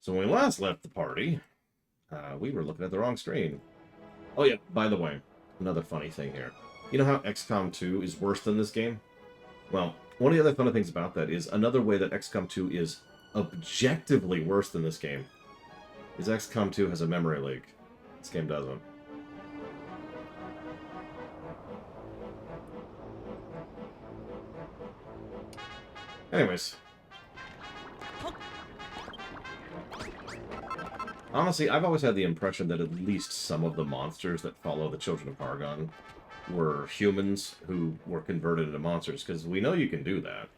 So when we last left the party, we were looking at the wrong screen. Oh yeah, by the way, another funny thing here. You know how XCOM 2 is worse than this game? Well, one of the other funny things about that is another way that XCOM 2 is objectively worse than this game is XCOM 2 has a memory leak. This game doesn't. Anyways. Honestly, I've always had the impression that at least some of the monsters that follow the Children of Argon were humans who were converted into monsters, because we know you can do that.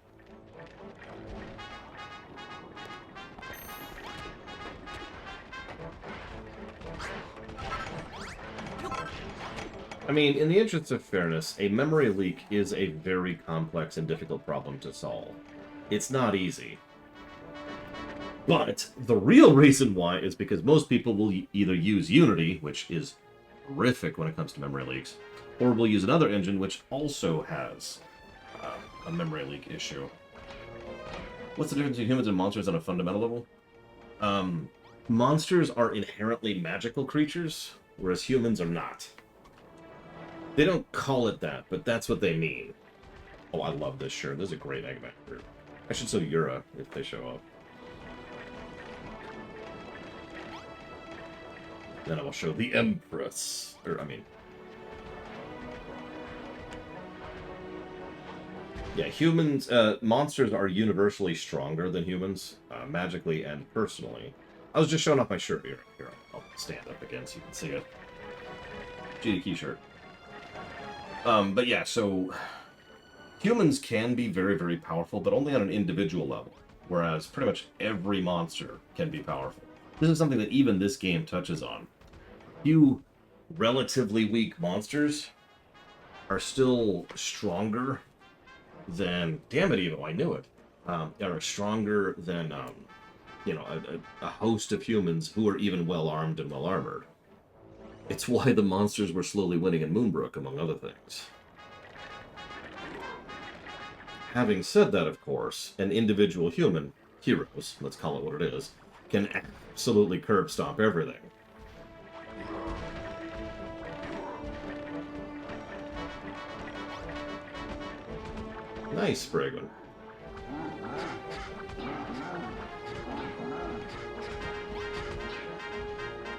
I mean, in the interest of fairness, a memory leak is a very complex and difficult problem to solve. It's not easy. But the real reason why is because most people will either use Unity, which is horrific when it comes to memory leaks, or will use another engine which also has a memory leak issue. What's the difference between humans and monsters on a fundamental level? Monsters are inherently magical creatures, whereas humans are not. They don't call it that, but that's what they mean. Oh, I love this shirt. This is a great Eggman shirt. I should show Yura if they show up. Then I will show the Empress. Yeah, humans, monsters are universally stronger than humans, magically and personally. I was just showing off my shirt here. Here, I'll stand up again so you can see it. GDK shirt. But yeah, so humans can be very, very powerful, but only on an individual level, whereas pretty much every monster can be powerful. This is something that even this game touches on. Few relatively weak monsters are still stronger than... Damn it, Evo, I knew it. Are stronger than, a host of humans who are even well-armed and well-armored. It's why the monsters were slowly winning in Moonbrook, among other things. Having said that, of course, an individual human, heroes, let's call it what it is, can absolutely curb stomp everything. Nice, Spragman.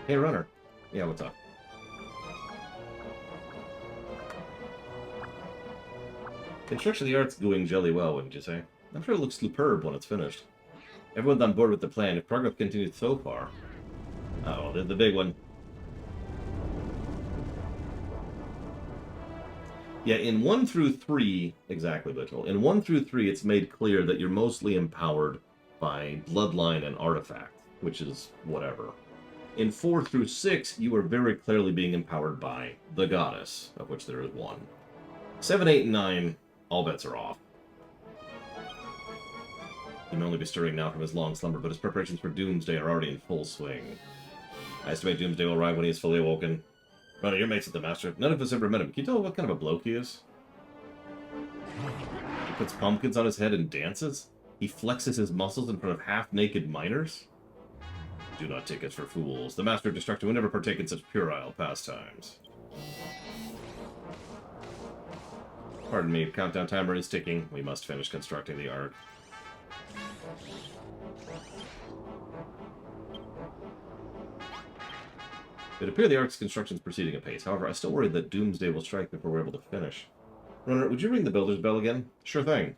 Hey, Runner. Yeah, what's up? Construction of the art's going jelly well, wouldn't you say? I'm sure it looks superb when it's finished. Everyone's on board with the plan. If progress continues so far... Uh-oh, there's the big one. Yeah, in 1 through 3... Exactly, Little. In 1 through 3, it's made clear that you're mostly empowered by bloodline and artifact, which is whatever. In 4 through 6, you are very clearly being empowered by the goddess, of which there is one. 7, 8, and 9... all bets are off. He may only be stirring now from his long slumber, but his preparations for Doomsday are already in full swing. I estimate Doomsday will arrive when he is fully awoken. Runner, your mate's at the Master. None of us ever met him. Can you tell what kind of a bloke he is? He puts pumpkins on his head and dances? He flexes his muscles in front of half-naked miners? Do not take us for fools. The Master of Destruction would never partake in such puerile pastimes. Pardon me, countdown timer is ticking. We must finish constructing the Ark. It appears the Ark's construction is proceeding apace. However, I still worry that Doomsday will strike before we're able to finish. Runner, would you ring the builder's bell again? Sure thing.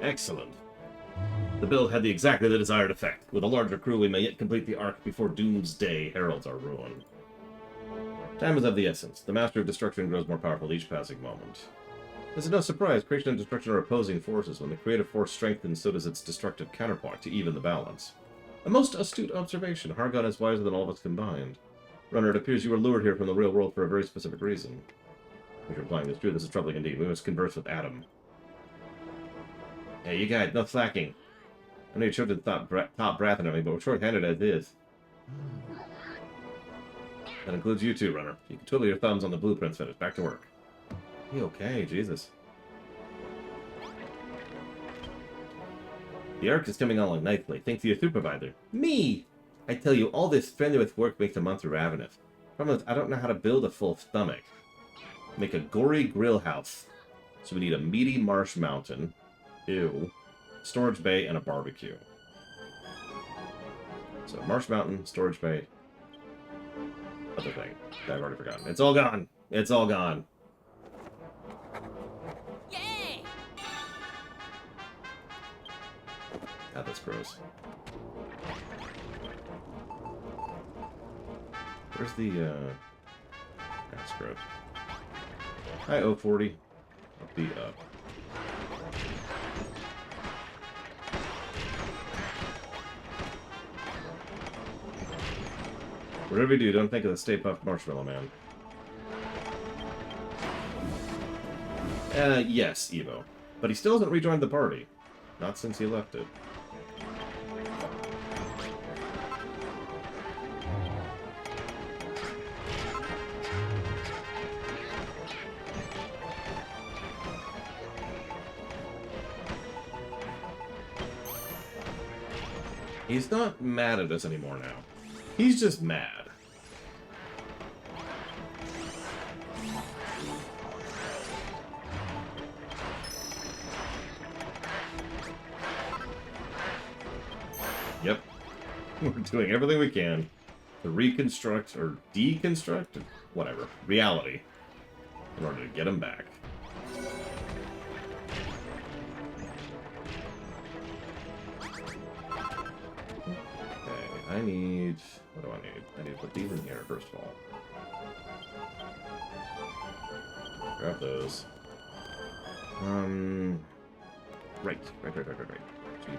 Excellent. The build had exactly the desired effect. With a larger crew, we may yet complete the Ark before Doomsday heralds our ruin. Time is of the essence. The Master of Destruction grows more powerful each passing moment. This is no surprise. Creation and destruction are opposing forces. When the creative force strengthens, so does its destructive counterpoint to even the balance. A most astute observation. Hargon is wiser than all of us combined. Runner, it appears you were lured here from the real world for a very specific reason. If you're implying this true, this is troubling indeed. We must converse with Adam. Hey, you guys, no slacking. I know you showed the top breath and everything, but we're short-handed as is. That includes you too, Runner. You can twiddle your thumbs on the blueprints finish. Back to work. You okay? Jesus. The arc is coming along nicely, thanks to your supervisor. Me! I tell you, all this strenuous work makes a monster ravenous. Problem is, I don't know how to build a full stomach. Make a gory grill house. So we need a meaty marsh mountain. Ew. Storage bay, and a barbecue. So, marsh mountain, storage bay. Other thing. I've already forgotten. It's all gone! It's all gone. Yay! God, that's gross. Where's the, that's gross. Hi, 040. I'll be up. Whatever you do, don't think of the Stay Puft Marshmallow Man. Yes, Evo. But he still hasn't rejoined the party. Not since he left it. He's not mad at us anymore now. He's just mad. Yep. We're doing everything we can to reconstruct or deconstruct, whatever, reality in order to get him back. I need... What do I need? I need to put these in here, first of all. Grab those. Right. Gee.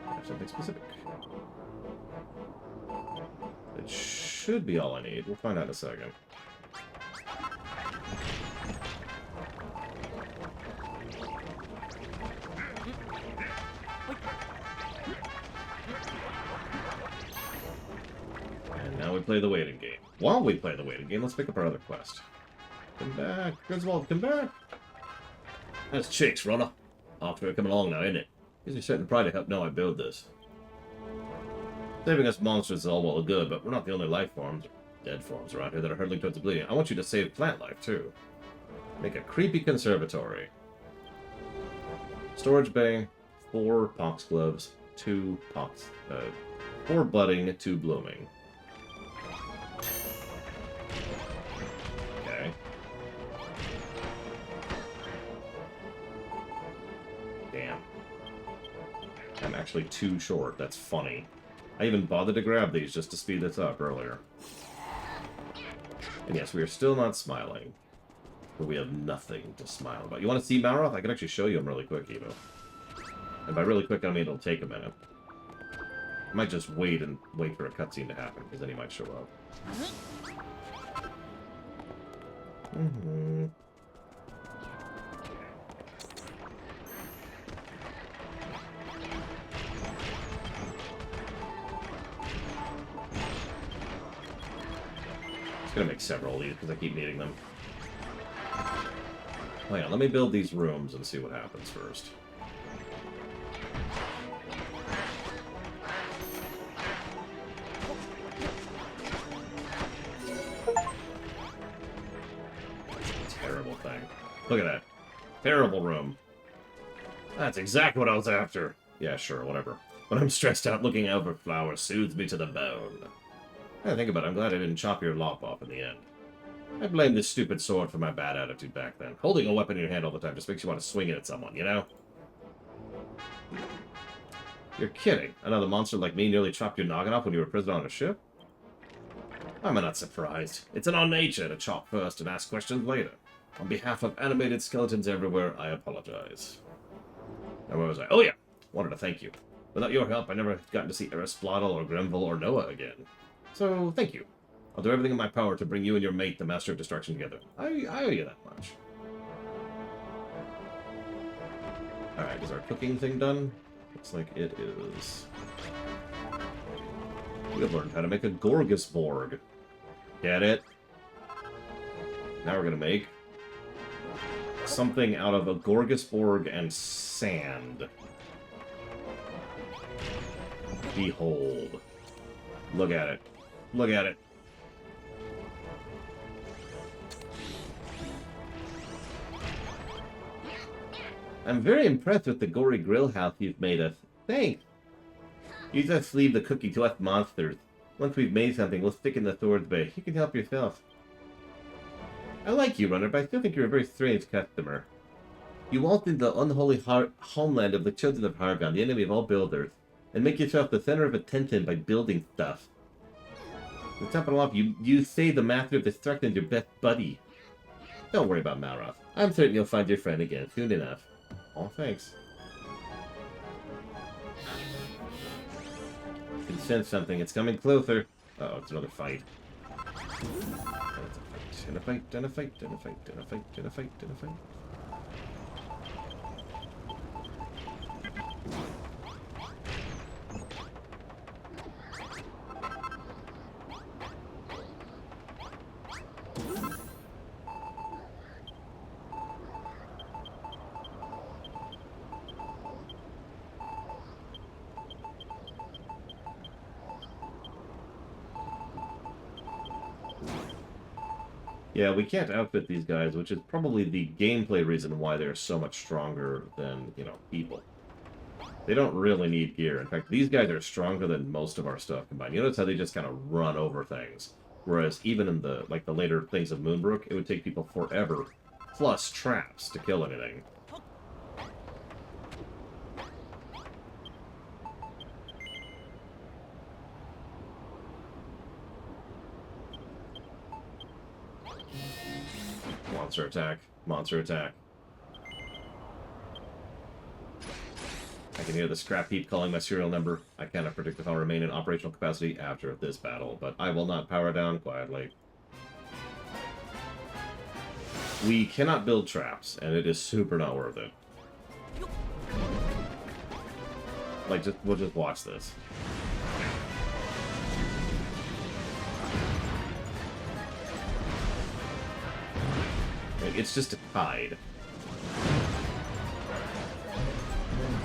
I have something specific. It should be all I need. We'll find out in a second. Play the waiting game. While we play the waiting game, let's pick up our other quest. Come back, Griswold, come back! That's chicks, runner. After coming along now, isn't it? Gives me certain pride to help know I build this. Saving us monsters is all well and good, but we're not the only life forms, or dead forms around here that are hurtling towards oblivion. I want you to save plant life, too. Make a creepy conservatory. Storage bay, 4 pox gloves, 2 pox, 4 budding, 2 blooming. I'm actually too short. That's funny. I even bothered to grab these just to speed this up earlier. And yes, we are still not smiling. But we have nothing to smile about. You want to see Malroth? I can actually show you him really quick, Evo. And by really quick, I mean it'll take a minute. I might just wait for a cutscene to happen, because then he might show up. Gonna make several of these because I keep needing them. Oh yeah, let me build these rooms and see what happens first. Terrible thing. Look at that. Terrible room. That's exactly what I was after. Yeah, sure, whatever. When I'm stressed out, looking out for flowers soothes me to the bone. I think about it, I'm glad I didn't chop your lop off in the end. I blame this stupid sword for my bad attitude back then. Holding a weapon in your hand all the time just makes you want to swing it at someone, you know? You're kidding. Another monster like me nearly chopped your noggin off when you were a prisoner on a ship? I'm not surprised. It's in our nature to chop first and ask questions later. On behalf of animated skeletons everywhere, I apologize. Now, where was I? Oh yeah! Wanted to thank you. Without your help, I never gotten to see Aristotle or Grenville or Noah again. So, thank you. I'll do everything in my power to bring you and your mate, the Master of Destruction, together. I owe you that much. Alright, is our cooking thing done? Looks like it is. We have learned how to make a Gorgasborg. Get it? Now we're gonna make something out of a Gorgasborg and sand. Behold. Look at it. Look at it. I'm very impressed with the gory grill house you've made us. Thanks. You just leave the cookie to us monsters. Once we've made something, we'll stick in the Thor's Bay. You can help yourself. I like you, Runner, but I still think you're a very strange customer. You waltz into the unholy homeland of the children of Hargon, the enemy of all builders, and make yourself the center of attention by building stuff. To top it off, you say the Master of Destruction is your best buddy. Don't worry about Malroth. I'm certain you'll find your friend again soon enough. Oh, thanks. I can sense something. It's coming closer. Uh-oh, it's another fight. And a fight, and a fight, and a fight, and a fight, and a fight, and a fight. Yeah, we can't outfit these guys, which is probably the gameplay reason why they're so much stronger than, you know, people. They don't really need gear. In fact, these guys are stronger than most of our stuff combined. You notice how they just kind of run over things. Whereas even in the, like, the later things of Moonbrook, it would take people forever, plus traps, to kill anything. Monster attack. Monster attack. I can hear the scrap heap calling my serial number. I cannot predict if I'll remain in operational capacity after this battle, but I will not power down quietly. We cannot build traps, and it is super not worth it. Like, we'll just watch this. It's just a tide.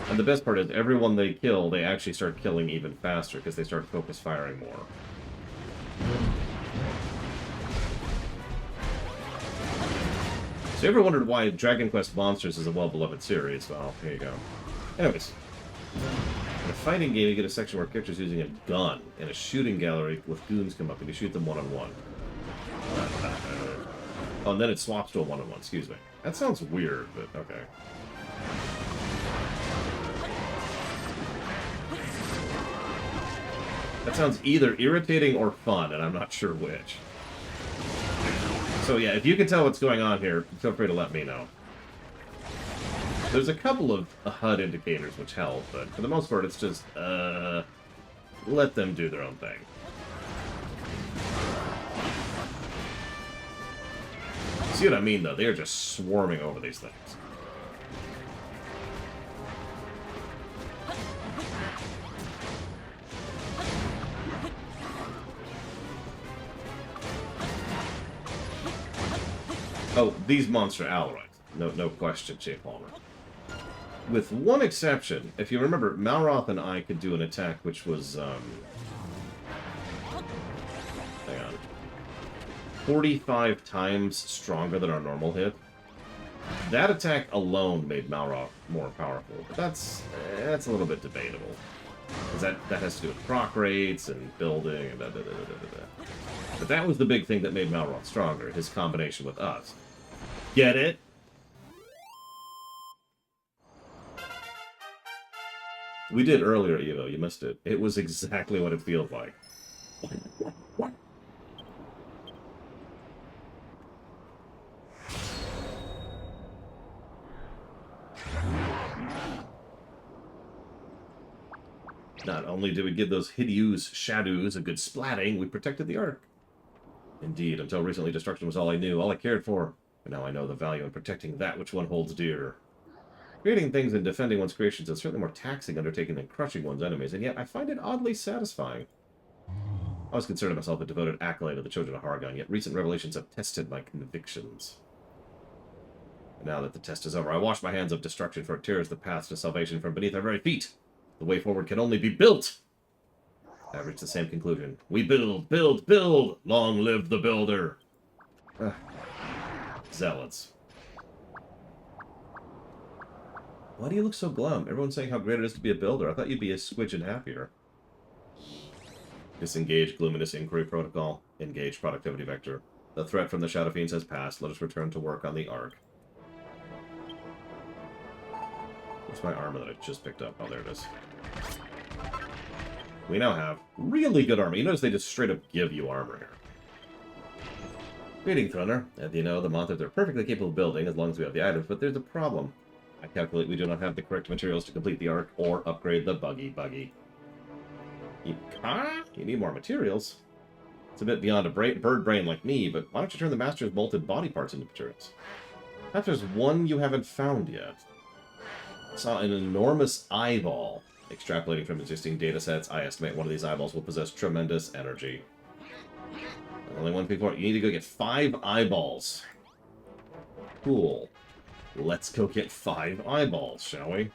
And the best part is, everyone they kill, they actually start killing even faster, because they start focus firing more. So you ever wondered why Dragon Quest Monsters is a well-beloved series? Well, here you go. Anyways. In a fighting game, you get a section where characters using a gun, and a shooting gallery with goons come up, and you shoot them one-on-one. Oh, and then it swaps to a one-on-one, excuse me. That sounds weird, but okay. That sounds either irritating or fun, and I'm not sure which. So yeah, if you can tell what's going on here, feel free to let me know. There's a couple of HUD indicators which help, but for the most part it's just, let them do their own thing. See what I mean, though? They are just swarming over these things. Oh, these monster outright. No question, Jay Palmer. With one exception, if you remember, Malroth and I could do an attack which was, hang on. 45 times stronger than our normal hit. That attack alone made Malroth more powerful, but that's a little bit debatable. Because that has to do with proc rates and building and da-da-da-da-da-da. But that was the big thing that made Malroth stronger, his combination with us. Get it? We did earlier, Evo, you missed it. It was exactly what it feels like. Not only did we give those hideous shadows a good splatting, we protected the Ark. Indeed, until recently destruction was all I knew, all I cared for. But now I know the value in protecting that which one holds dear. Creating things and defending one's creations is certainly more taxing undertaking than crushing one's enemies, and yet I find it oddly satisfying. I was considered myself a devoted acolyte of the Children of Hargon, yet recent revelations have tested my convictions. And now that the test is over, I wash my hands of destruction, for it tears the path to salvation from beneath our very feet. The way forward can only be built I reached the same conclusion. We build, build, build! Long live the builder! Ugh. Zealots. Why do you look so glum? Everyone's saying how great it is to be a builder. I thought you'd be a squidgen happier. Disengage Gloominess Inquiry Protocol. Engage Productivity Vector. The threat from the Shadow Fiends has passed. Let us return to work on the Ark. Where's my armor that I just picked up? Oh, there it is. We now have really good armor. You notice they just straight up give you armor here. Greeting, Thrunner. As you know, the monsters are perfectly capable of building as long as we have the items, but there's a problem. I calculate we do not have the correct materials to complete the Ark or upgrade the buggy. You need more materials? It's a bit beyond a bird brain like me, but why don't you turn the Master's bolted body parts into materials? Perhaps there's one you haven't found yet. I saw an enormous eyeball. Extrapolating from existing datasets, I estimate one of these eyeballs will possess tremendous energy. Only one before. You need to go get 5 eyeballs. Cool. Let's go get 5 eyeballs, shall we?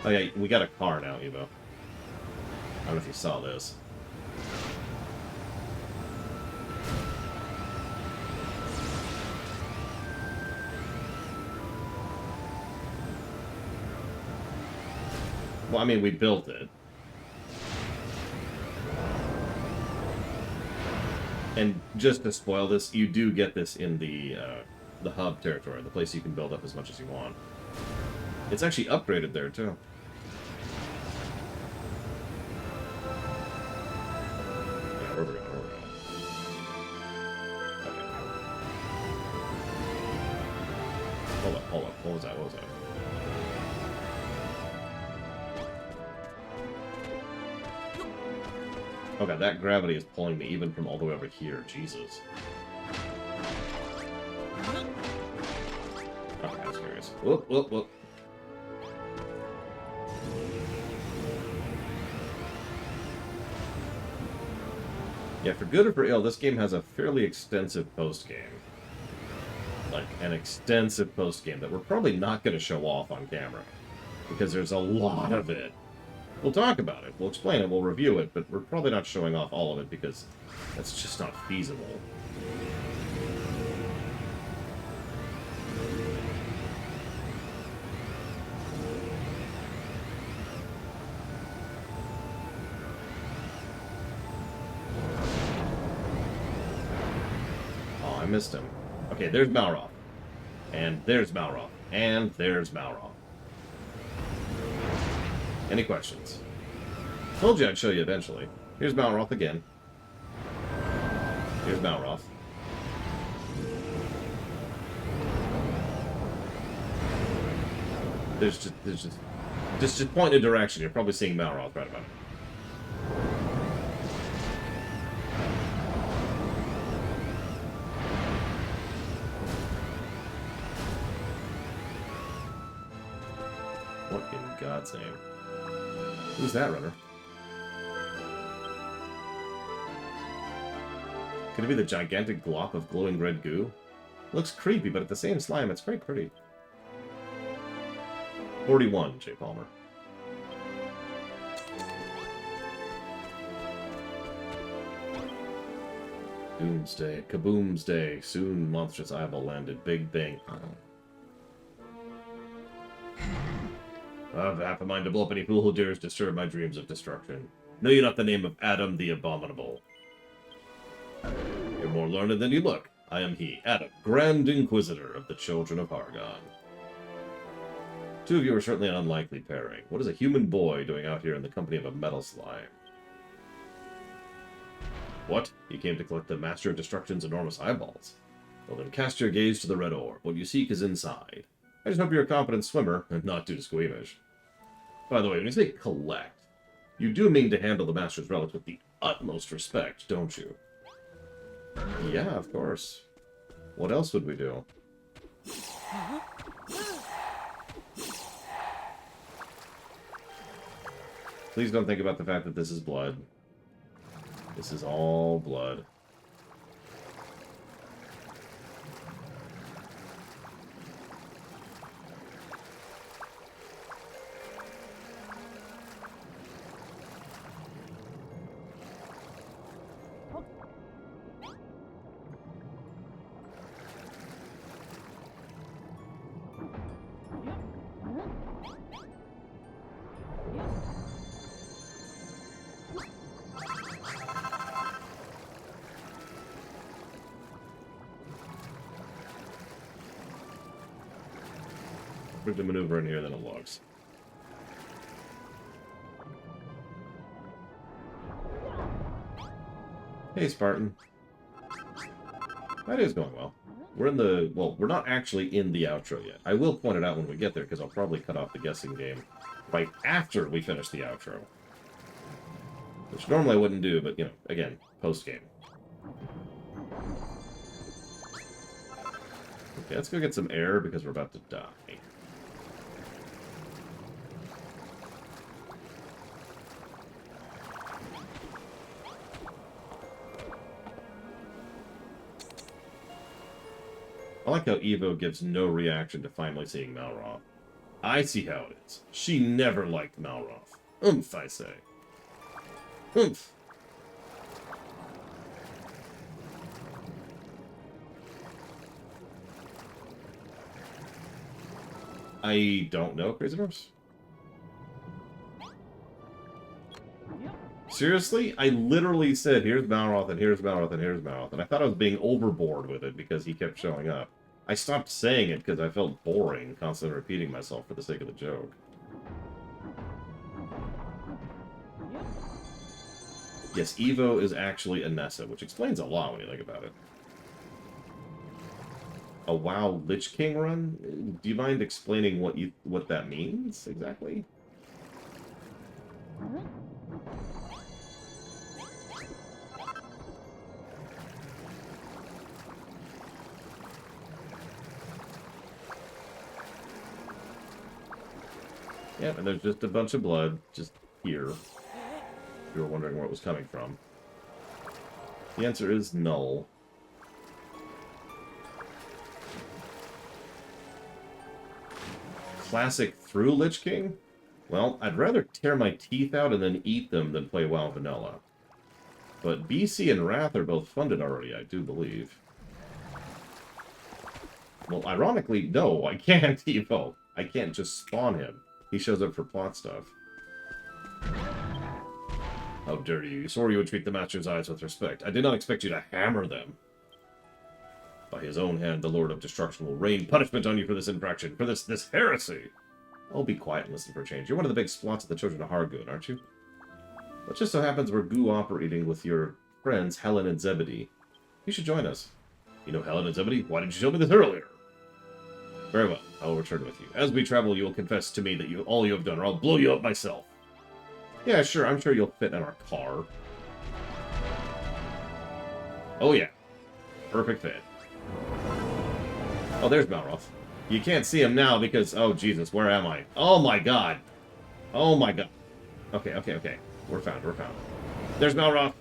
Oh yeah, we got a car now, Evo. I don't know if you saw this. Well, I mean, we built it. And just to spoil this, you do get this in the hub territory, the place you can build up as much as you want. It's actually upgraded there, too. Yeah, where we're going. Okay. Hold up. What was that? Okay, that gravity is pulling me even from all the way over here. Jesus. Okay, I was curious. Whoop. Yeah, for good or for ill, this game has a fairly extensive post-game. Like, an extensive post-game that we're probably not going to show off on camera. Because there's a lot of it. We'll talk about it, we'll explain it, we'll review it, but we're probably not showing off all of it because that's just not feasible. Oh, I missed him. Okay, there's Malroth. And there's Malroth. And there's Malroth. Any questions? Told you I'd show you eventually. Here's Malroth again. Here's Malroth. There's just point in direction. You're probably seeing Malroth right about it. What in God's name? Who's that runner? Could it be the gigantic glop of glowing red goo? Looks creepy, but at the same slime, it's quite pretty. 41, J. Palmer. Doomsday. Kaboomsday. Soon, monstrous eyeball landed. Big bang. I've half a mind to blow up any fool who dares disturb my dreams of destruction. Know you not the name of Adam the Abominable? You're more learned than you look. I am he, Adam, Grand Inquisitor of the Children of Hargon. Two of you are certainly an unlikely pairing. What is a human boy doing out here in the company of a metal slime? What? You came to collect the Master of Destruction's enormous eyeballs? Well then cast your gaze to the red orb. What you seek is inside. I just hope you're a competent swimmer, and not too squeamish. By the way, when you say collect, you do mean to handle the Master's relics with the utmost respect, don't you? Yeah, of course. What else would we do? Please don't think about the fact that this is blood. This is all blood. Quick to maneuver in here, then it logs. Hey, Spartan. That is going well. We're in the... Well, we're not actually in the outro yet. I will point it out when we get there, because I'll probably cut off the guessing game right after we finish the outro. Which normally I wouldn't do, but, you know, again, post-game. Okay, let's go get some air, because we're about to die. I like how Evo gives no reaction to finally seeing Malroth. I see how it is. She never liked Malroth. Oomph, I say. Oomph. I don't know, Crazy Horse. Seriously? I literally said, here's Malroth, and here's Malroth, and here's Malroth, and I thought I was being overboard with it because he kept showing up. I stopped saying it because I felt boring, constantly repeating myself for the sake of the joke. Yes, Evo is actually a Nessa, which explains a lot when you think about it. A WoW Lich King run? Do you mind explaining what that means, exactly? Yep, and there's just a bunch of blood, just here. If you were wondering where it was coming from. The answer is null. Classic through Lich King? Well, I'd rather tear my teeth out and then eat them than play WoW Vanilla. But BC and Wrath are both funded already, I do believe. Well, ironically, no, I can't Evo. I can't just spawn him. He shows up for plot stuff. How dare you? You swore you would treat the Master's eyes with respect. I did not expect you to hammer them. By his own hand, the Lord of Destruction will rain punishment on you for this infraction, for this heresy. Oh, be quiet and listen for a change. You're one of the big splots of the Children of Hargoon, aren't you? It just so happens we're goo-operating with your friends, Helen and Zebedee. You should join us. You know Helen and Zebedee? Why didn't you tell me this earlier? Very well, I will return with you. As we travel, you will confess to me that all you have done, or I'll blow you up myself. Yeah, sure, I'm sure you'll fit in our car. Oh yeah. Perfect fit. Oh, there's Malroth. You can't see him now because... Oh, Jesus, where am I? Oh my god. Oh my god. Okay, okay, okay. We're found, we're found. There's Malroth.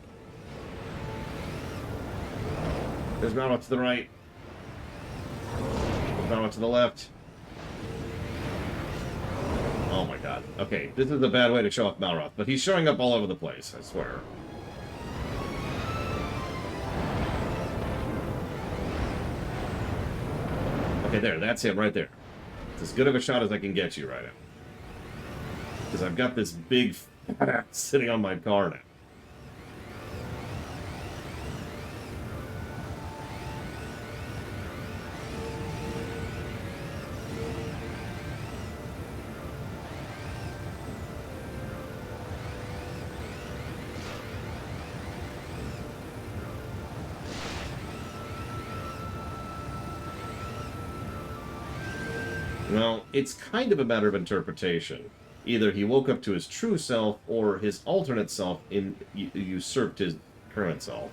There's Malroth to the right. Malroth to the left. Oh my god. Okay, this is a bad way to show off Malroth, but he's showing up all over the place, I swear. Okay, there, that's him right there. It's as good of a shot as I can get you right now. Because I've got this big fat ass sitting on my car now. Well, it's kind of a matter of interpretation. Either he woke up to his true self, or his alternate self usurped his current self.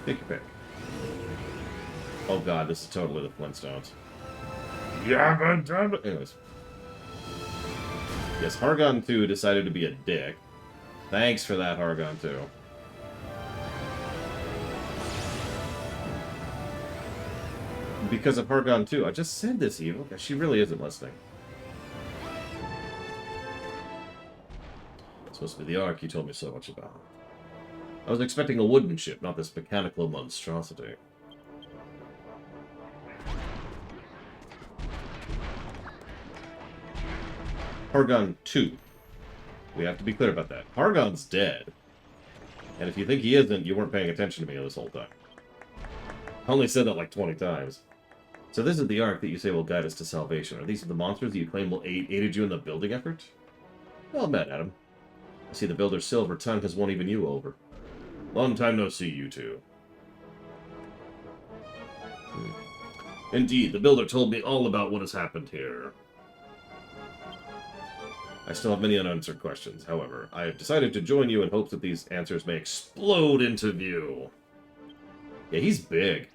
Pick your pick. Oh god, this is totally the Flintstones. Yeah, but anyways. Yes, Hargon 2 decided to be a dick. Thanks for that, Hargon 2. Because of Hargon 2. I just said this, Evil. She really isn't listening. It's supposed to be the Ark you told me so much about. I was expecting a wooden ship, not this mechanical monstrosity. Hargon 2. We have to be clear about that. Hargon's dead. And if you think he isn't, you weren't paying attention to me this whole time. I only said that like 20 times. So this is the Ark that you say will guide us to salvation. Are these the monsters that you claim will aided you in the building effort? Well met, Adam. I see the builder's silver tongue has won even you over. Long time no see, you two. Indeed, the builder told me all about what has happened here. I still have many unanswered questions. However, I have decided to join you in hopes that these answers may explode into view. Yeah, he's big.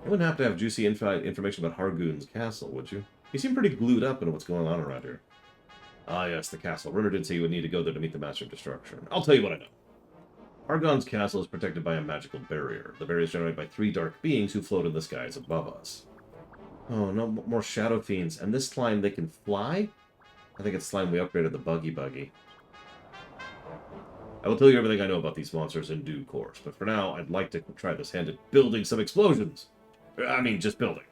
You wouldn't have to have juicy information about Hargoon's castle, would you? You seem pretty glued up into what's going on around here. Ah, yes, the castle. Runner did say you would need to go there to meet the Master of Destruction. I'll tell you what I know. Hargon's castle is protected by a magical barrier. The barrier is generated by 3 dark beings who float in the skies above us. Oh, no more shadow fiends. And this slime, they can fly? I think it's slime we upgraded the Buggy. I will tell you everything I know about these monsters in due course, but for now, I'd like to try this hand at building some explosions. I mean, just building.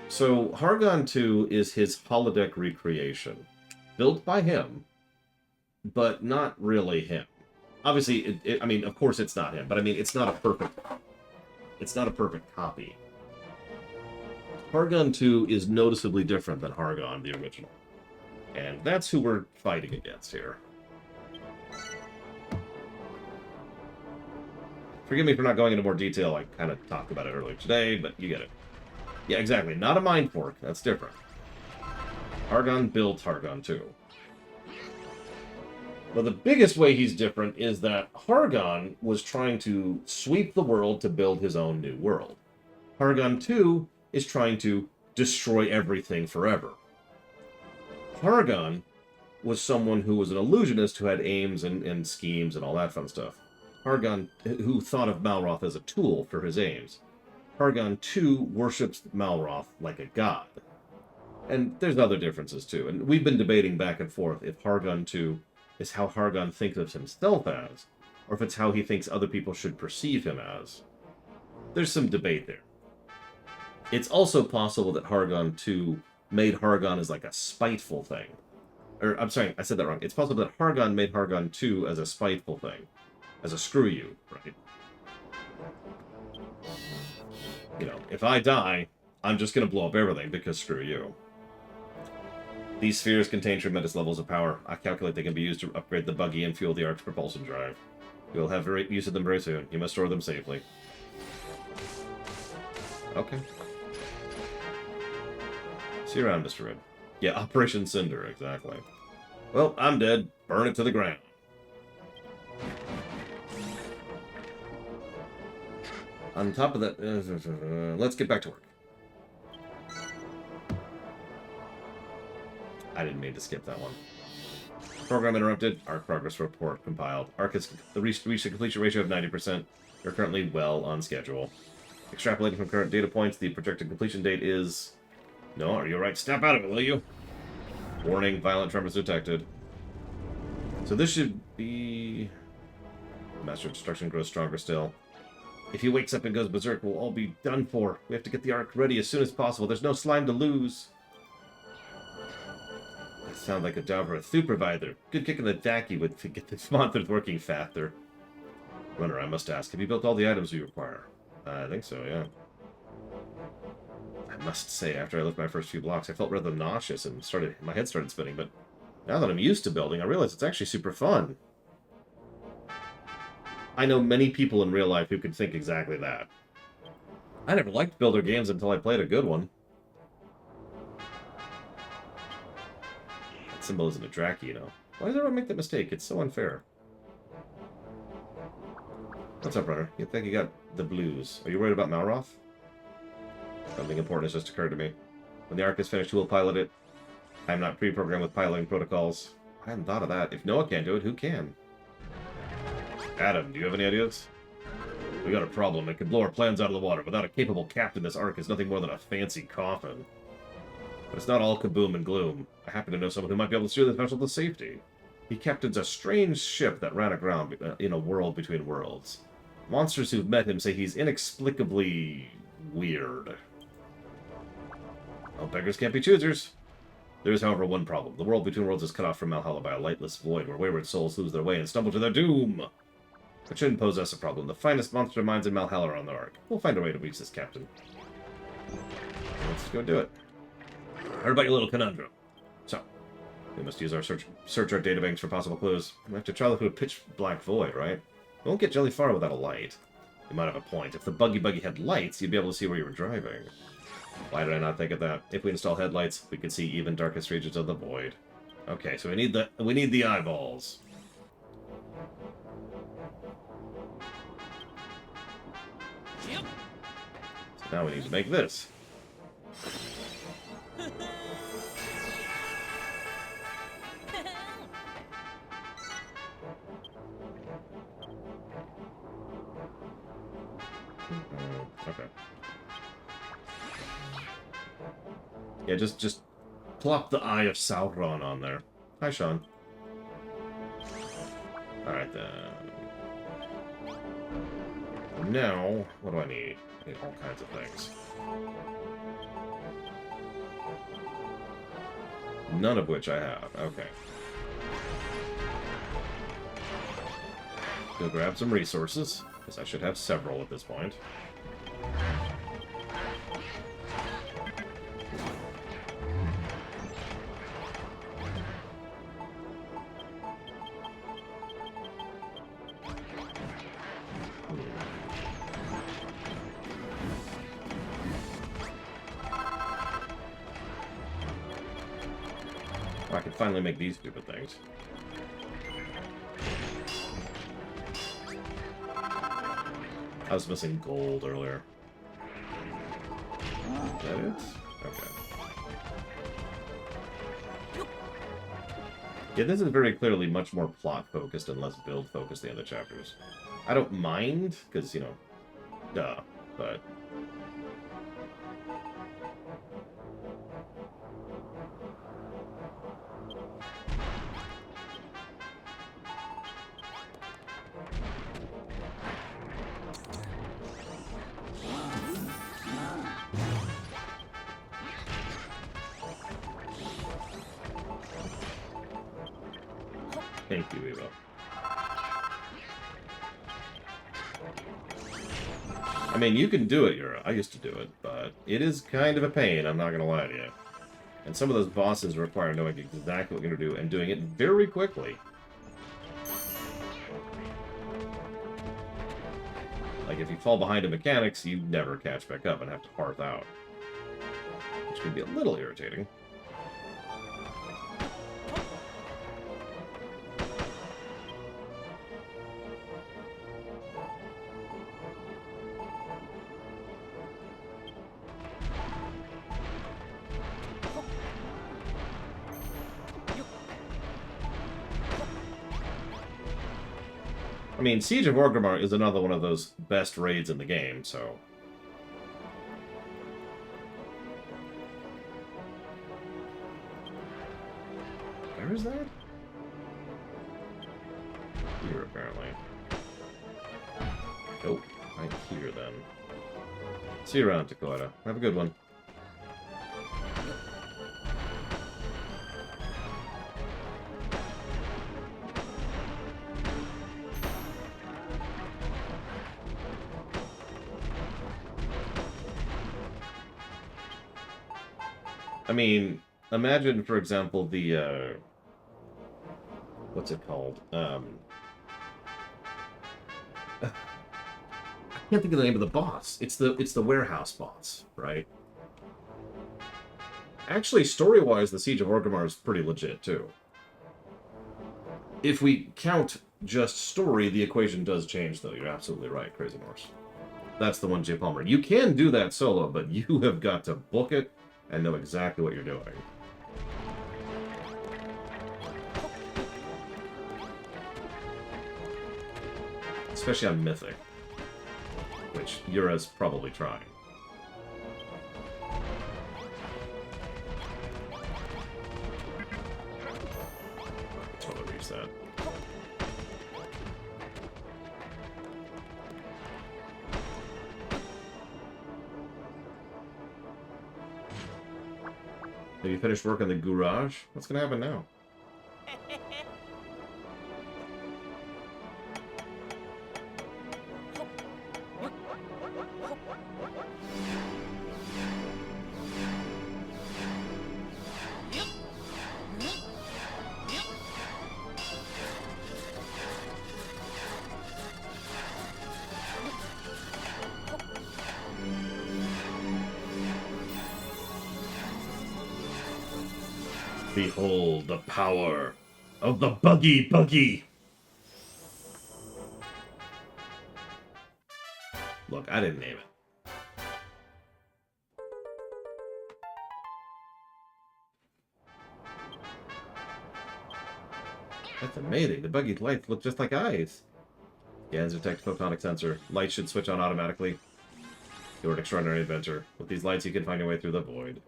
So, Hargon 2 is his holodeck recreation. Built by him, but not really him. Obviously, I mean, of course it's not him, but I mean, it's not a perfect copy. Hargon 2 is noticeably different than Hargon, the original. And that's who we're fighting against here. Forgive me for not going into more detail. I kind of talked about it earlier today, but you get it. Yeah, exactly. Not a mind fork. That's different. Hargon built Hargon 2. But the biggest way he's different is that Hargon was trying to sweep the world to build his own new world. Hargon 2 is trying to destroy everything forever. Hargon was someone who was an illusionist who had aims and schemes and all that fun stuff. Hargon, who thought of Malroth as a tool for his aims. Hargon 2 worships Malroth like a god. And there's other differences too. And we've been debating back and forth if Hargon 2 is how Hargon thinks of himself as, or if it's how he thinks other people should perceive him as. There's some debate there. It's also possible that Hargon 2 made Hargon as like a spiteful thing. Or, I'm sorry, I said that wrong. It's possible that Hargon made Hargon 2 as a spiteful thing. As a screw you, right? You know, if I die, I'm just going to blow up everything because screw you. These spheres contain tremendous levels of power. I calculate they can be used to upgrade the buggy and fuel the Ark's propulsion drive. You will have use of them very soon. You must store them safely. Okay. See you around, Mr. Red. Yeah, Operation Cinder, exactly. Well, I'm dead. Burn it to the ground. On top of that, let's get back to work. I didn't mean to skip that one. Program interrupted. Arc progress report compiled. Arc has reached a completion ratio of 90%. You're currently well on schedule. Extrapolating from current data points, the projected completion date is... No, are you alright? Snap out of it, will you? Warning, violent tremors detected. So this should be... Master of Destruction grows stronger still. If he wakes up and goes berserk, we'll all be done for. We have to get the Ark ready as soon as possible. There's no slime to lose. That sounds like a job for a supervisor. Good kick in the dacky would get the monsters working faster. Runner, I must ask, have you built all the items we require? I think so, yeah. I must say, after I left my first few blocks, I felt rather nauseous and my head started spinning, but now that I'm used to building, I realize it's actually super fun. I know many people in real life who could think exactly that. I never liked builder games until I played a good one. That symbol isn't a Draki, you know. Why does everyone make that mistake? It's so unfair. What's up, runner? You think you got the blues. Are you worried about Malroth? Something important has just occurred to me. When the Ark is finished, who will pilot it? I am not pre-programmed with piloting protocols. I hadn't thought of that. If Noah can't do it, who can? Adam, do you have any ideas? We got a problem. It could blow our plans out of the water. Without a capable captain, this Ark is nothing more than a fancy coffin. But it's not all kaboom and gloom. I happen to know someone who might be able to steer this vessel to safety. He captains a strange ship that ran aground in a world between worlds. Monsters who've met him say he's inexplicably weird. Well, beggars can't be choosers. There is, however, one problem. The world between worlds is cut off from Valhalla by a lightless void where wayward souls lose their way and stumble to their doom. It shouldn't pose us a problem. The finest monster minds in Valhalla are on the Ark. We'll find a way to reach this, Captain. Let's go do it. Heard about your little conundrum. So, we must use our search our databanks for possible clues. We have to travel through a pitch-black void, right? We won't get jelly far without a light. You might have a point. If the buggy had lights, you'd be able to see where you were driving. Why did I not think of that? If we install headlights, we could see even darkest regions of the void. Okay, so we need the eyeballs. So now we need to make this. Okay. Yeah, just plop the Eye of Sauron on there. Hi, Sean. Alright, then. Now, what do I need? I need all kinds of things. None of which I have. Okay. Go grab some resources, because I should have several at this point. I can finally make these stupid things. I was missing gold earlier. Is that it? Okay. Yeah, this is very clearly much more plot-focused and less build-focused than the other chapters. I don't mind, because, you know, duh, but... Thank you, Evo. I mean, you can do it, Yura. I used to do it, but it is kind of a pain, I'm not gonna lie to you. And some of those bosses require knowing exactly what you're gonna do and doing it very quickly. Like, if you fall behind in mechanics, you never catch back up and have to parth out. Which can be a little irritating. I mean, Siege of Orgrimmar is another one of those best raids in the game, so... Where is that? Here, apparently. Nope, right here, then. See you around, Dakota. Have a good one. I mean, imagine, for example, the, what's it called? I can't think of the name of the boss. It's the warehouse boss, right? Actually, story-wise, the Siege of Orgrimmar is pretty legit, too. If we count just story, the equation does change, though. You're absolutely right, Crazy Morse. That's the one, J. Palmer. You can do that solo, but you have got to book it and know exactly what you're doing. Especially on Mythic, which Yura's probably trying. Totally reach that. Have you finished work on the garage? What's gonna happen now? Behold the power of the Buggy Buggy! Look, I didn't name it. That's amazing. The Buggy's lights look just like eyes. Scans detect photonic sensor. Lights should switch on automatically. You're an extraordinary adventure. With these lights, you can find your way through the void.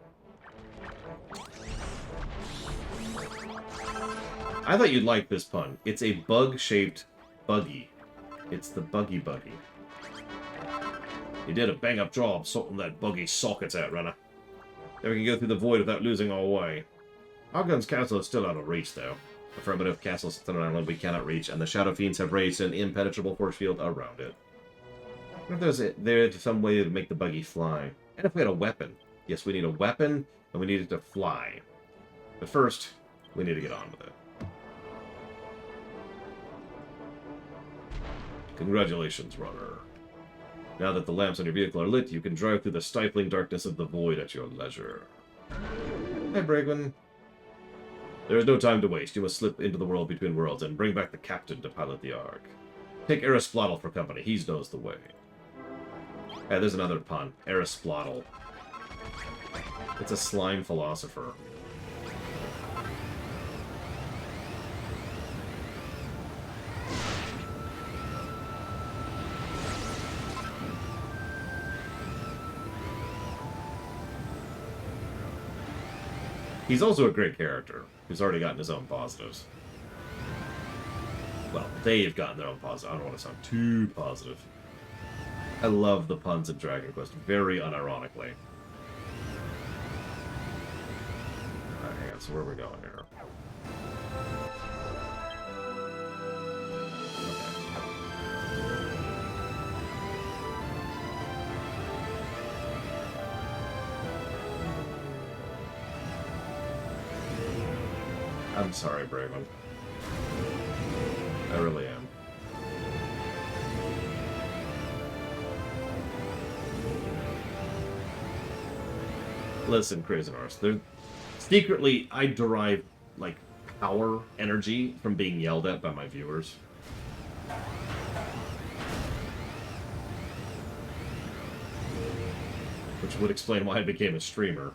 I thought you'd like this pun. It's a bug-shaped buggy. It's the Buggy Buggy. You did a bang-up job sorting that buggy sockets out, runner. Then we can go through the void without losing our way. Argon's castle is still out of reach, though. Affirmative, castle sits on an island we cannot reach, and the Shadow Fiends have raised an impenetrable force field around it. What if there's some way to make the buggy fly? And if we had a weapon? Yes, we need a weapon, and we need it to fly. But first, we need to get on with it. Congratulations, runner. Now that the lamps on your vehicle are lit, you can drive through the stifling darkness of the void at your leisure. Hi, Bragwin. There is no time to waste. You must slip into the world between worlds and bring back the captain to pilot the Ark. Take Erisplottle for company. He knows the way. Hey, there's another pun. Erisplottle. It's a slime philosopher. He's also a great character, who's already gotten his own positives. Well, they've gotten their own positives. I don't want to sound too positive. I love the puns in Dragon Quest, very unironically. Alright, hang on, so where are we going here? I'm sorry, Braven. I really am. Listen, Crazinors, secretly, I derive, like, power, energy from being yelled at by my viewers. Which would explain why I became a streamer.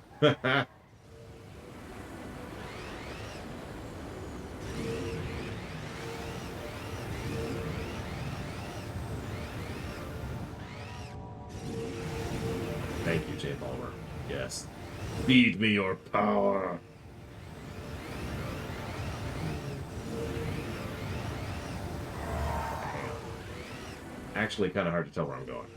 Thank you, Jay Palmer. Yes. Feed me your power. Actually, kind of hard to tell where I'm going.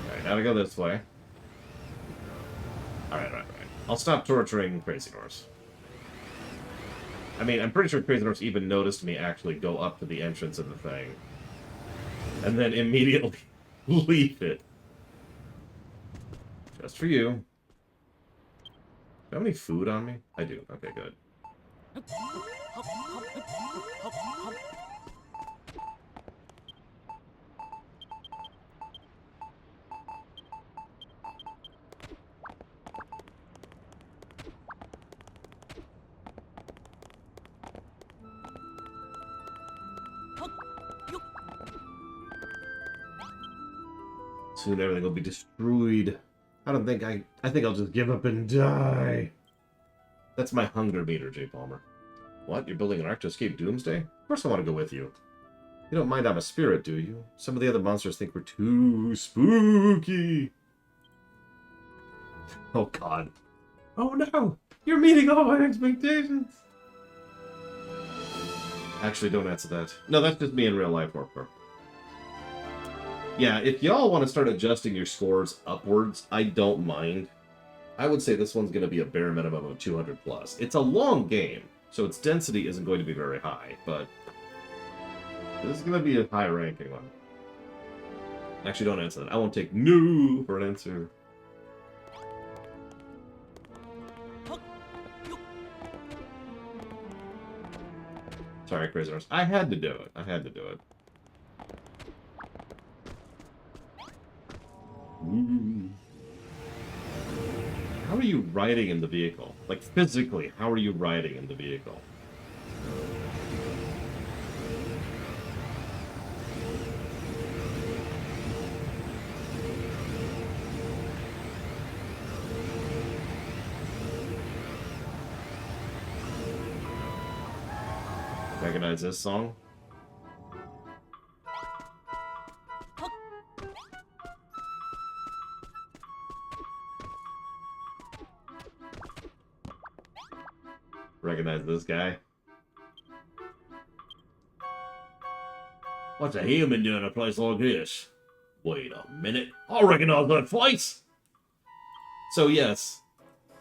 Alright, now to go this way. Alright. I'll stop torturing Crazy Norse. I mean, I'm pretty sure Crazy Norse even noticed me actually go up to the entrance of the thing. And then immediately leave it. Just for you. Do I have any food on me? I do. Okay, good. Soon everything will be destroyed. I think I'll just give up and die. That's my hunger meter, Jay Palmer. What? You're building an ark to escape Doomsday? Of course I want to go with you. You don't mind I'm a spirit, do you? Some of the other monsters think we're too spooky. Oh god. Oh no! You're meeting all my expectations! Actually, don't answer that. No, that's just me in real life, Orpur. Yeah, if y'all want to start adjusting your scores upwards, I don't mind. I would say this one's going to be a bare minimum of 200 plus. It's a long game, so its density isn't going to be very high, but this is going to be a high ranking one. Actually, don't answer that. I won't take no for an answer. Sorry, prisoners. I had to do it. I had to do it. Ooh. How are you riding in the vehicle? Like, physically, how are you riding in the vehicle? Recognize this song? Recognize this guy? What's a human doing in a place like this? Wait a minute. I recognize that face! So yes,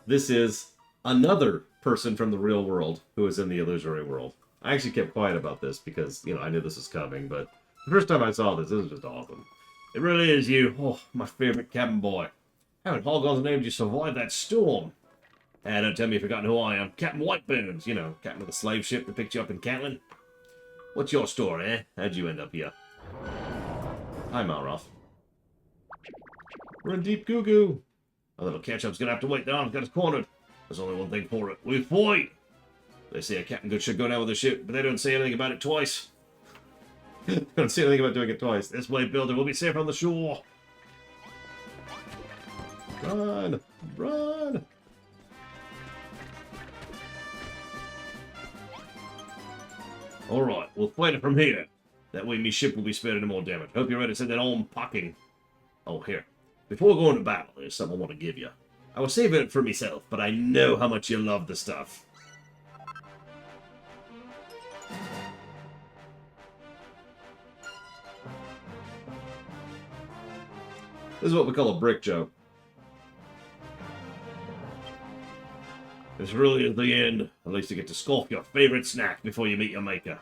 this is another person from the real world who is in the illusory world. I actually kept quiet about this because, you know, I knew this was coming, but the first time I saw this was just awesome. It really is you. Oh, my favorite cabin boy. How in Holgon's name did you survive that storm? Don't tell me you've forgotten who I am. Captain Whitebones, you know, captain of the slave ship that picked you up in Catelyn. What's your story, eh? How'd you end up here? Hi, Malroth. We're in deep goo-goo. A little ketchup's gonna have to wait. The arm's got us cornered. There's only one thing for it. We fight! They say a captain good should go down with the ship, but they don't say anything about it twice. They don't say anything about doing it twice. This way, Builder, we'll be safe on the shore. Run! Run! Alright, we'll fight it from here. That way me ship will be spared any more damage. Hope you're ready to send that on packing. Oh, here. Before going to battle, there's something I want to give you. I was saving it for myself, but I know how much you love the stuff. This is what we call a brick joke. This really is the end. At least you get to scoff your favorite snack before you meet your maker.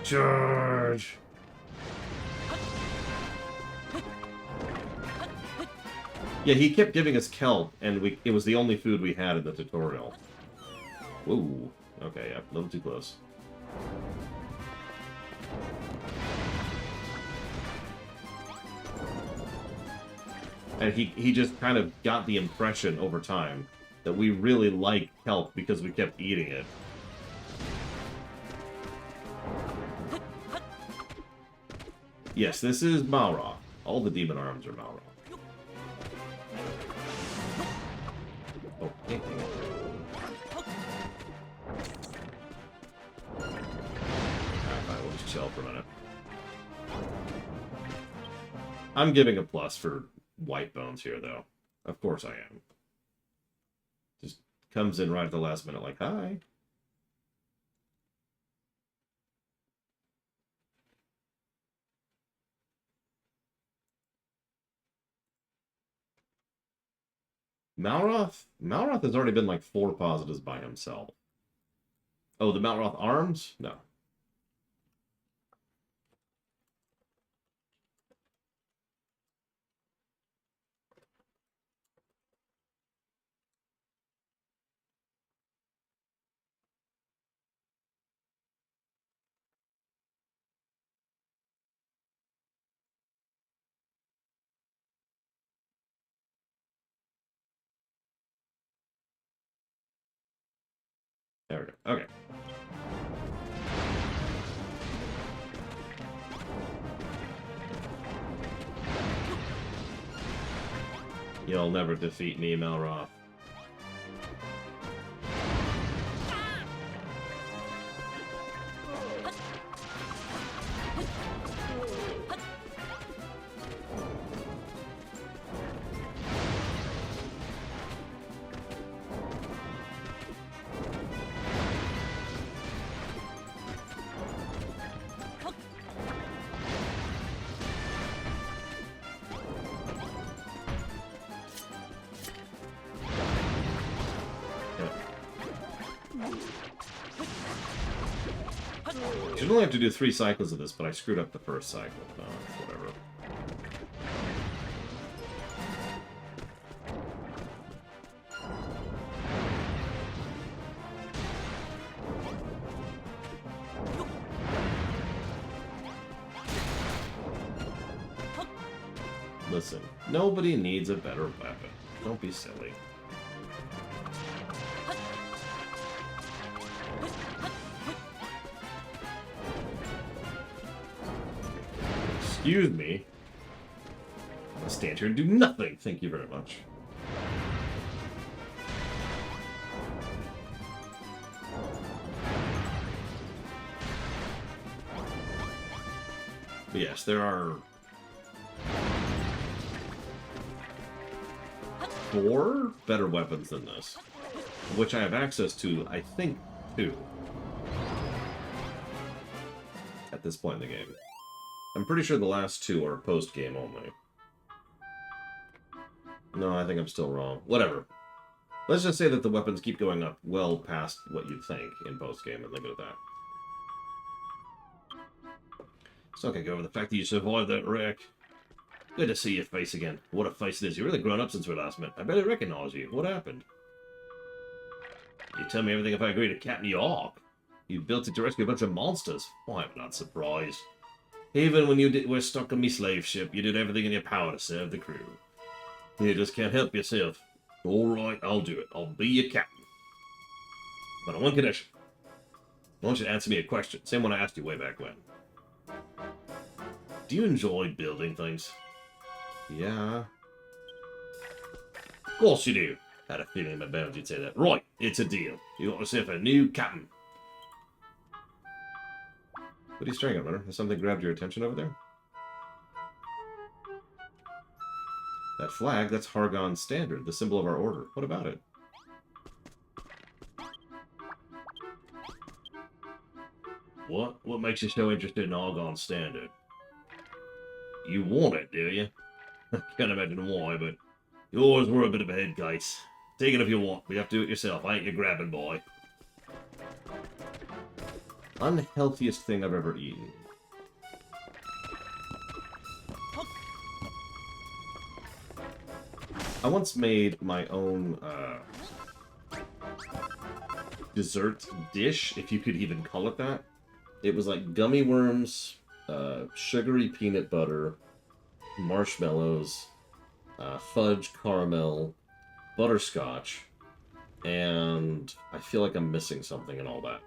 Charge! Yeah, he kept giving us kelp, and it was the only food we had in the tutorial. Whoa. Okay, yeah, a little too close. And he just kind of got the impression over time that we really like kelp because we kept eating it. Yes, this is Malroth. All the demon arms are Malroth. Oh, dang it. Alright, we'll just chill for a minute. I'm giving a plus for Whitebones here, though. Of course I am. Just comes in right at the last minute like, hi. Malroth? Malroth has already been like 4 positives by himself. Oh, the Malroth arms? No. There we go. Okay. You'll never defeat me, Malroth. Should only have to do 3 cycles of this, but I screwed up the first cycle. No, whatever. Listen, nobody needs a better weapon. Don't be silly. Excuse me. I'm gonna stand here and do nothing. Thank you very much. But yes, there are 4 better weapons than this, which I have access to, I think, 2 at this point in the game. I'm pretty sure the last 2 are post-game only. No, I think I'm still wrong. Whatever. Let's just say that the weapons keep going up well past what you'd think in post-game, and leave it at that. So I can go over the fact that you survived that wreck. Good to see your face again. What a face it is. You've really grown up since we last met. I barely recognize you. What happened? You tell me everything if I agree to Captain York. You built it to rescue a bunch of monsters. Why, I'm not surprised. Even when you were stuck on me slave ship, you did everything in your power to serve the crew. You just can't help yourself. Alright, I'll do it. I'll be your captain. But on one condition. I want you to answer me a question. Same one I asked you way back when. Do you enjoy building things? Yeah. Of course you do. Had a feeling in my bones you'd say that. Right, it's a deal. You got yourself a new captain. What are you staring at, Runner? Has something grabbed your attention over there? That flag, that's Hargon's standard, the symbol of our order. What about it? What? What makes you so interested in Hargon's standard? You want it, do you? I can't imagine why, but you always were a bit of a head case. Take it if you want, but you have to do it yourself. I ain't your grabbing boy. Unhealthiest thing I've ever eaten. I once made my own dessert dish, if you could even call it that. It was like gummy worms, sugary peanut butter, marshmallows, fudge caramel, butterscotch, and I feel like I'm missing something in all that.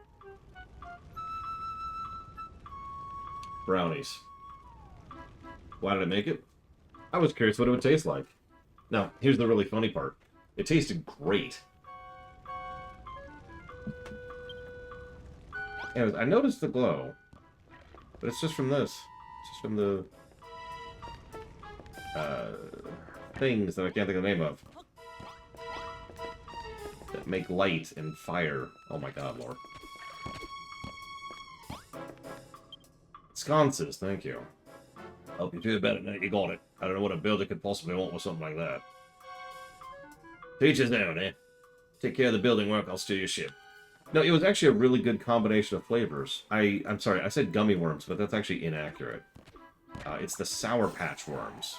Brownies. Why did I make it? I was curious what it would taste like. Now, here's the really funny part. It tasted great. Anyways, I noticed the glow, but it's just from this. It's just from the things that I can't think of the name of that make light and fire. Oh my god, Lord. Sconces, thank you. Hope you feel better now you got it. I don't know what a builder could possibly want with something like that. Teach us now, eh? Take care of the building work, I'll steal your ship. No, it was actually a really good combination of flavors. I'm sorry, I said gummy worms, but that's actually inaccurate. It's the Sour Patch worms.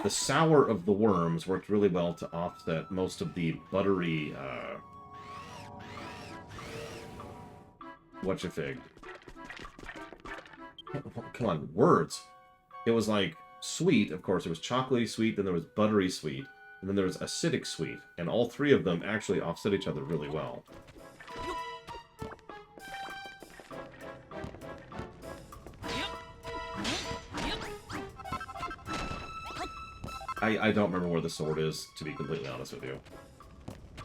The sour of the worms worked really well to offset most of the buttery, whatcha-fig. Come on, words. It was like sweet, of course. It was chocolatey sweet, then there was buttery sweet, and then there was acidic sweet. And all 3 of them actually offset each other really well. I don't remember where the sword is, to be completely honest with you.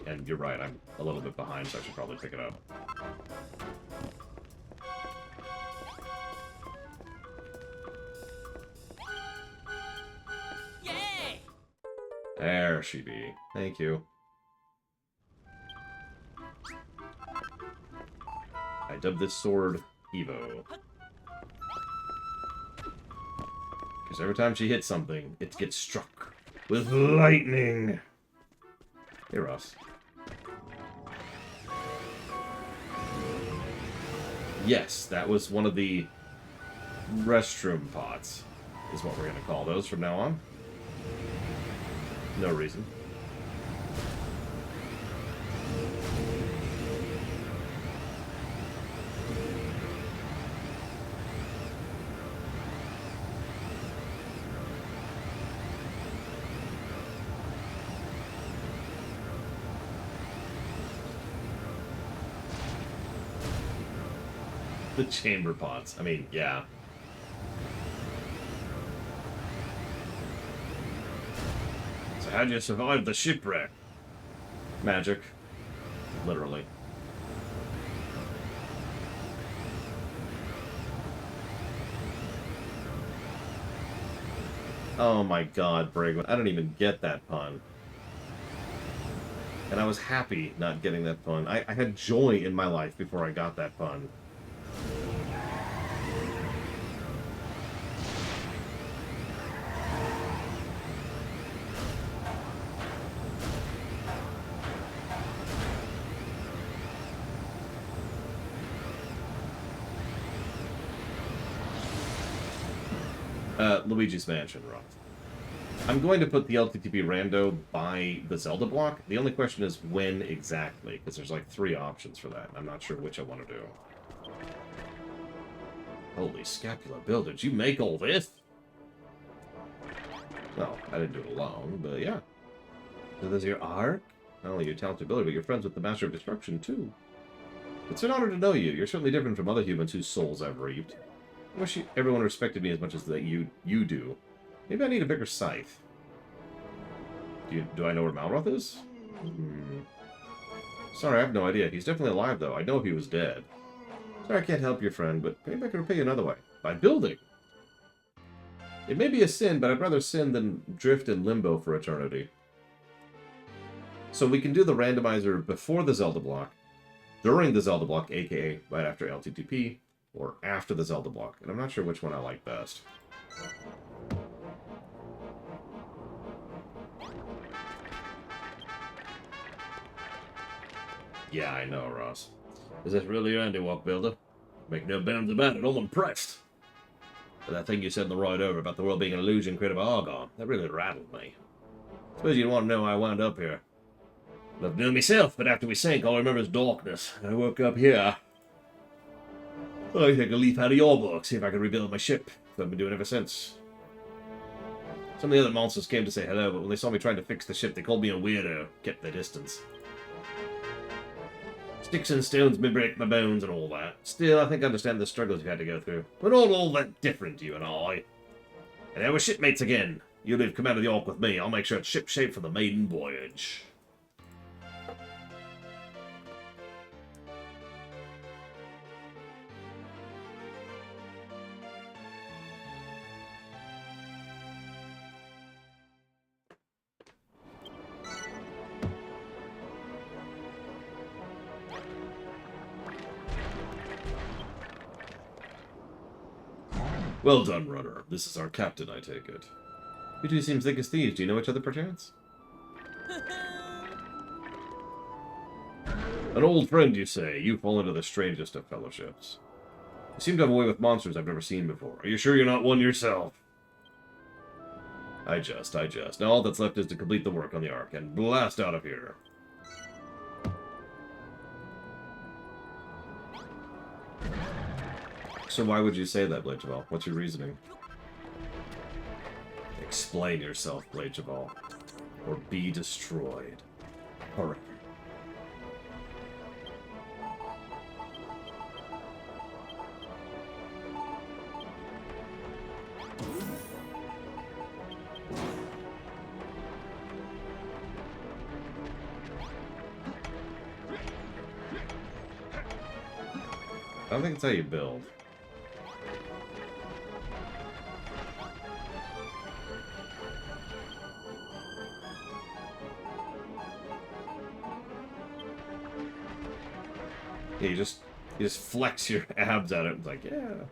And you're right, I'm a little bit behind, so I should probably pick it up. Yay! There she be. Thank you. I dubbed this sword Evo. Because every time she hits something, it gets struck with lightning. Hey, Ross. Yes, that was one of the restroom pots, is what we're going to call those from now on. No reason. The chamber pots. I mean, yeah. So how'd you survive the shipwreck? Magic. Literally. Oh my god, Brigman. I don't even get that pun. And I was happy not getting that pun. I had joy in my life before I got that pun. Luigi's Mansion, Roth. I'm going to put the LTTP rando by the Zelda block. The only question is when exactly, because there's like 3 options for that. I'm not sure which I want to do. Holy scapular build, did you make all this? Well, I didn't do it alone, but yeah. So there's your arc. Not only your talented ability, but you're friends with the Master of Destruction, too. It's an honor to know you. You're certainly different from other humans whose souls I've reaped. I wish everyone respected me as much as that you do. Maybe I need a bigger scythe. Do I know where Malroth is? Sorry, I have no idea. He's definitely alive, though. I know he was dead. Sorry I can't help your friend, but maybe I can repay you another way. By building! It may be a sin, but I'd rather sin than drift in limbo for eternity. So we can do the randomizer before the Zelda block, during the Zelda block, aka right after LTTP, or after the Zelda block. And I'm not sure which one I like best. Yeah, I know, Ross. Is this really your handiwork, Builder? Make no bounds about it, I'm impressed. But that thing you said in the ride over about the world being an illusion created by Argon, that really rattled me. Suppose you'd want to know how I wound up here. Love to know myself, but after we sank, all I remember is darkness. I woke up here. I take a leaf out of your book, see if I can rebuild my ship. I've been doing ever since. Some of the other monsters came to say hello, but when they saw me trying to fix the ship, they called me a weirdo, kept their distance. Sticks and stones may break my bones and all that. Still, I think I understand the struggles you've had to go through. We're not all that different, you and I. And now we're shipmates again. You leave command of the Ark with me. I'll make sure it's shipshape for the maiden voyage. Well done, runner. This is our captain, I take it. You two seem thick as thieves. Do you know each other, perchance? An old friend, you say. You fall into the strangest of fellowships. You seem to have a way with monsters I've never seen before. Are you sure you're not one yourself? I jest. Now all that's left is to complete the work on the Ark and blast out of here. So why would you say that, Blade Javal? What's your reasoning? Explain yourself, Blade Javal. Or be destroyed. Hurry. I don't think it's how you build. Yeah, you just flex your abs at it. It's like, yeah.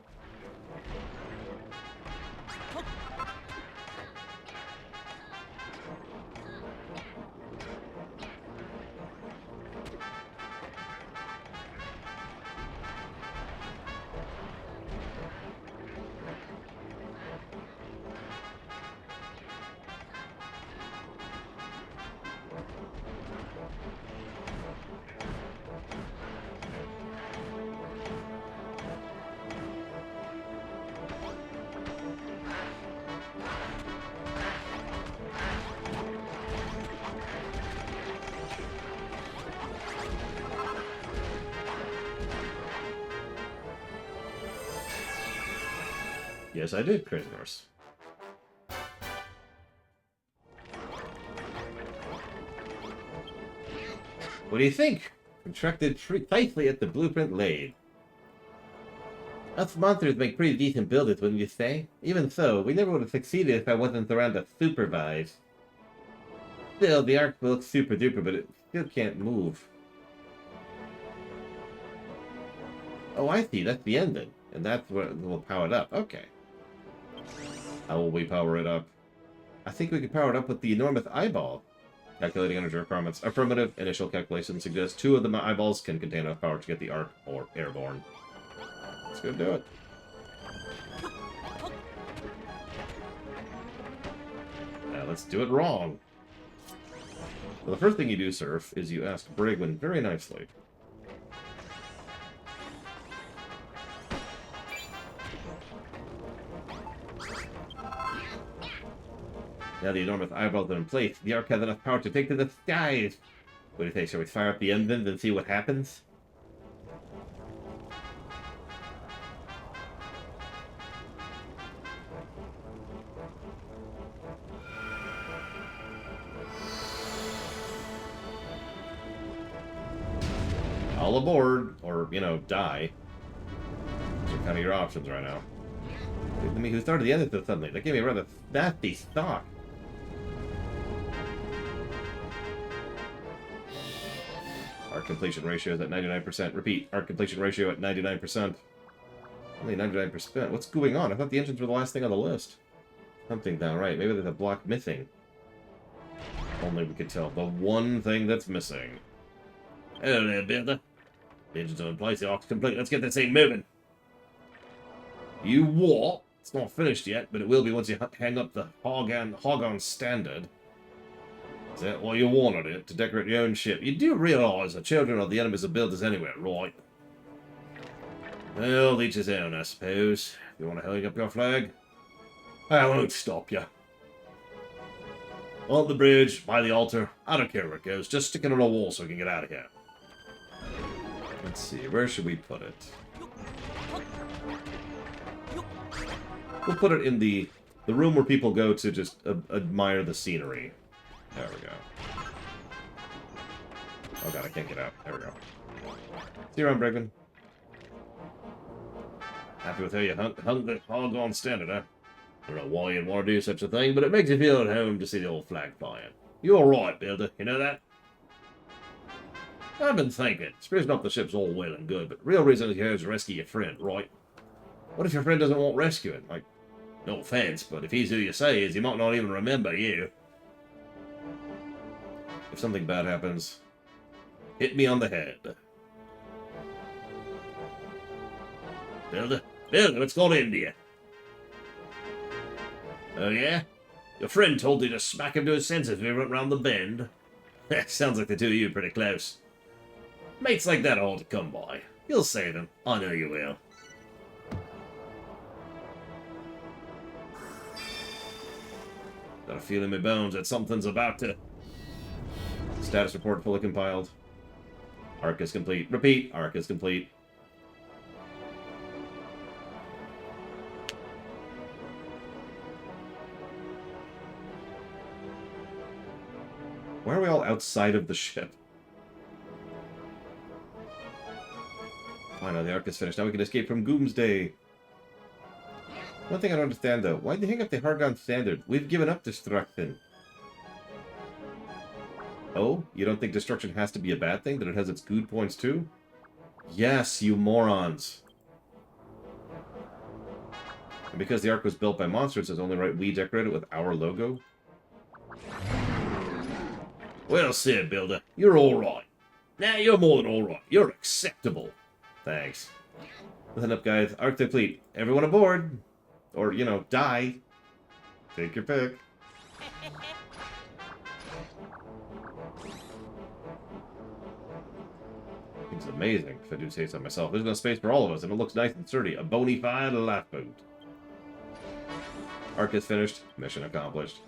Yes, I did, Crazy Horse. What do you think? Contracted precisely at the blueprint laid. Us monsters make pretty decent buildings, wouldn't you say? Even so, we never would have succeeded if I wasn't around to supervise. Still, the Ark looks super duper, but it still can't move. Oh, I see. That's the engine. And that's what will power it up. Okay. How will we power it up? I think we could power it up with the enormous eyeball. Calculating energy requirements. Affirmative. Initial calculations suggest 2 of the eyeballs can contain enough power to get the Ark or airborne. Let's go do it. Now let's do it wrong. Well, the first thing you do, Surf, is you ask Brigwin very nicely. Now the enormous eyeballs are in place, the Ark has enough power to take to the skies. What do you think? Shall we fire up the engines and see what happens? All aboard, or, you know, die. Those are kind of your options right now. I mean, who started the engine so suddenly? That gave me a rather nasty stock. Arc completion ratio is at 99%. Repeat, arc completion ratio at 99%. Only 99%. What's going on? I thought the engines were the last thing on the list. Something down right. Maybe there's a block missing. Only we could tell. The one thing that's missing. Hello there, builder. The engines are in place. The arc's complete. Let's get this thing moving. You what? It's not finished yet, but it will be once you hang up the Hogon standard. Is that why you wanted it? To decorate your own ship? You do realise the children of the enemies are builders anyway, right? Well, each his own, I suppose. You want to hang up your flag? I won't stop you. On the bridge, by the altar. I don't care where it goes. Just stick it on a wall so we can get out of here. Let's see. Where should we put it? We'll put it in the room where people go to just admire the scenery. There we go. Oh god, I can't get out. There we go. See you around, Brigman. Happy with how you hung the Hogon standard, huh? I don't know why you'd want to do such a thing, but it makes you feel at home to see the old flag flying. You're right, builder. You know that? I've been thinking. Sprucing up the ship's all well and good, but the real reason is you're here is to rescue your friend, right? What if your friend doesn't want rescuing? Like, no offense, but if he's who you say he is, he might not even remember you. If something bad happens, hit me on the head. Builder, what's got into you? Oh yeah? Your friend told you to smack him to his senses if we went round the bend. Sounds like the two of you are pretty close. Mates like that are hard to come by. You'll save him. I know you will. Got a feel in my bones that something's about to... Status report fully compiled. Arc is complete. Repeat, arc is complete. Why are we all outside of the ship? Fine, now the arc is finished. Now we can escape from Goomsday. One thing I don't understand, though. Why'd they hang up the Hogon standard? We've given up destruction. Oh? You don't think destruction has to be a bad thing? That it has its good points, too? Yes, you morons. And because the Ark was built by monsters, it's only right we decorate it with our logo? Well said, Builder. You're alright. Now you're more than alright. You're acceptable. Thanks. Listen up, guys. Arc complete. Everyone aboard. Or, you know, die. Take your pick. It's amazing, if I do say so myself. There's no space for all of us, and it looks nice and sturdy. A bona fide lifeboat. Arc is finished. Mission accomplished.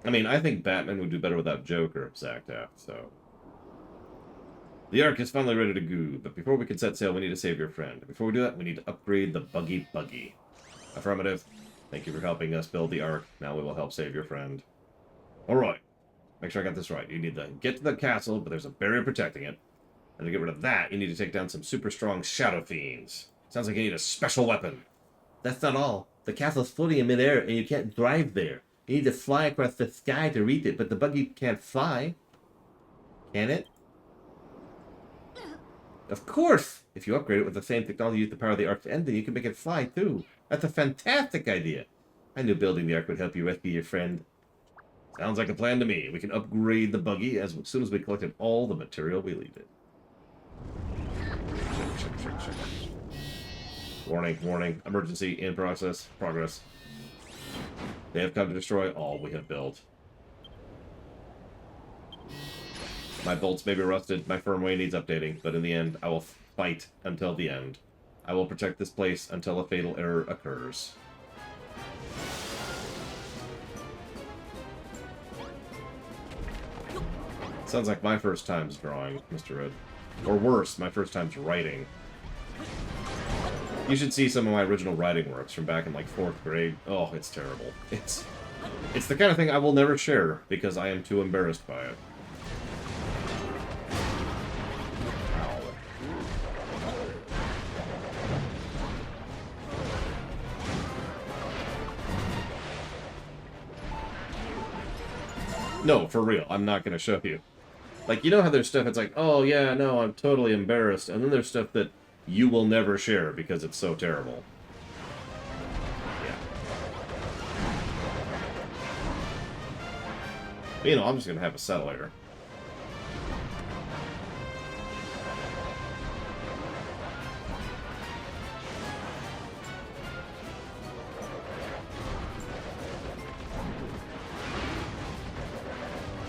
I mean, I think Batman would do better without Joker, Zactac, so... The Ark is finally ready to go, but before we can set sail, we need to save your friend. Before we do that, we need to upgrade the buggy. Affirmative. Thank you for helping us build the Ark. Now we will help save your friend. Alright. Make sure I got this right. You need to get to the castle, but there's a barrier protecting it. And to get rid of that, you need to take down some super strong Shadow Fiends. Sounds like you need a special weapon. That's not all. The castle's floating in midair, and you can't drive there. You need to fly across the sky to reach it, but the buggy can't fly. Can it? Of course! If you upgrade it with the same technology used to power the Ark's engine, you can make it fly, too. That's a fantastic idea. I knew building the Ark would help you rescue your friend. Sounds like a plan to me. We can upgrade the buggy as soon as we collected all the material we needed. Check. Warning. Emergency in progress. They have come to destroy all we have built. My bolts may be rusted, my firmware needs updating, but in the end, I will fight until the end. I will protect this place until a fatal error occurs. Sounds like my first time's drawing, Mr. Red. Or worse, my first time's writing. You should see some of my original writing works from back in, like, 4th grade. Oh, it's terrible. It's the kind of thing I will never share, because I am too embarrassed by it. No, for real. I'm not going to show you. Like, you know how there's stuff that's like, oh, yeah, no, I'm totally embarrassed. And then there's stuff that you will never share because it's so terrible. Yeah. You know, I'm just going to have a settle here.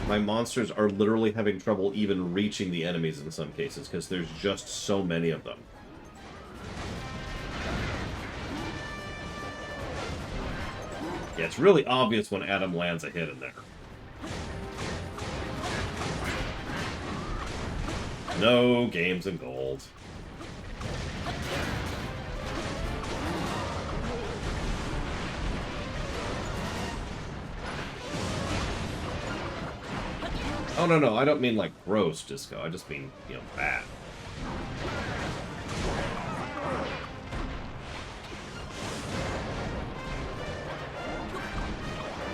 My monsters are literally having trouble even reaching the enemies in some cases, because there's just so many of them. Yeah, it's really obvious when Adam lands a hit in there. No games in gold. Oh, no, I don't mean, like, gross disco. I just mean, you know, bad.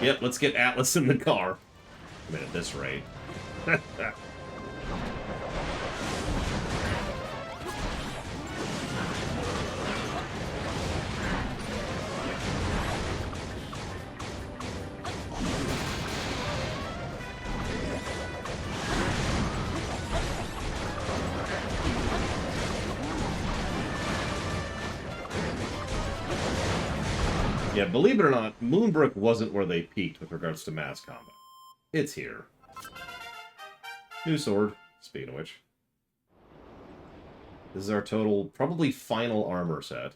Yep, let's get Atlas in the car. I mean, at this rate. Yeah, believe it or not, Moonbrook wasn't where they peaked with regards to mass combat. It's here. New sword, speaking of which. This is our total, probably final armor set.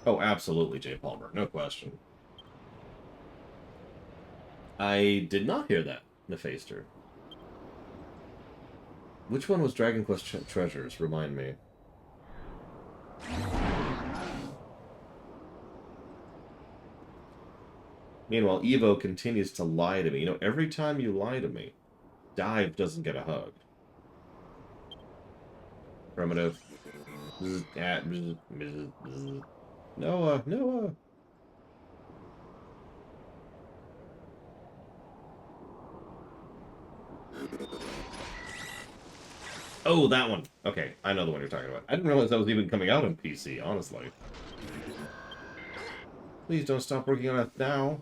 Oh, absolutely, Jay Palmer. No question. I did not hear that, Nephaster. Which one was Dragon Quest Treasures? Remind me. Meanwhile, Evo continues to lie to me. You know, every time you lie to me, Dive doesn't get a hug. Primitive. Noah. Oh, that one. Okay, I know the one you're talking about. I didn't realize that was even coming out on PC, honestly. Please don't stop working on it now.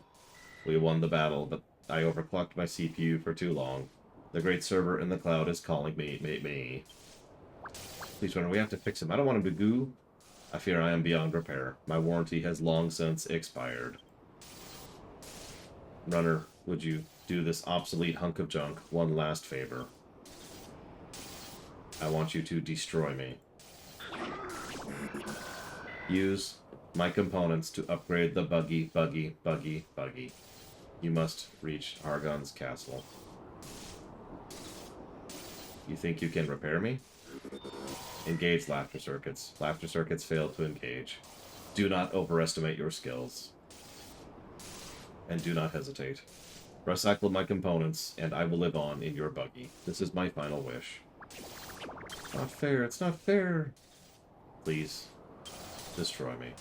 We won the battle, but I overclocked my CPU for too long. The great server in the cloud is calling me. Please, Runner, we have to fix him. I don't want him to goo. I fear I am beyond repair. My warranty has long since expired. Runner, would you do this obsolete hunk of junk one last favor? I want you to destroy me. Use my components to upgrade the buggy. You must reach Argon's castle. You think you can repair me? Engage laughter circuits. Laughter circuits fail to engage. Do not overestimate your skills. And do not hesitate. Recycle my components, and I will live on in your buggy. This is my final wish. It's not fair. It's not fair. Please, destroy me.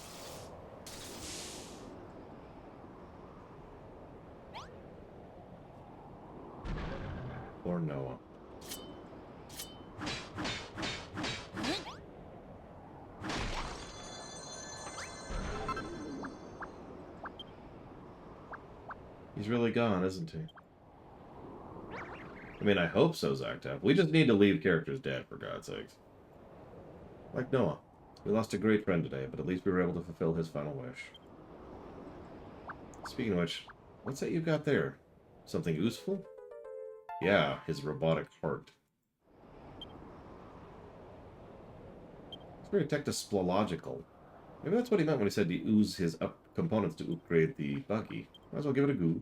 Or Noah. He's really gone, isn't he? I mean, I hope so, Zactap. We just need to leave characters dead, for God's sakes. Like Noah. We lost a great friend today, but at least we were able to fulfill his final wish. Speaking of which, what's that you got there? Something useful? Yeah, his robotic heart. It's very technosplological. Maybe that's what he meant when he said to ooze his components to upgrade the buggy. Might as well give it a go.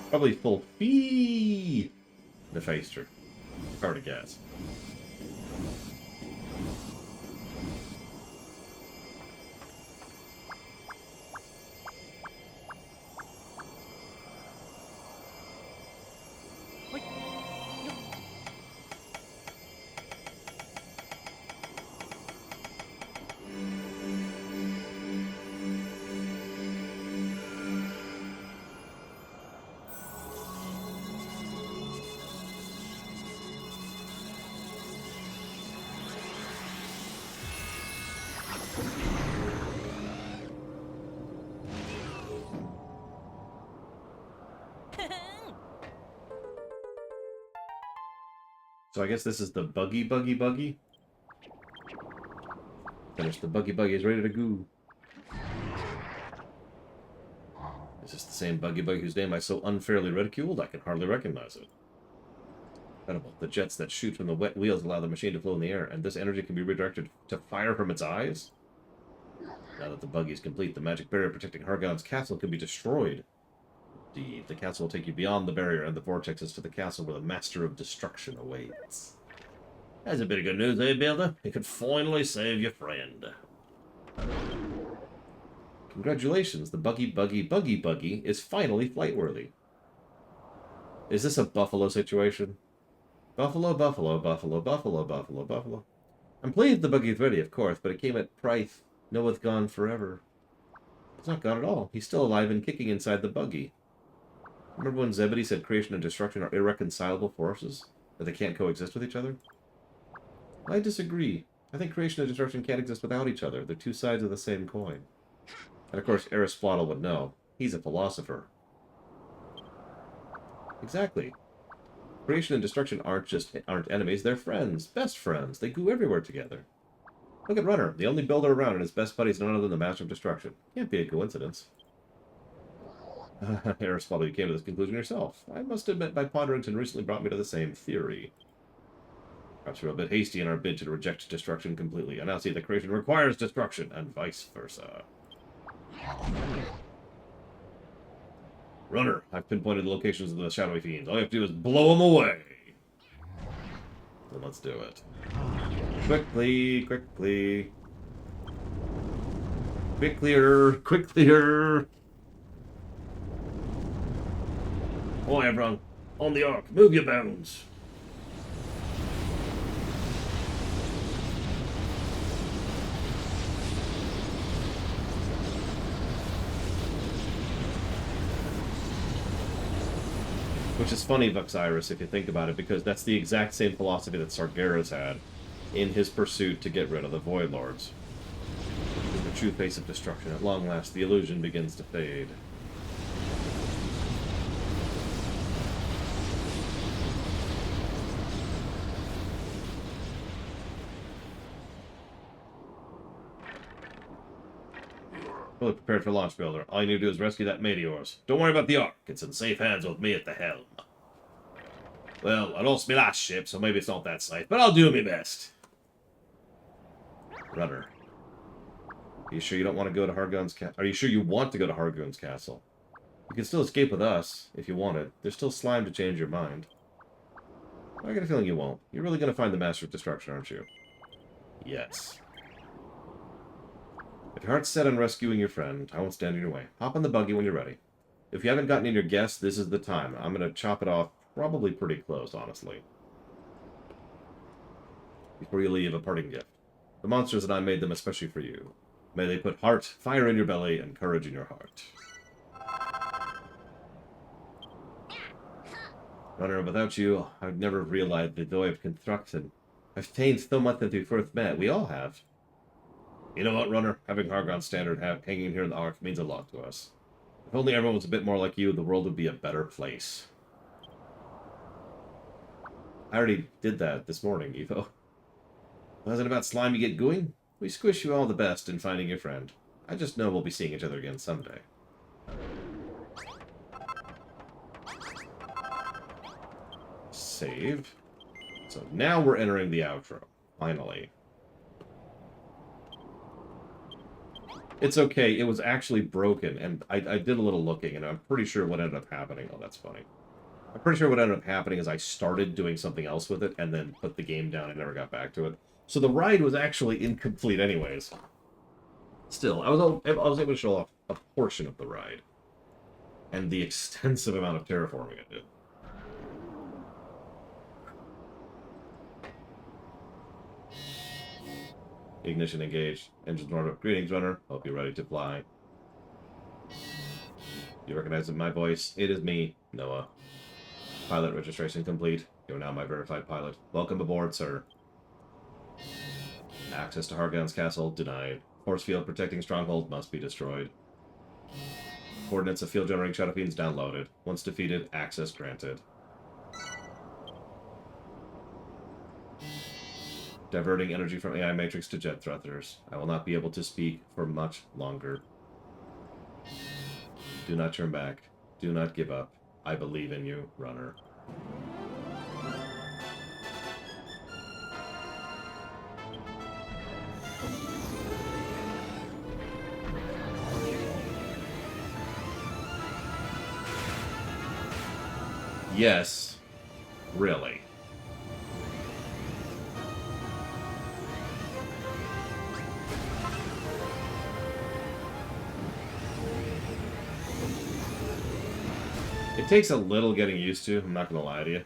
Probably full fee the faster. Hard to guess. So I guess this is the buggy. Finish the buggy. Is ready to go. Is this the same buggy whose name I so unfairly ridiculed? I can hardly recognize it. Incredible. The jets that shoot from the wet wheels allow the machine to flow in the air, and this energy can be redirected to fire from its eyes? Now that the buggy is complete, the magic barrier protecting Hargon's castle can be destroyed. Indeed, the castle will take you beyond the barrier and the vortexes to the castle where the Master of Destruction awaits. That's a bit of good news, eh, Builder? You could finally save your friend. Congratulations, the buggy is finally flight-worthy. Is this a Buffalo situation? Buffalo. I'm pleased the buggy is ready, of course, but it came at price. Noah's gone forever. He's not gone at all. He's still alive and kicking inside the buggy. Remember when Zebedee said creation and destruction are irreconcilable forces? That they can't coexist with each other? I disagree. I think creation and destruction can't exist without each other. They're two sides of the same coin. And of course, Aristotle would know. He's a philosopher. Exactly. Creation and destruction aren't enemies, they're friends. Best friends. They go everywhere together. Look at Runner, the only builder around, and his best buddy is none other than the Master of Destruction. Can't be a coincidence. Aristotle, you came to this conclusion yourself. I must admit my ponderington recently brought me to the same theory. Perhaps we're a bit hasty in our bid to reject destruction completely. I now see that creation requires destruction, and vice versa. Runner, I've pinpointed the locations of the shadowy fiends. All you have to do is blow them away. Then let's do it. Quickly. Quicklier. Oh, everyone. On the arc. Move your bones. Which is funny, Vuxiris, if you think about it, because that's the exact same philosophy that Sargeras had in his pursuit to get rid of the Void Lords. In the true face of destruction, at long last, the illusion begins to fade. fully prepared for launch, Builder. All you need to do is rescue that mate of yours. Don't worry about the Ark. It's in safe hands with me at the helm. Well, I lost my last ship, so maybe it's not that safe, but I'll do my best. Rudder. Are you sure you don't want to go to Hargon's castle? Are you sure you want to go to Hargon's castle? You can still escape with us, if you wanted. There's still slime to change your mind. I got a feeling you won't. You're really going to find the Master of Destruction, aren't you? Yes. If your heart's set on rescuing your friend, I won't stand in your way. Hop on the buggy when you're ready. If you haven't gotten in your guess, this is the time. I'm going to chop it off probably pretty close, honestly. Before you leave, a parting gift. The monsters and I made them especially for you. May they put heart, fire in your belly, and courage in your heart. Runner, without you, I would never have realized the joy of construction. I've changed so much since we first met. We all have. You know what, Runner? Having Hargon's standard hanging here in the Ark means a lot to us. If only everyone was a bit more like you, the world would be a better place. I already did that this morning, Evo. Wasn't it about slime you get going? We squish you all the best in finding your friend. I just know we'll be seeing each other again someday. Save. So now we're entering the outro. Finally. It's okay, it was actually broken, and I did a little looking, and I'm pretty sure what ended up happening... Oh, that's funny. I'm pretty sure what ended up happening is I started doing something else with it, and then put the game down and never got back to it. So the ride was actually incomplete anyways. Still, I was able to show off a portion of the ride. And the extensive amount of terraforming I did. Ignition engaged. Engines warmed up. Greetings, Runner. Hope you're ready to fly. You recognize my voice? It is me, Noah. Pilot registration complete. You're now my verified pilot. Welcome aboard, sir. Access to Hargon's castle denied. Force field protecting stronghold must be destroyed. Coordinates of field generating shadow fiends downloaded. Once defeated, access granted. Diverting energy from AI Matrix to jet thrusters. I will not be able to speak for much longer. Do not turn back. Do not give up. I believe in you, Runner. Yes. Really. It takes a little getting used to, I'm not going to lie to you.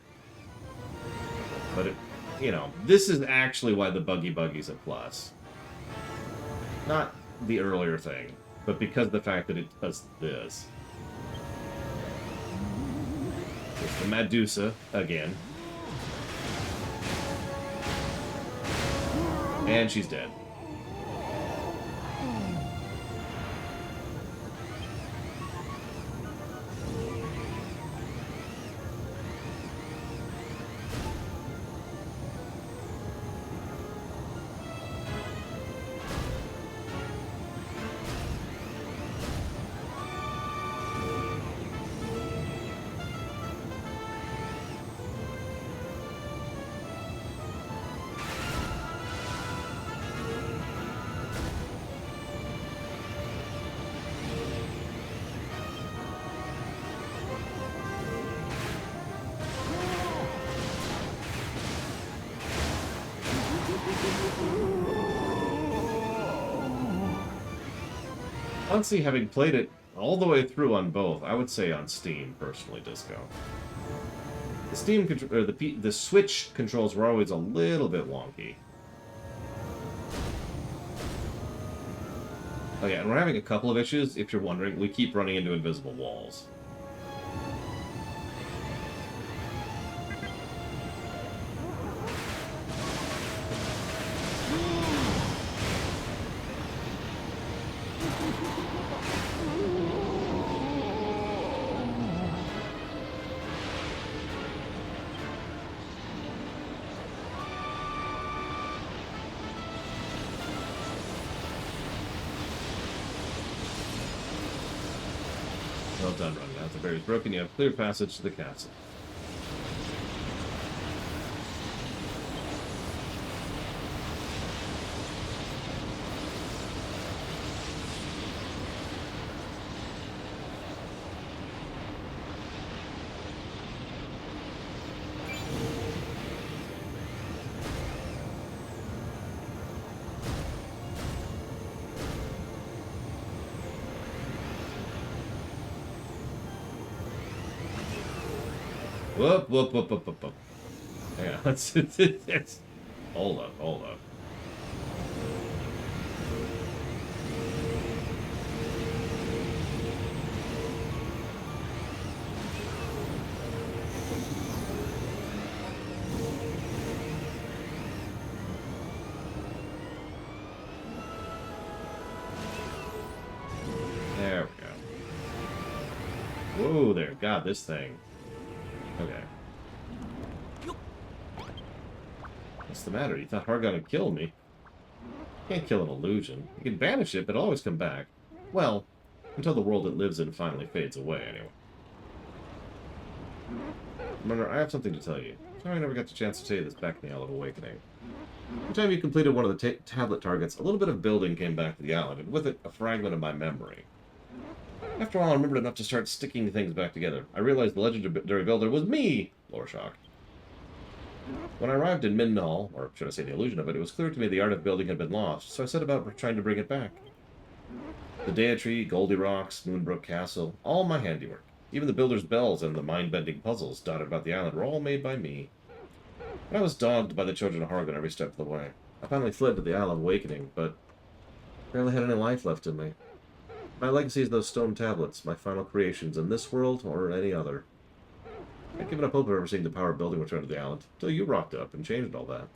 But, you know, this is actually why the buggy's a plus. Not the earlier thing, but because of the fact that it does this. It's the Medusa, again. And she's dead. Honestly, having played it all the way through on both, I would say on Steam, personally, Disco. The Steam or the Switch controls were always a little bit wonky. Oh yeah, and we're having a couple of issues. If you're wondering, we keep running into invisible walls. Well done, running out. The barrier's broken. You have clear passage to the castle. Whoop, whoop, whoop, whoop, whoop, whoop. Yeah, it's... Hold up, hold up. There we go. Whoa there, God, this thing. Okay. What's the matter? You thought Hargon would kill me? You can't kill an illusion. You can banish it, but it'll always come back. Well, until the world it lives in finally fades away, anyway. Remember, I have something to tell you. Sorry I never got the chance to tell you this back in the Isle of Awakening. Every time you completed one of the tablet targets, a little bit of building came back to the island, and with it, a fragment of my memory. After all, I remembered enough to start sticking things back together. I realized the legendary builder was me, Lorshock. When I arrived in Mindenhall, or should I say the illusion of it, it was clear to me the art of building had been lost, so I set about trying to bring it back. The Dea-Tree, Goldie Rocks, Moonbrook Castle, all my handiwork. Even the builder's bells and the mind-bending puzzles dotted about the island were all made by me. But I was dogged by the children of Hargon every step of the way. I finally fled to the Isle of Awakening, but barely had any life left in me. My legacy is those stone tablets, my final creations in this world or any other. I'd given up hope of ever seeing the power of building return to the island, until you rocked up and changed all that.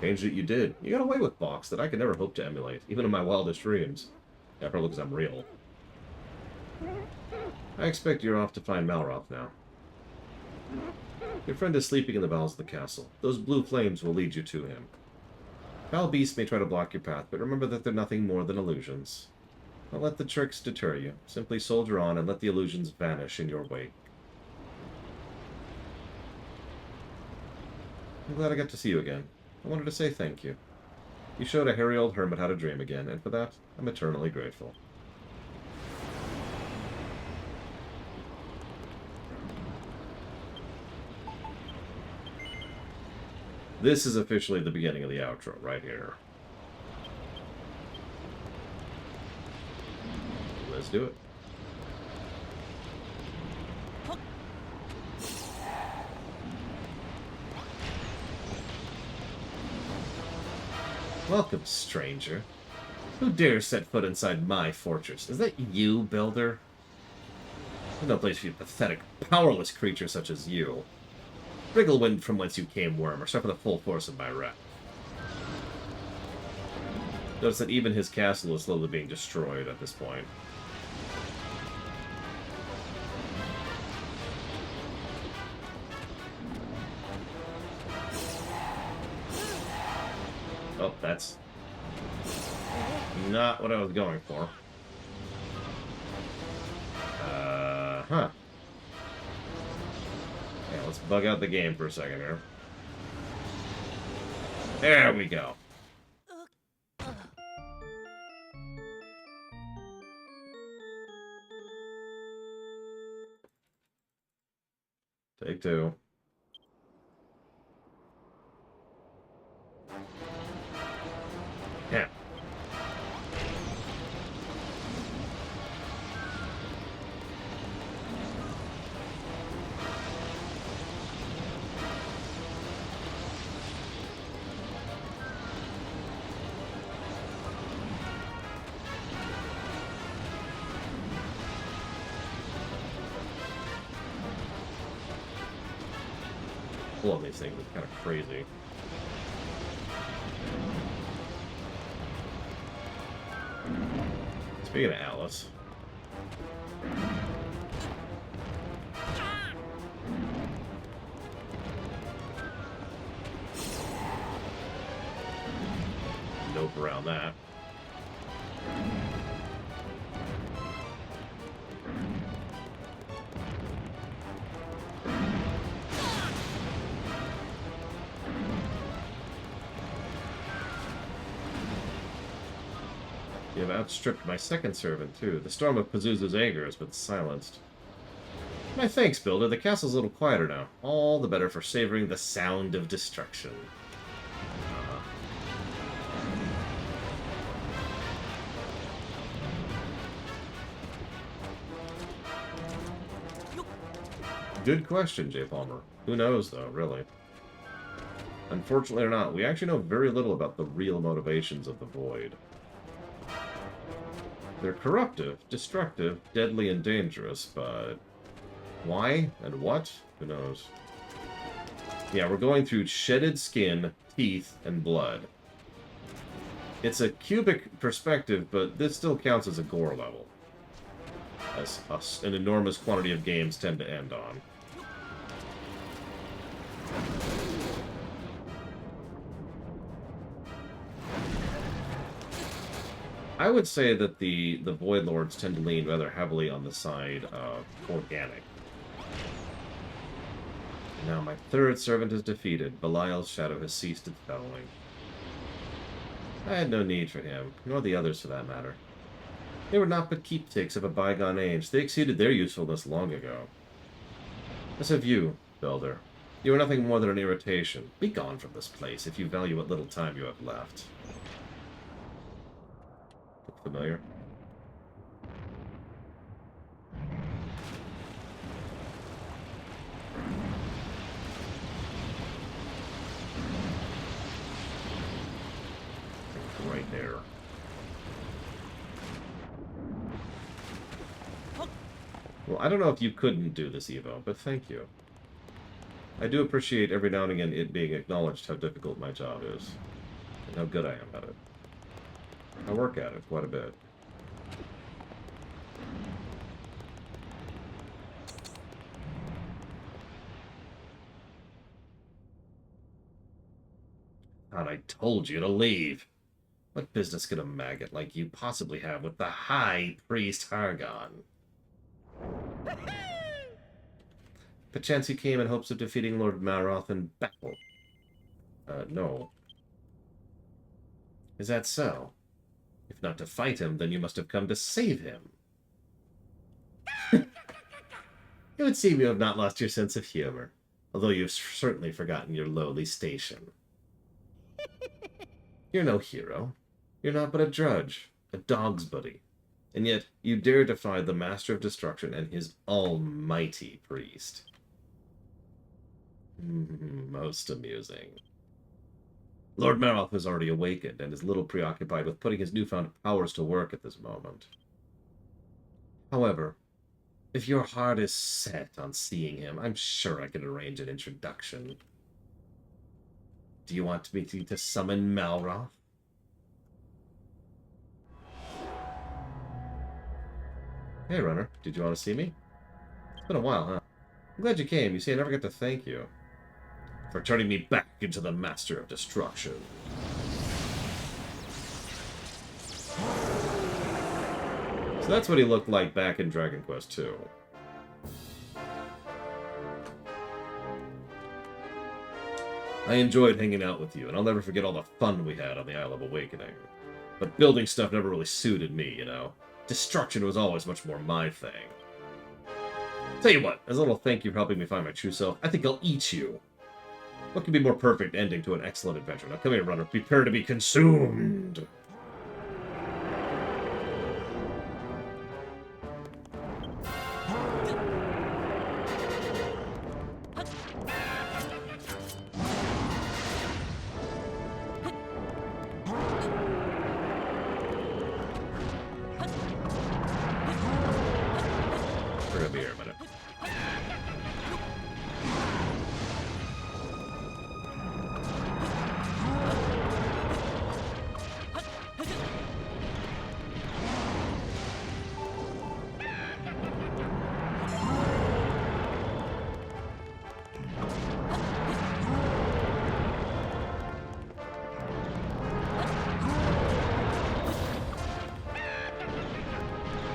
Changed it you did. You got away with Box that I could never hope to emulate, even in my wildest dreams. Yeah, probably because I'm real. I expect you're off to find Malroth now. Your friend is sleeping in the bowels of the castle. Those blue flames will lead you to him. Foul beasts may try to block your path, but remember that they're nothing more than illusions. Don't let the tricks deter you. Simply soldier on and let the illusions vanish in your wake. I'm glad I got to see you again. I wanted to say thank you. You showed a hairy old hermit how to dream again, and for that, I'm eternally grateful. This is officially the beginning of the outro, right here. Let's do it. Welcome, stranger. Who dares set foot inside my fortress? Is that you, builder? There's no place for you pathetic, powerless creatures such as you. Wriggle wind from whence you came, worm, or suffer the full force of my wrath. Notice that even his castle is slowly being destroyed at this point. Oh, that's not what I was going for. Huh. Yeah, let's bug out the game for a second here. There we go. Take two. Yeah. Pulling these things is kind of crazy. Speaking of Alice. Nope around that. have outstripped my second servant, too. The storm of Pazuzu's anger has been silenced. My thanks, Builder. The castle's a little quieter now. All the better for savoring the sound of destruction. Good question, J. Palmer. Who knows, though, really? Unfortunately or not, we actually know very little about the real motivations of the Void. They're corruptive, destructive, deadly, and dangerous, but why and what? Who knows? Yeah, we're going through shedded skin, teeth, and blood. It's a cubic perspective, but this still counts as a gore level, as an enormous quantity of games tend to end on. I would say that the Void Lords tend to lean rather heavily on the side of organic. Now my third servant is defeated. Belial's shadow has ceased its bellowing. I had no need for him, nor the others for that matter. They were not but keepsakes of a bygone age. They exceeded their usefulness long ago. As have you, Builder. You are nothing more than an irritation. Be gone from this place if you value what little time you have left. Look familiar? Right there. Well, I don't know if you couldn't do this, Evo, but thank you. I do appreciate every now and again it being acknowledged how difficult my job is, and how good I am at it. I work at it quite a bit. God, I told you to leave. What business could a maggot like you possibly have with the High Priest Hargon? Perchance you came in hopes of defeating Lord Maroth in battle. No. Is that so? If not to fight him, then you must have come to save him. It would seem you have not lost your sense of humor, although you've certainly forgotten your lowly station. You're no hero. You're not but a drudge, a dog's buddy. And yet, you dare defy the Master of Destruction and his almighty priest. Most amusing. Lord Maroth has already awakened and is little preoccupied with putting his newfound powers to work at this moment. However, if your heart is set on seeing him, I'm sure I could arrange an introduction. Do you want me to summon Malroth? Hey, Runner. Did you want to see me? It's been a while, huh? I'm glad you came. You see, I never get to thank you for turning me back into the Master of Destruction. So that's what he looked like back in Dragon Quest II. I enjoyed hanging out with you, and I'll never forget all the fun we had on the Isle of Awakening. But building stuff never really suited me, you know? Destruction was always much more my thing. Tell you what, as a little thank you for helping me find my true self, I think I'll eat you. What could be more perfect ending to an excellent adventure? Now come here, Runner. Prepare to be consumed. We're gonna be here a minute.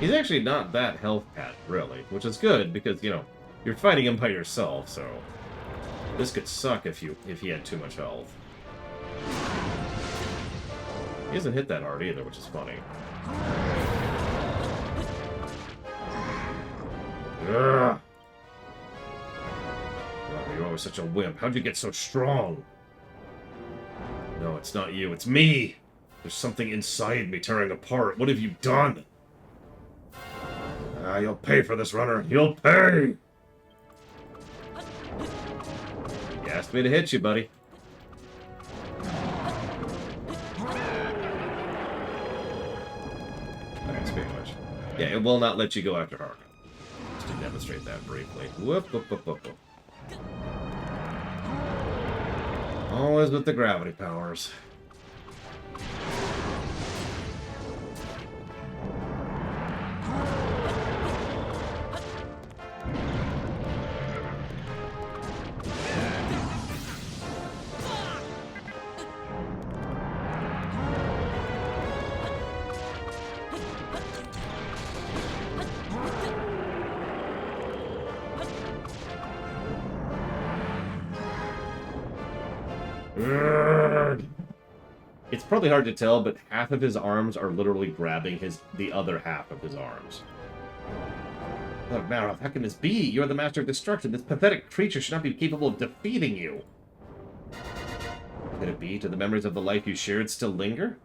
He's actually not that health packed, really, which is good because, you know, you're fighting him by yourself, so this could suck if he had too much health. He hasn't hit that hard either, which is funny. Ugh. Oh, you're always such a wimp. How'd you get so strong? No, it's not you. It's me. There's something inside me tearing apart. What have you done? You'll pay for this, Runner. You'll pay! You asked me to hit you, buddy. Okay, speaking of which. Yeah, it will not let you go after Hark. Just to demonstrate that briefly. Whoop, whoop, whoop, whoop, whoop. Always with the gravity powers. It's probably hard to tell, but half of his arms are literally grabbing the other half of his arms. Look, Maroth, how can this be? You're the Master of Destruction. This pathetic creature should not be capable of defeating you. Could it be? Do the memories of the life you shared still linger?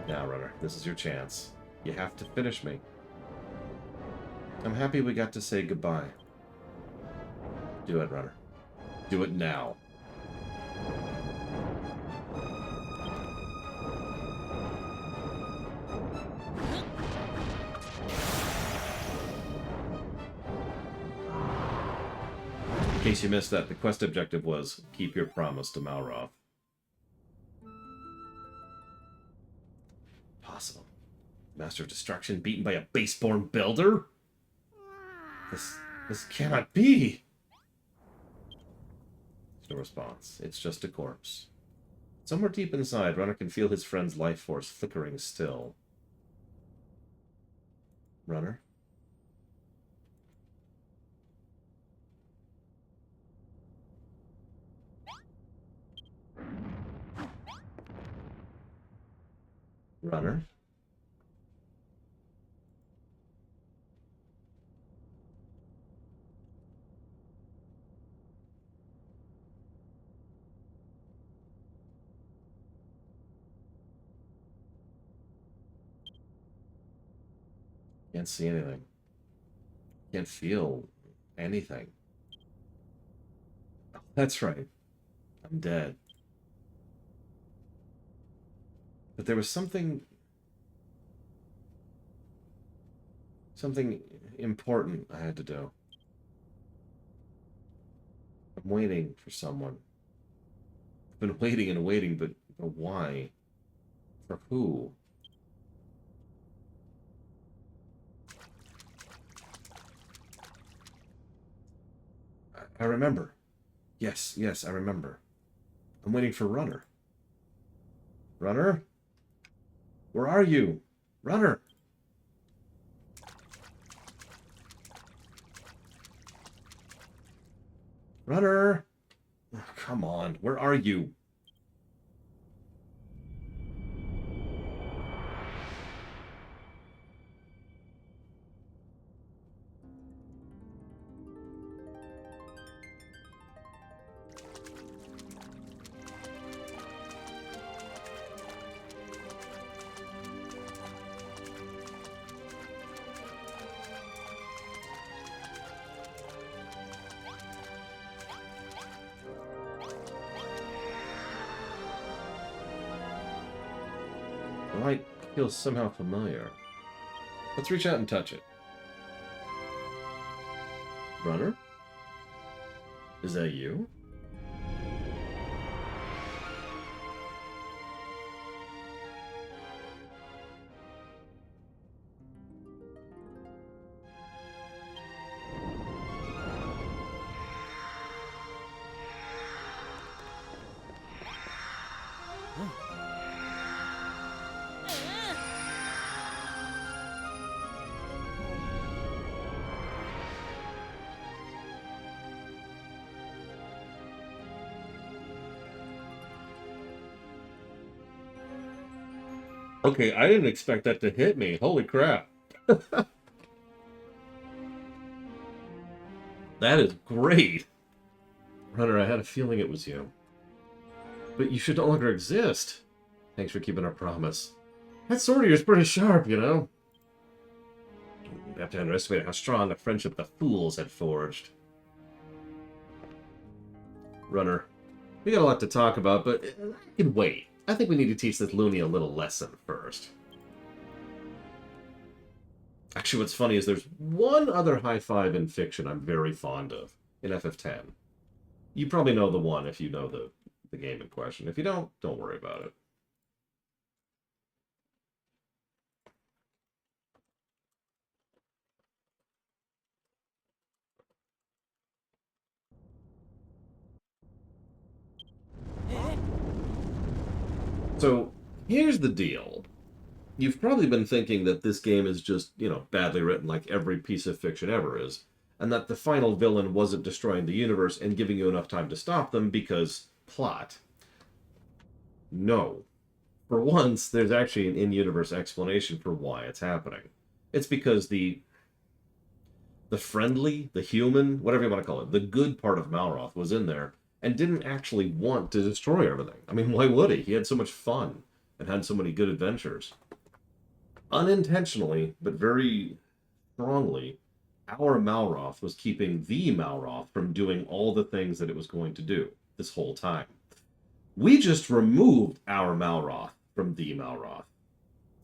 Now, Runner, this is your chance. You have to finish me. I'm happy we got to say goodbye. Do it, Runner. Do it now. In case you missed that, the quest objective was keep your promise to Malroth. Possible. Master of Destruction beaten by a baseborn builder? This cannot be! No response. It's just a corpse. Somewhere deep inside, Runner can feel his friend's life force flickering still. Runner? Runner? Can't see anything. Can't feel anything. Oh, that's right. I'm dead. But there was something important I had to do. I'm waiting for someone. I've been waiting and waiting, but why? For who? I remember. Yes, I remember. I'm waiting for Runner. Runner? Where are you? Runner! Runner! Oh, come on, where are you? The light feels somehow familiar. Let's reach out and touch it. Runner? Is that you? Okay, I didn't expect that to hit me. Holy crap. That is great. Runner, I had a feeling it was you. But you should no longer exist. Thanks for keeping our promise. That sword of yours is pretty sharp, you know? You have to underestimate how strong a friendship the fools had forged. Runner, we got a lot to talk about, but I can wait. I think we need to teach this loony a little lesson first. Actually, what's funny is there's one other high five in fiction I'm very fond of, in FF10. You probably know the one if you know the game in question. If you don't worry about it. So, here's the deal. You've probably been thinking that this game is just, badly written like every piece of fiction ever is, and that the final villain wasn't destroying the universe and giving you enough time to stop them because plot. No. For once, there's actually an in-universe explanation for why it's happening. It's because the friendly, the human, whatever you want to call it, the good part of Malroth was in there and didn't actually want to destroy everything. I mean, why would he? He had so much fun and had so many good adventures. Unintentionally, but very strongly, our Malroth was keeping the Malroth from doing all the things that it was going to do this whole time. We just removed our Malroth from the Malroth.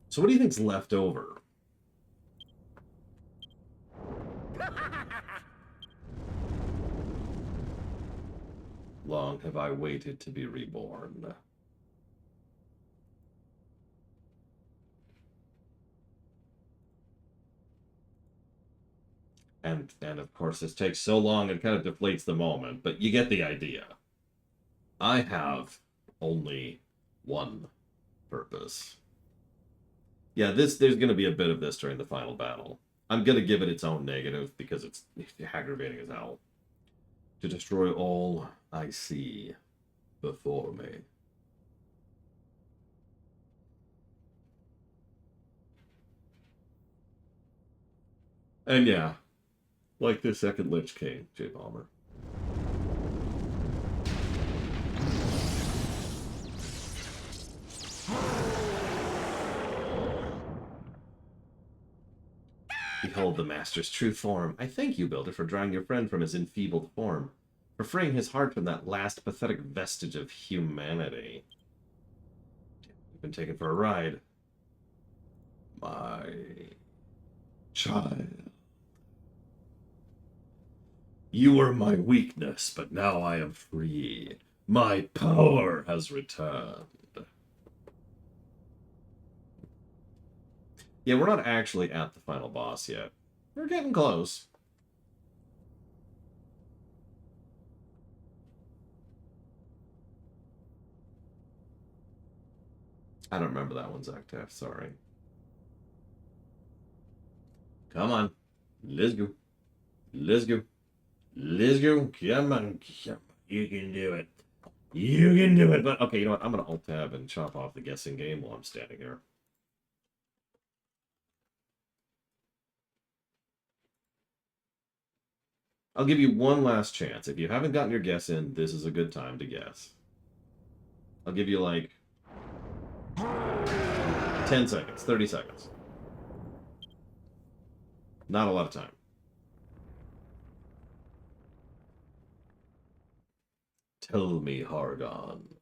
So what do you think's left over? Long have I waited to be reborn. And of course this takes so long it kind of deflates the moment, but you get the idea. I have only one purpose. Yeah, there's going to be a bit of this during the final battle. I'm going to give it its own negative because it's aggravating as hell. To destroy all I see before me. And yeah, like the second Lich King, J. Palmer. Behold the Master's true form. I thank you, Builder, for drawing your friend from his enfeebled form, for freeing his heart from that last pathetic vestige of humanity. You've been taken for a ride. My child. You were my weakness, but now I am free. My power has returned. Yeah, we're not actually at the final boss yet. We're getting close. I don't remember that one, Zactaf. Sorry. Come on. Let's go. Let's go. Let's go. Come on. Come on. You can do it. You can do it. But, okay, you know what? I'm going to Alt-Tab and chop off the guessing game while I'm standing here. I'll give you one last chance. If you haven't gotten your guess in, this is a good time to guess. I'll give you, like, 10 seconds, 30 seconds. Not a lot of time. Tell me, Hargon.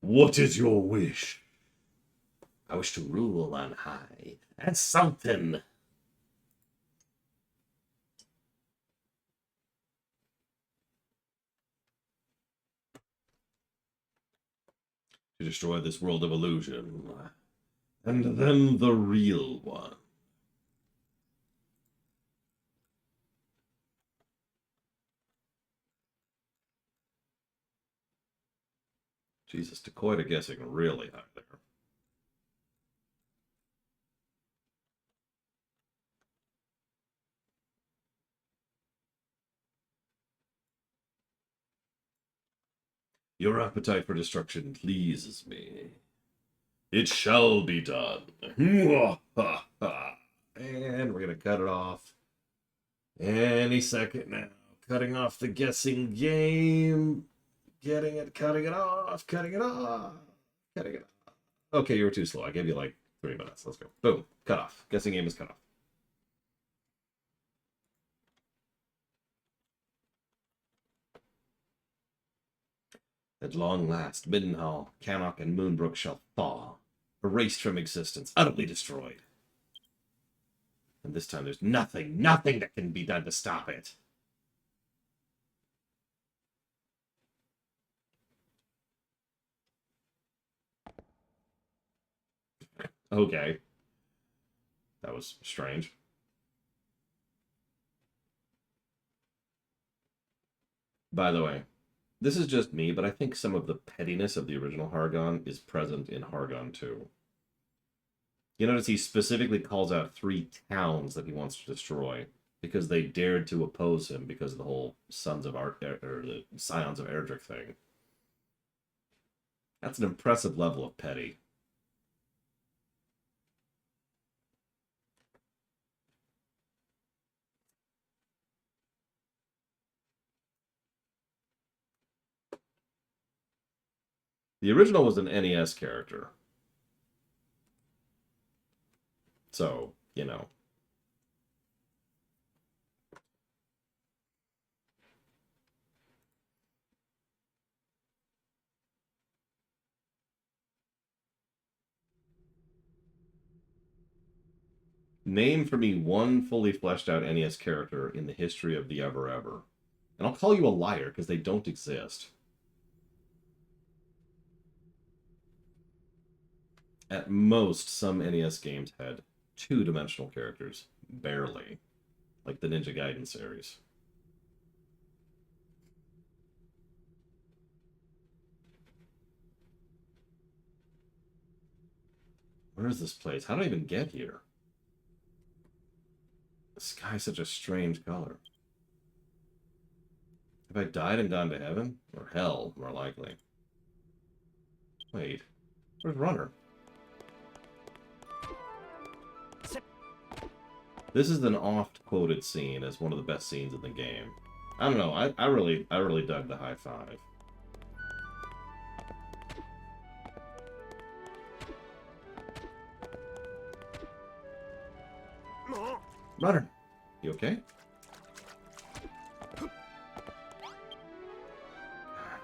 What is your wish? I wish to rule on high. That's something. To destroy this world of illusion. And then the real one. Jesus, Dacoita guessing really high there. Your appetite for destruction pleases me. It shall be done. And we're gonna cut it off any second now. Cutting off the guessing game. Cutting it off, cutting it off, cutting it off. Okay, you were too slow. I gave you like 3 minutes. Let's go. Boom. Cut off. Guessing game is cut off. At long last, Middenhall, Cannock, and Moonbrook shall thaw, erased from existence, utterly destroyed. And this time there's nothing that can be done to stop it. Okay. That was strange. By the way, this is just me, but I think some of the pettiness of the original Hargon is present in Hargon 2. You notice he specifically calls out 3 towns that he wants to destroy because they dared to oppose him because of the whole Sons of Art or the Scions of Erdrick thing. That's an impressive level of petty. The original was an NES character. So, you know. Name for me one fully fleshed out NES character in the history of the ever. And I'll call you a liar because they don't exist. At most, some NES games had 2-dimensional characters. Barely. Like the Ninja Gaiden series. Where is this place? How did I even get here? The sky's such a strange color. Have I died and gone to heaven? Or hell, more likely. Wait. Where's Runner? This is an oft-quoted scene as one of the best scenes in the game. I don't know. I really dug the high five. Runner, you okay?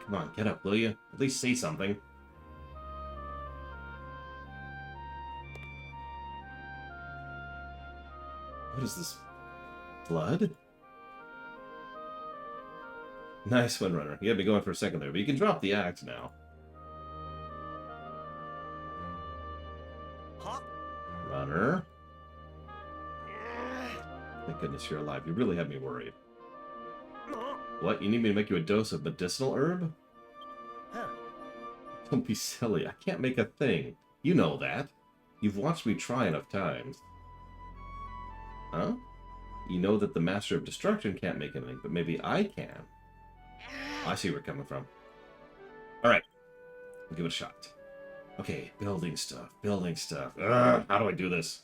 Come on, get up, will you? At least say something. What is this? Blood? Nice one, Runner. You had me going for a second there, but you can drop the axe now. Runner? Thank goodness you're alive. You really had me worried. What? You need me to make you a dose of medicinal herb? Don't be silly. I can't make a thing. You know that. You've watched me try enough times. Huh? You know that the Master of Destruction can't make anything, but maybe I can. I see where you're coming from. Alright. We'll give it a shot. Okay, building stuff. How do I do this?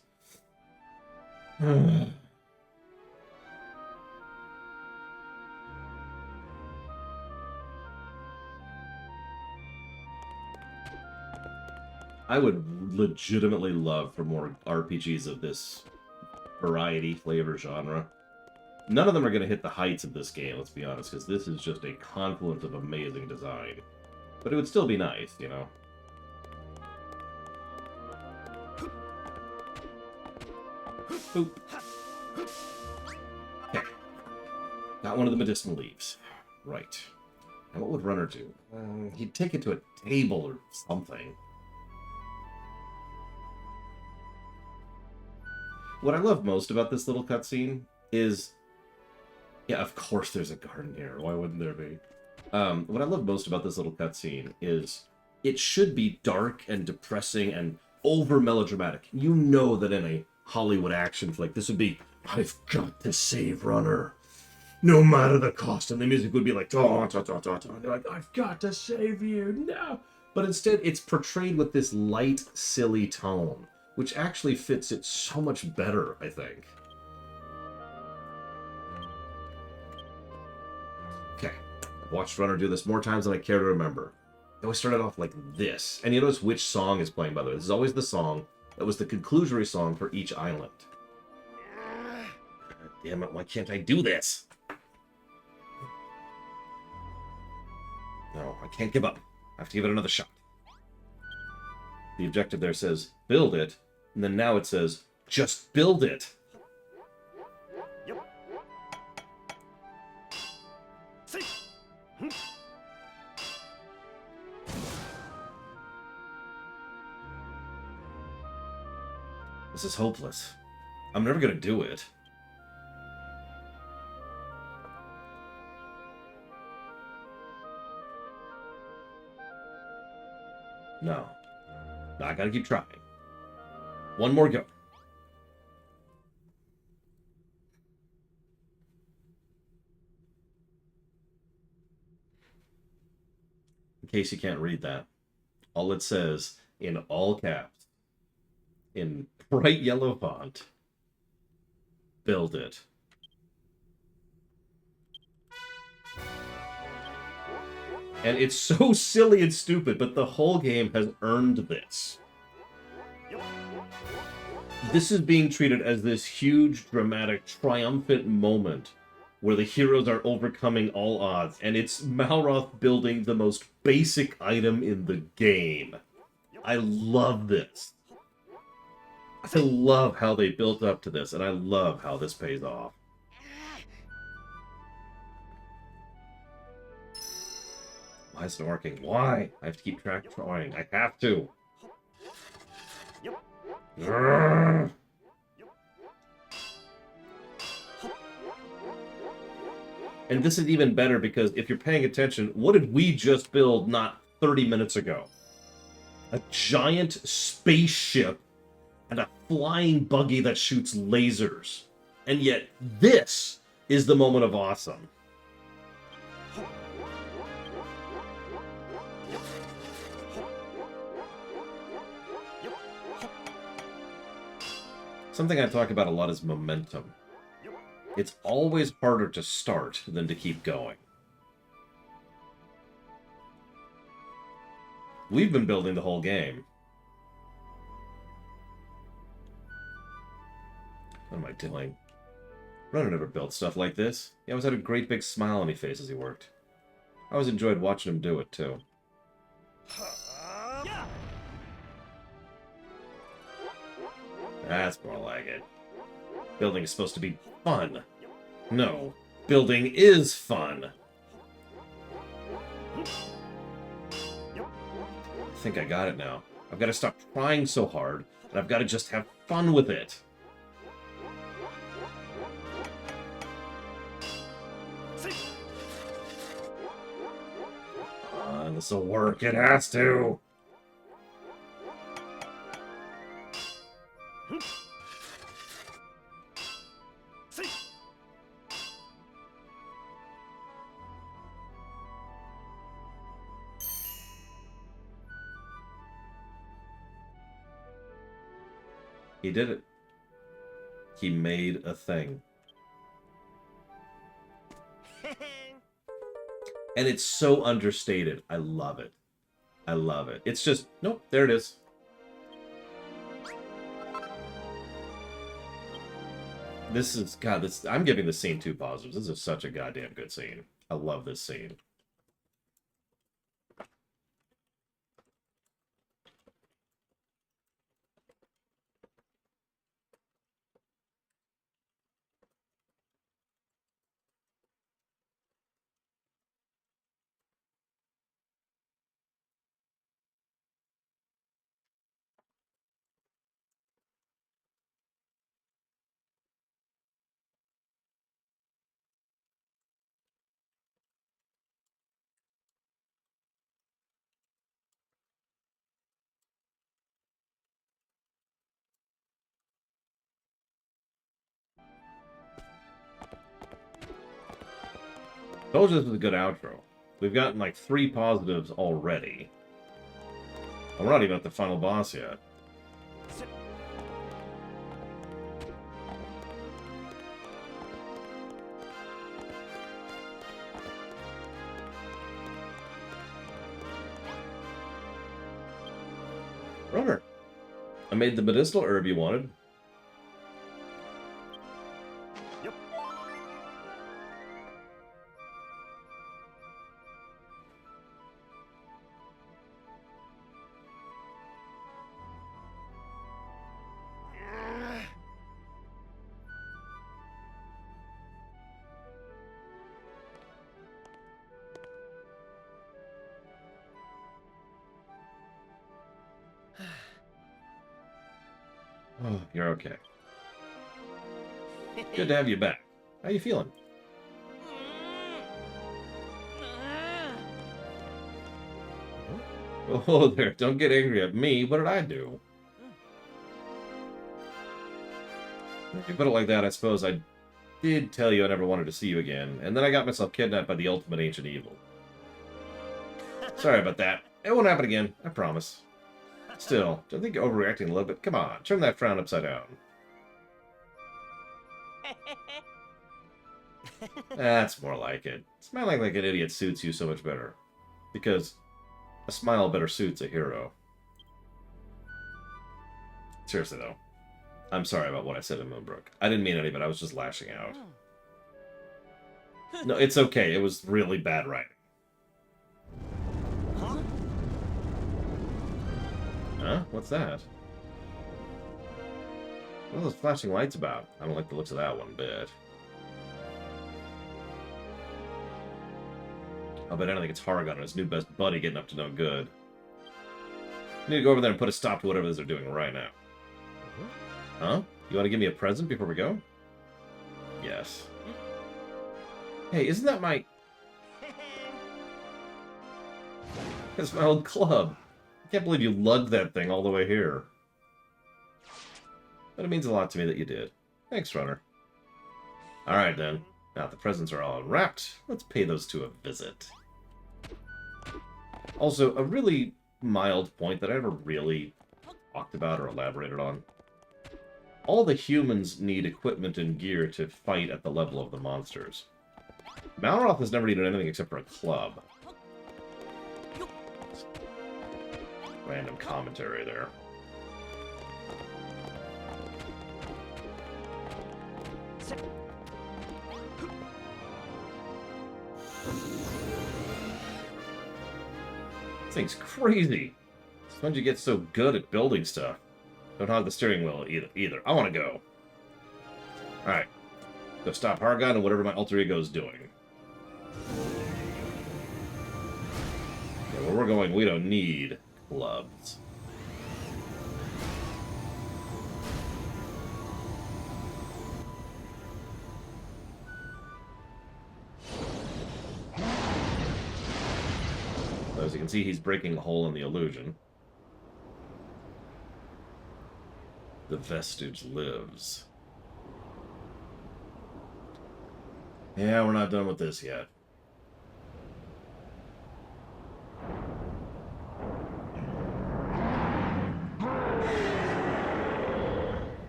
I would legitimately love for more RPGs of this variety flavor genre. None of them are going to hit the heights of this game, let's be honest, because this is just a confluence of amazing design. But it would still be nice, you know? Boop. Okay. Got one of the medicinal leaves. Right. And what would Runner do? He'd take it to a table or something. What I love most about this little cutscene is... Yeah, of course there's a garden here. Why wouldn't there be? What I love most about this little cutscene is it should be dark and depressing and over-melodramatic. You know that in a Hollywood action flick, this would be, I've got to save Runner, no matter the cost. And the music would be like, and you're like, I've got to save you, no. But instead, it's portrayed with this light, silly tone, which actually fits it so much better, I think. Okay, I've watched Runner do this more times than I care to remember. It always started off like this. And you notice which song is playing, by the way. This is always the song that was the conclusory song for each island. God damn it, why can't I do this? No, I can't give up. I have to give it another shot. The objective there says, build it, and then now it says, just build it. Yep. See. This is hopeless. I'm never gonna do it. No. No, I gotta keep trying. One more go. In case you can't read that, all it says in all caps, in bright yellow font, build it. And it's so silly and stupid, but the whole game has earned this. This is being treated as this huge, dramatic, triumphant moment where the heroes are overcoming all odds, and it's Malroth building the most basic item in the game. I love this. I love how they built up to this, and I love how this pays off. Why isn't it working? Why? I have to keep trying. I have to. Yep. And this is even better because if you're paying attention, what did we just build not 30 minutes ago? A giant spaceship and a flying buggy that shoots lasers. And yet, this is the moment of awesome. Something I talk about a lot is momentum. It's always harder to start than to keep going. We've been building the whole game. What am I doing? Runner never built stuff like this. He always had a great big smile on his face as he worked. I always enjoyed watching him do it, too. That's more like it. Building is supposed to be fun. No, building is fun. I think I got it now. I've got to stop trying so hard, and I've got to just have fun with it. This'll work. It has to. He did it. He made a thing. And it's so understated. I love it. I love it. It's just, nope, there it is. This is, God, this, I'm giving this scene 2 positives. This is such a goddamn good scene. I love this scene. Told you this was a good outro. We've gotten like 3 positives already. Oh, we're not even at the final boss yet. Sit. Runner. I made the medicinal herb you wanted. Yep. Oh, you're okay. Good to have you back. How you feeling? Oh, there. Don't get angry at me. What did I do? If you put it like that, I suppose I did tell you I never wanted to see you again, and then I got myself kidnapped by the ultimate ancient evil. Sorry about that. It won't happen again. I promise. Still, don't think you're overreacting a little bit. Come on, turn that frown upside down. That's more like it. Smiling like an idiot suits you so much better. Because a smile better suits a hero. Seriously, though. I'm sorry about what I said in Moonbrook. I didn't mean any of it. I was just lashing out. No, it's okay. It was really bad writing. Huh? Huh? What's that? What are those flashing lights about? I don't like the looks of that one bit. I'll bet anything it's Harrigan and his new best buddy getting up to no good. I need to go over there and put a stop to whatever it is they're doing right now. Huh? You want to give me a present before we go? Yes. Hey, isn't that my... That's my old club. I can't believe you lugged that thing all the way here. But it means a lot to me that you did. Thanks, Runner. Alright then. Now that the presents are all unwrapped, let's pay those two a visit. Also, a really mild point that I never really talked about or elaborated on. All the humans need equipment and gear to fight at the level of the monsters. Malroth has never needed anything except for a club. Random commentary there. This thing's crazy. When did you get so good at building stuff? Don't hog the steering wheel either. I want to go. Alright. Go stop Harrigan and whatever my alter ego is doing. Yeah, where we're going, we don't need clubs. So as you can see, he's breaking a hole in the illusion. The vestige lives. Yeah, we're not done with this yet.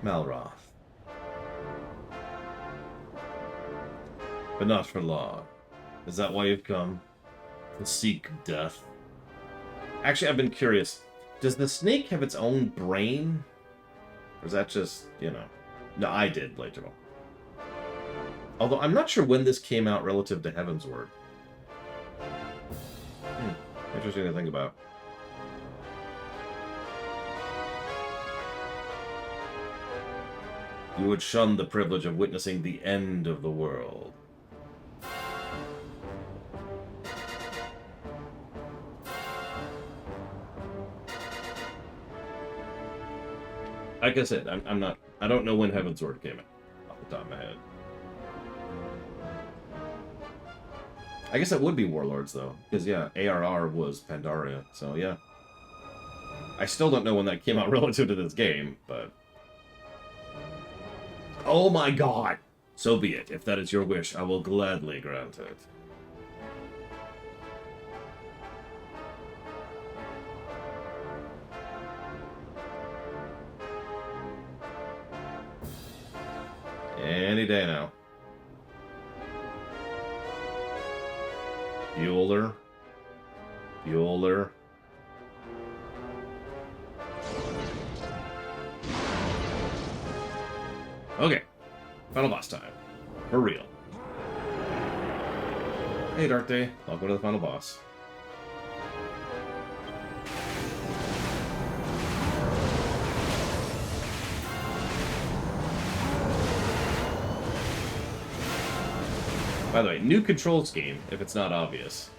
Malroth. But not for long. Is that why you've come? To seek death? Actually, I've been curious. Does the snake have its own brain? Or is that just, you know... No, I did, Blade. Although, I'm not sure when this came out relative to Heavensward. Interesting to think about. You would shun the privilege of witnessing the end of the world. Like I said, I don't know when Heavensward came out off the top of my head. I guess that would be Warlords, though. Because, yeah, ARR was Pandaria, so yeah. I still don't know when that came out relative to this game, but... Oh my god! So be it. If that is your wish, I will gladly grant it. Any day now. Bueller. Bueller. Okay. Final boss time. For real. Hey, Dark Day. Welcome to the final boss. By the way, new control scheme, if it's not obvious.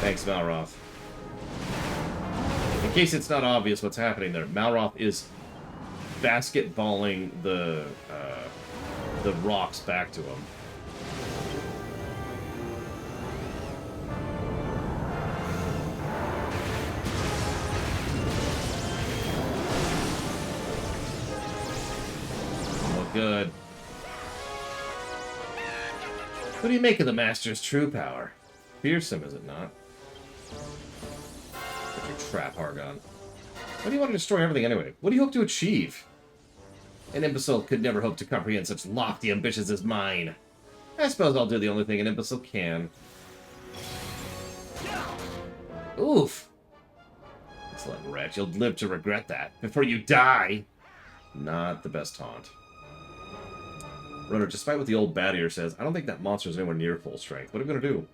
Thanks, Malroth. In case it's not obvious what's happening there, Malroth is basketballing the rocks back to him. Oh, good. What do you make of the Master's true power? Fearsome, is it not? Such a trap, Hargon. Why do you want to destroy everything anyway? What do you hope to achieve? An imbecile could never hope to comprehend such lofty ambitions as mine. I suppose I'll do the only thing an imbecile can. Oof! Excellent, wretch. You'll live to regret that. Before you die! Not the best taunt. Runner, despite what the old bat-ear says, I don't think that monster is anywhere near full strength. What are we gonna do?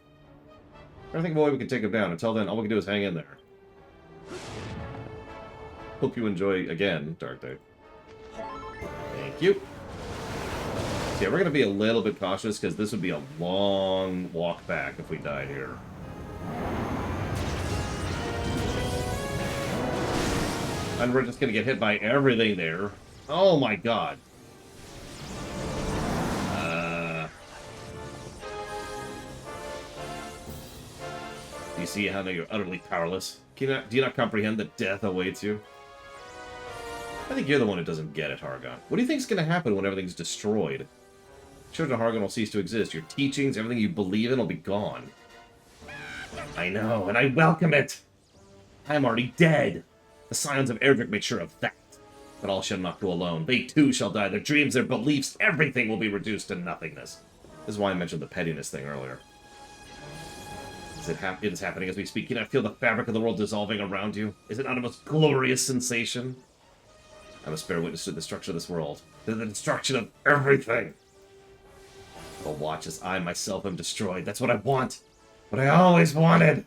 I think of a way we can take him down. Until then, all we can do is hang in there. Hope you enjoy, again, Dark Day. Thank you. So yeah, we're going to be a little bit cautious, because this would be a long walk back if we died here. And we're just going to get hit by everything there. Oh my god. Do you see how now you're utterly powerless? Do you not comprehend that death awaits you? I think you're the one who doesn't get it, Hargon. What do you think's going to happen when everything's destroyed? Children of Hargon will cease to exist. Your teachings, everything you believe in will be gone. I know, and I welcome it! I am already dead! The Scions of Erdrick made sure of that. But all shall not go alone. They too shall die. Their dreams, their beliefs, everything will be reduced to nothingness. This is why I mentioned the pettiness thing earlier. It is happening as we speak. Can I feel the fabric of the world dissolving around you? Is it not a most glorious sensation? I must bear witness to the destruction of this world. To the destruction of everything. I'll watch as I myself am destroyed. That's what I want. What I always wanted.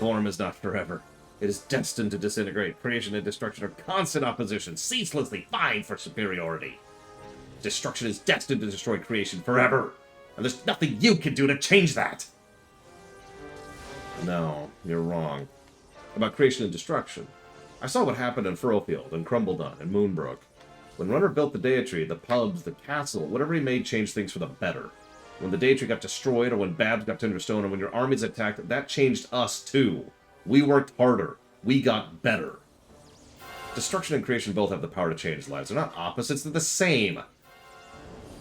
Form is not forever. It is destined to disintegrate. Creation and destruction are constant opposition, ceaselessly vying for superiority. Destruction is destined to destroy creation forever. And there's nothing you can do to change that! No, you're wrong. About creation and destruction. I saw what happened in Furrowfield, and Crumbledon, and Moonbrook. When Runner built the Deitry, the pubs, the castle, whatever he made changed things for the better. When the Deitry got destroyed, or when Babs got turned to stone, or when your armies attacked, that changed us too. We worked harder. We got better. Destruction and creation both have the power to change lives. They're not opposites, they're the same.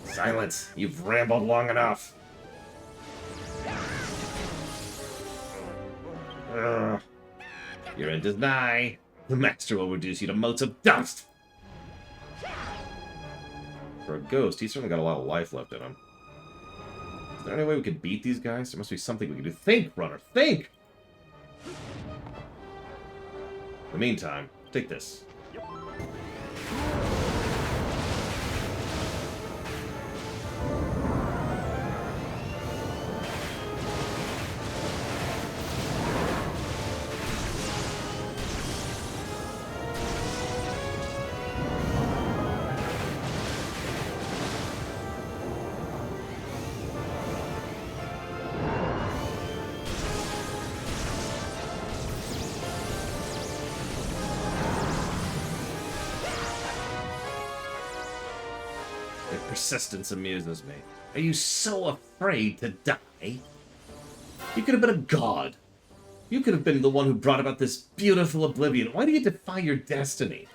Silence! You've rambled long enough! Ugh. Your end is nigh. The Master will reduce you to motes of dust! For a ghost, he's certainly got a lot of life left in him. Is there any way we could beat these guys? There must be something we can do. Think, Runner! Think! In the meantime, take this. persistence amuses me. Are you so afraid to die? You could have been a god. You could have been the one who brought about this beautiful oblivion. Why do you defy your destiny?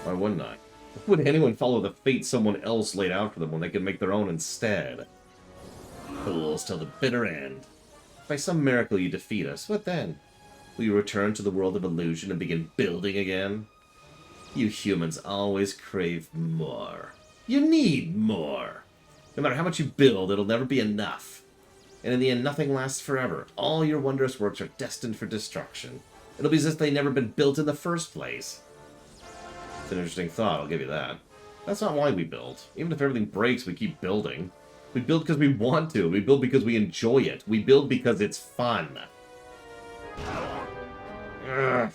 Why wouldn't I? Why would anyone follow the fate someone else laid out for them when they could make their own instead? Fools till the bitter end. If by some miracle you defeat us, what then? Will you return to the world of illusion and begin building again? You humans always crave more. You need more. No matter how much you build, it'll never be enough. And in the end, nothing lasts forever. All your wondrous works are destined for destruction. It'll be as if they never been built in the first place. It's an interesting thought, I'll give you that. That's not why we build. Even if everything breaks, we keep building. We build because we want to. We build because we enjoy it. We build because it's fun. Ugh.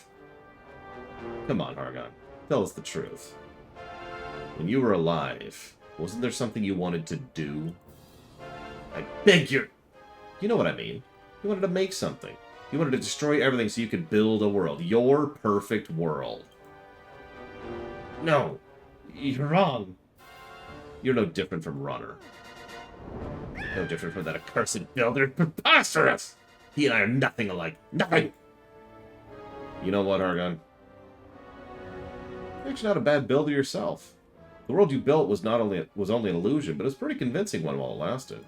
Come on, Hargon. Tell us the truth. When you were alive, wasn't there something you wanted to do? I beg your... You know what I mean. You wanted to make something. You wanted to destroy everything so you could build a world. Your perfect world. No. You're wrong. You're no different from Runner. No different from that accursed builder. Preposterous! He and I are nothing alike. Nothing! You know what, Hargon? You're actually not a bad builder yourself. The world you built was only an illusion, but it was a pretty convincing one while it lasted.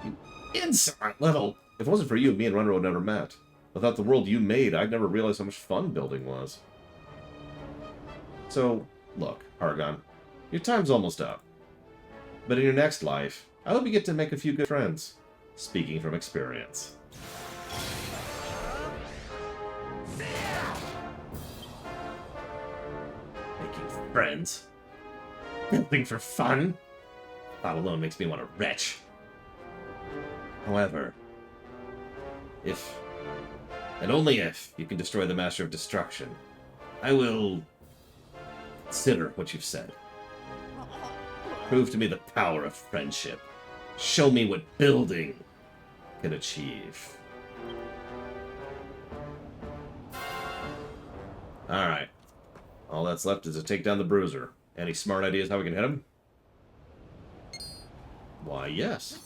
You insolent little... If it wasn't for you, me and Runner would never met. Without the world you made, I'd never realized how much fun building was. So, look, Hargon, your time's almost up. But in your next life, I hope you get to make a few good friends. Speaking from experience. Making friends? Building for fun? That alone makes me want to retch. However, if, and only if, you can destroy the Master of Destruction, I will consider what you've said. Prove to me the power of friendship. Show me what building can achieve. Alright. All that's left is to take down the Bruiser. Any smart ideas how we can hit him? Why, yes.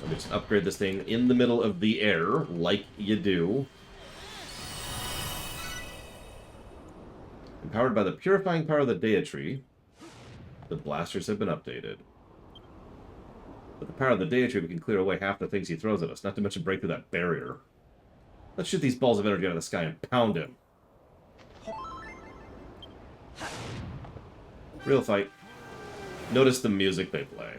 Let me just upgrade this thing in the middle of the air, like you do. Empowered by the purifying power of the Deitree, the blasters have been updated. With the power of the Deitree, we can clear away half the things he throws at us, not to mention break through that barrier. Let's shoot these balls of energy out of the sky and pound him. Real fight. Notice the music they play.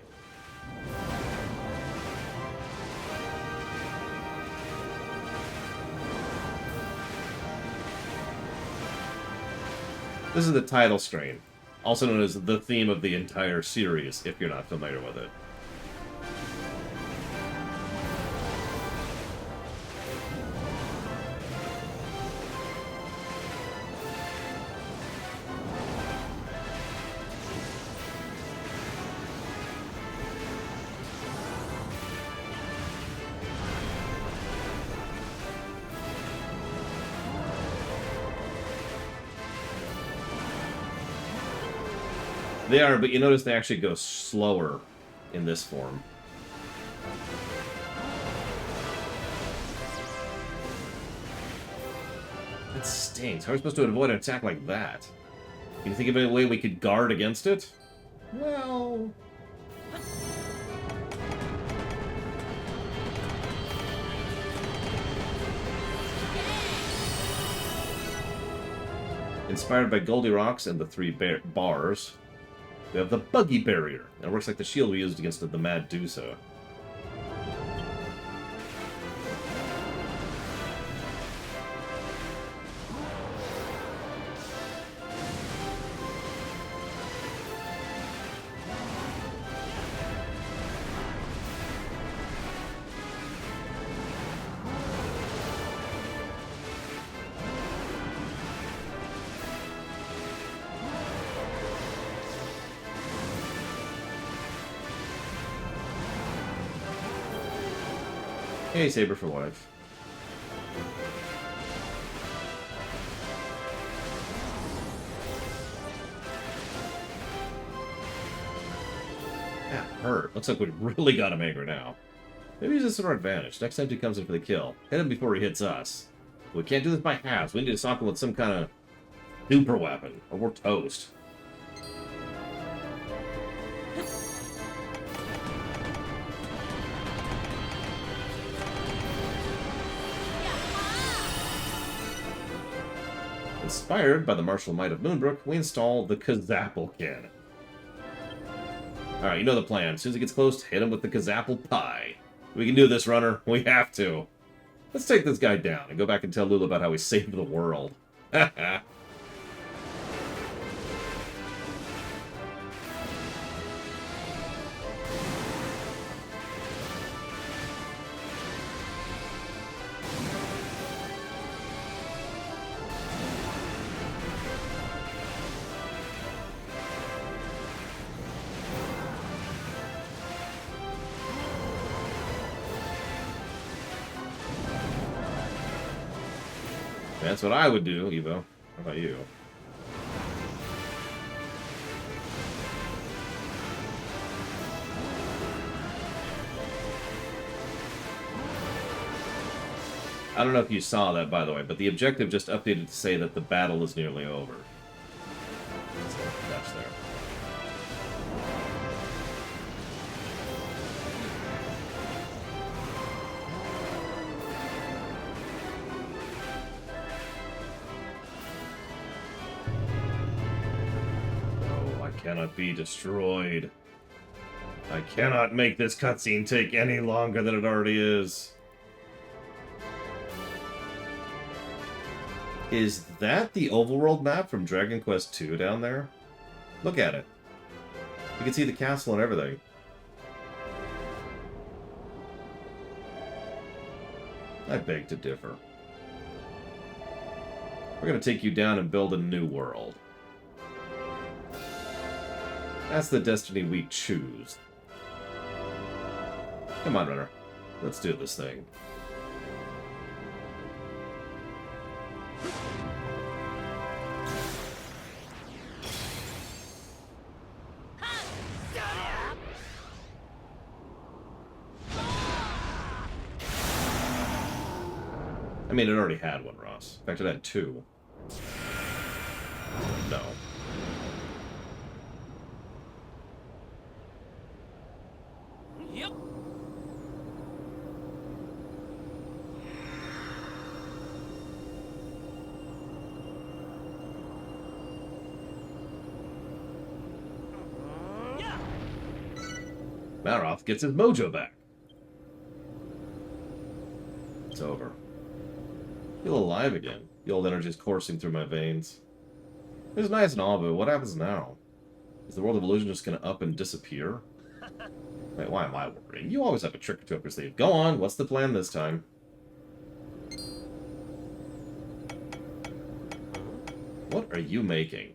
This is the title screen, also known as the theme of the entire series, if you're not familiar with it. They are, but you notice they actually go slower in this form. It stings. How are we supposed to avoid an attack like that? Can you think of any way we could guard against it? Well... Inspired by Goldie Rocks and the three bars, we have the Buggy Barrier. It works like the shield we used against the Mad Dusa. Hey, Saber for life. That hurt. Looks like we really got him angry now. Maybe use this to our advantage. Next time he comes in for the kill, hit him before he hits us. We can't do this by halves. We need to sock him with some kind of super weapon, or we're toast. Inspired by the martial might of Moonbrook, we install the Kazapple Cannon. Alright, you know the plan. As soon as he gets close, hit him with the Kazapple Pie. We can do this, runner. We have to. Let's take this guy down and go back and tell Lulu about how he saved the world. That's what I would do, Evo. How about you? I don't know if you saw that, by the way, but the objective just updated to say that the battle is nearly over. So that's there. Cannot be destroyed. I cannot make this cutscene take any longer than it already is. Is that the overworld map from Dragon Quest II down there? Look at it. You can see the castle and everything. I beg to differ. We're going to take you down and build a new world. That's the destiny we choose. Come on, runner. Let's do this thing. I mean, it already had one, Ross. In fact, it had two. No. Yep. Maroth gets his mojo back. It's over. Feel alive again. The old energy is coursing through my veins. It was nice and all, but what happens now? Is the world of illusion just going to up and disappear? Wait, why am I worrying? You always have a trick or two up your sleeve. Go on, what's the plan this time? What are you making?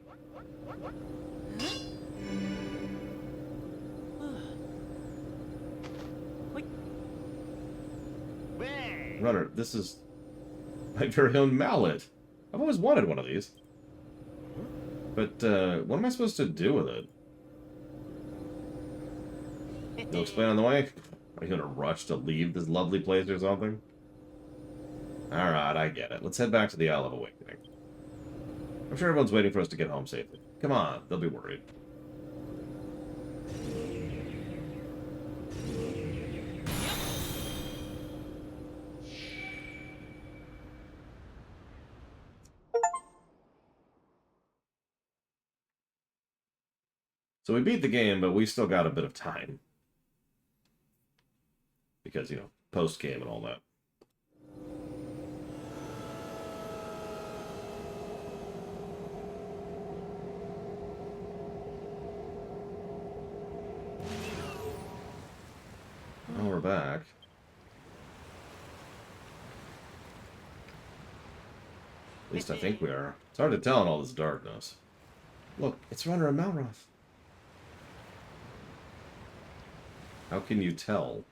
Runner, this is my very own mallet. I've always wanted one of these. But, what am I supposed to do with it? You'll explain on the way? Are you in a rush to leave this lovely place or something? Alright, I get it. Let's head back to the Isle of Awakening. I'm sure everyone's waiting for us to get home safely. Come on, they'll be worried. So we beat the game, but we still got a bit of time. Because, you know, post-game and all that. Oh, we're back. At least I think we are. It's hard to tell in all this darkness. Look, it's Runner and Malroth. How can you tell?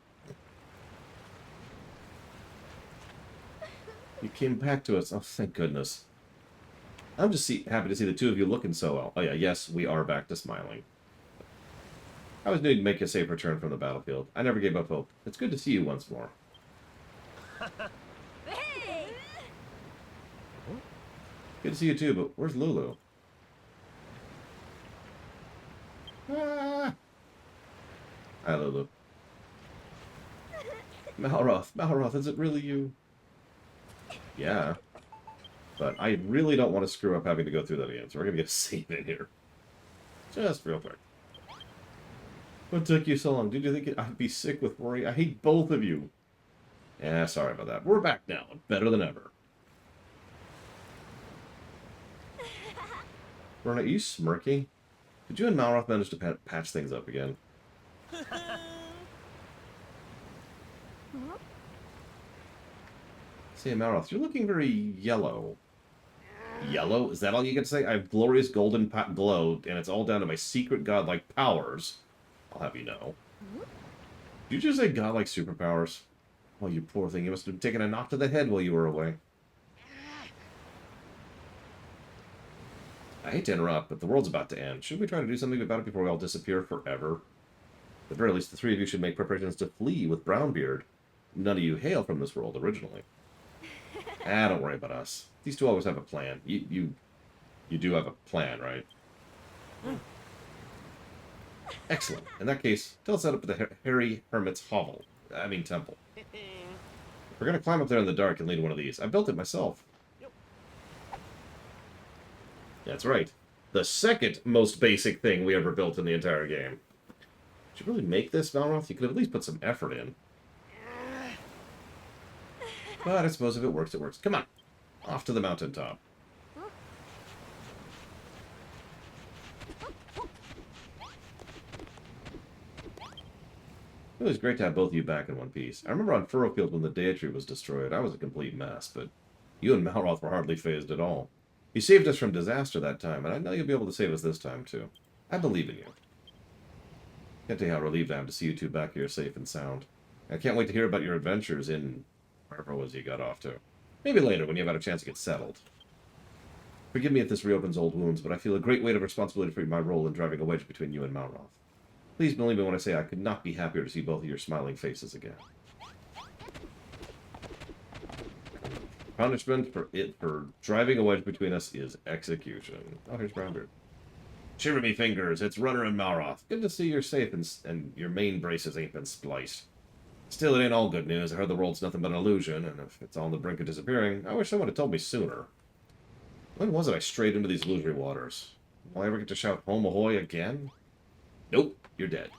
You came back to us. Oh, thank goodness. I'm just happy to see the two of you looking so well. Oh yeah, yes, we are back to smiling. I always knew you'd make a safe return from the battlefield. I never gave up hope. It's good to see you once more. Hey! Good to see you too, but where's Lulu? Ah! Hi, Lulu. Malroth, is it really you? Yeah. But I really don't want to screw up having to go through that again, so we're going to get a save in here. Just real quick. What took you so long? Did you think I'd be sick with worry? I hate both of you. Yeah, sorry about that. We're back now. Better than ever. Rona, are you smirking? Did you and Malroth manage to patch things up again? Say, Malroth, you're looking very yellow. Yellow? Is that all you get to say? I have glorious golden glow, and it's all down to my secret godlike powers. I'll have you know. Did you just say godlike superpowers? Oh, you poor thing. You must have taken a knock to the head while you were away. I hate to interrupt, but the world's about to end. Shouldn't we try to do something about it before we all disappear forever? At the very least, the three of you should make preparations to flee with Brownbeard. None of you hail from this world originally. Don't worry about us. These two always have a plan. You do have a plan, right? Excellent. In that case, tell us set up at the Hairy Hermit's hovel. Temple. We're going to climb up there in the dark and lead one of these. I built it myself. That's right. The second most basic thing we ever built in the entire game. Did you really make this, Malroth? You could have at least put some effort in. But I suppose if it works, it works. Come on. Off to the mountaintop. It was great to have both of you back in one piece. I remember on Furrowfield when the Deity was destroyed, I was a complete mess, but you and Malroth were hardly phased at all. You saved us from disaster that time, and I know you'll be able to save us this time, too. I believe in you. Can't tell you how relieved I am to see you two back here safe and sound. I can't wait to hear about your adventures in wherever it was you got off to. Maybe later, when you've had a chance to get settled. Forgive me if this reopens old wounds, but I feel a great weight of responsibility for my role in driving a wedge between you and Malroth. Please believe me when I say I could not be happier to see both of your smiling faces again. Punishment for driving a wedge between us is execution. Oh, here's Brownbeard. Shiver me fingers, it's Runner and Malroth. Good to see you're safe and your main braces ain't been spliced. Still, it ain't all good news. I heard the world's nothing but an illusion, and if it's on the brink of disappearing, I wish someone had told me sooner. When was it I strayed into these illusory waters? Will I ever get to shout home ahoy again? Nope, you're dead.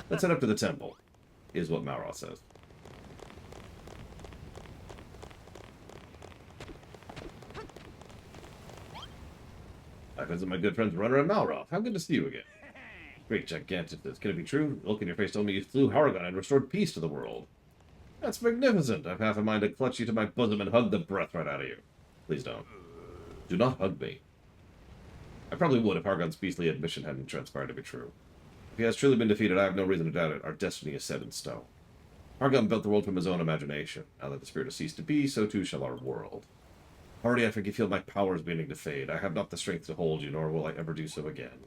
Let's head up to the temple, is what Malroth says. I visit my good friends Runner and Malroth. How good to see you again. Great gigantic. Can it be true? The look in your face told me you flew Hargon and restored peace to the world. That's magnificent. I've half a mind to clutch you to my bosom and hug the breath right out of you. Please don't. Do not hug me. I probably would if Hargon's beastly admission hadn't transpired to be true. If he has truly been defeated, I have no reason to doubt it. Our destiny is set in stone. Hargon built the world from his own imagination. Now that the spirit has ceased to be, so too shall our world. Already I think you feel my powers beginning to fade. I have not the strength to hold you, nor will I ever do so again.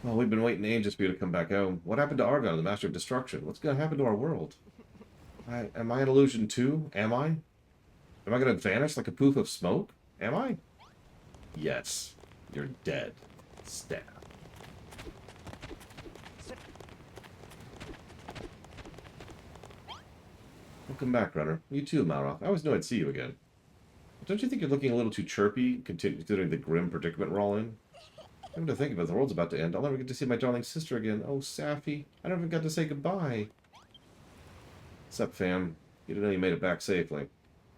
Well, we've been waiting ages for you to come back home. What happened to Argon, the Master of Destruction? What's going to happen to our world? Am I an illusion too? Am I? Am I going to vanish like a poof of smoke? Am I? Yes. You're dead. Stab. Welcome back, Runner. You too, Malroth. I always knew I'd see you again. Don't you think you're looking a little too chirpy, considering the grim predicament we're all in? Come to think of it, the world's about to end. I'll never get to see my darling sister again. Oh, Safi. I never got to say goodbye. What's up, fam? You didn't know you made it back safely.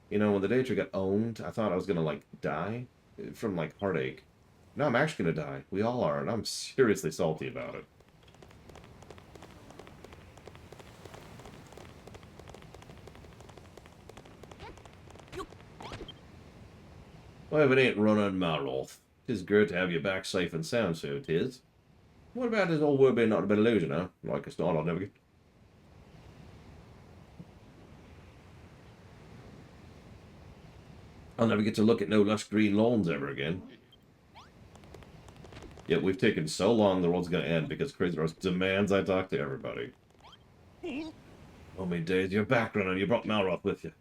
You know, when the Daedra got owned, I thought I was gonna, like, die from, like, heartache. Now I'm actually gonna die. We all are, and I'm seriously salty about it. Well, if it ain't Rona and Malroth, 'tis good to have you back safe and sound, so 'tis. What about this old word being not a bit illusion, huh? Like it's not, I'll never get... I'll never get to look at no lush green lawns ever again. Yet we've taken so long the world's gonna end because Kratos demands I talk to everybody. Oh me days, you're back, Runner. You brought Malroth with you.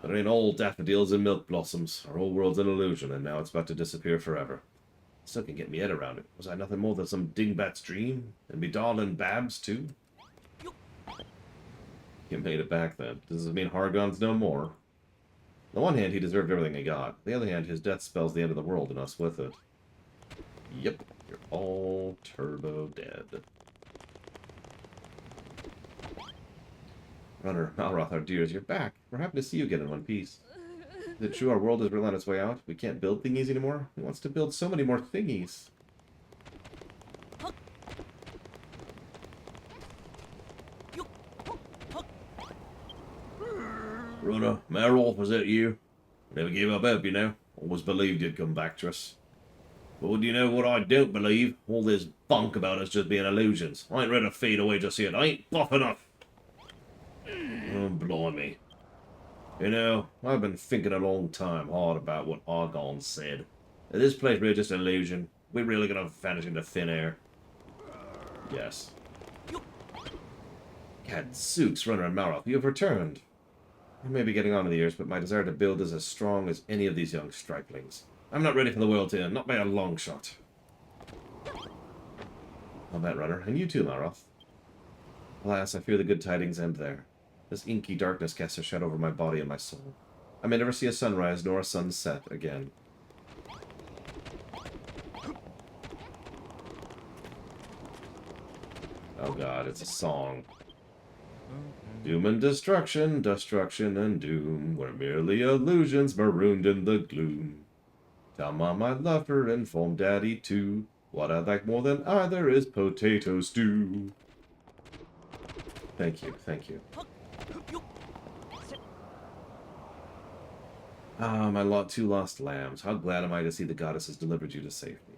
But it ain't all daffodils and milk blossoms. Our whole world's an illusion, and now it's about to disappear forever. Still can get me head around it. Was I nothing more than some dingbat's dream? And me darling Babs, too? You made it back then. Does this mean Hargon's no more? On the one hand, he deserved everything he got. On the other hand, his death spells the end of the world and us with it. Yep, you're all turbo dead. Runner, Malroth, our dears, you're back. We're happy to see you again in one piece. Is it true our world is really on its way out? We can't build thingies anymore? Who wants to build so many more thingies? Runner, Malroth, was that you? Never gave up hope, you know. Always believed you'd come back to us. But would you know what I don't believe? All this bunk about us just being illusions. I ain't ready to fade away just yet. I ain't buff enough. Oh, blimey. You know, I've been thinking a long time hard about what Argon said. Is this place really just an illusion? We're really gonna vanish into thin air? Yes. Gadzooks, Runner and Malroth, you have returned. I may be getting on in the years, but my desire to build is as strong as any of these young striplings. I'm not ready for the world to end, not by a long shot. I'll bet, Runner, and you too, Malroth. Alas, I fear the good tidings end there. This inky darkness casts a shadow over my body and my soul. I may never see a sunrise nor a sunset again. Oh god, it's a song. Doom and destruction, destruction and doom, were merely illusions marooned in the gloom. Tell Mom I love her, inform Daddy too. What I like more than either is potato stew. Thank you, thank you. Ah, my two lost lambs. How glad am I to see the goddess has delivered you to safety.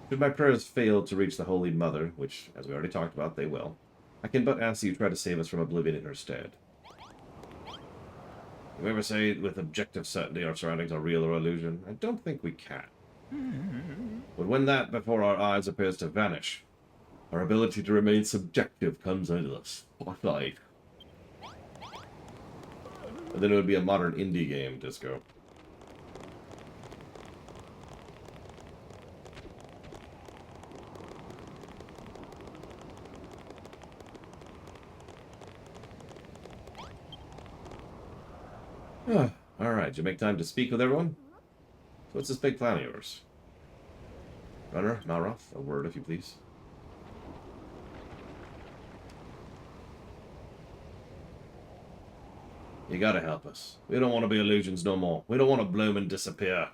Should my prayers fail to reach the Holy Mother, which, as we already talked about, they will, I can but ask that you try to save us from oblivion in her stead. You ever say with objective certainty our surroundings are real or illusion? I don't think we can. But when that before our eyes appears to vanish, our ability to remain subjective comes into us. Spotlight. And then it would be a modern indie game, Disco. Alright, did you make time to speak with everyone? So what's this big plan of yours? Runner, Malroth, a word if you please. You gotta help us. We don't want to be illusions no more. We don't want to bloom and disappear.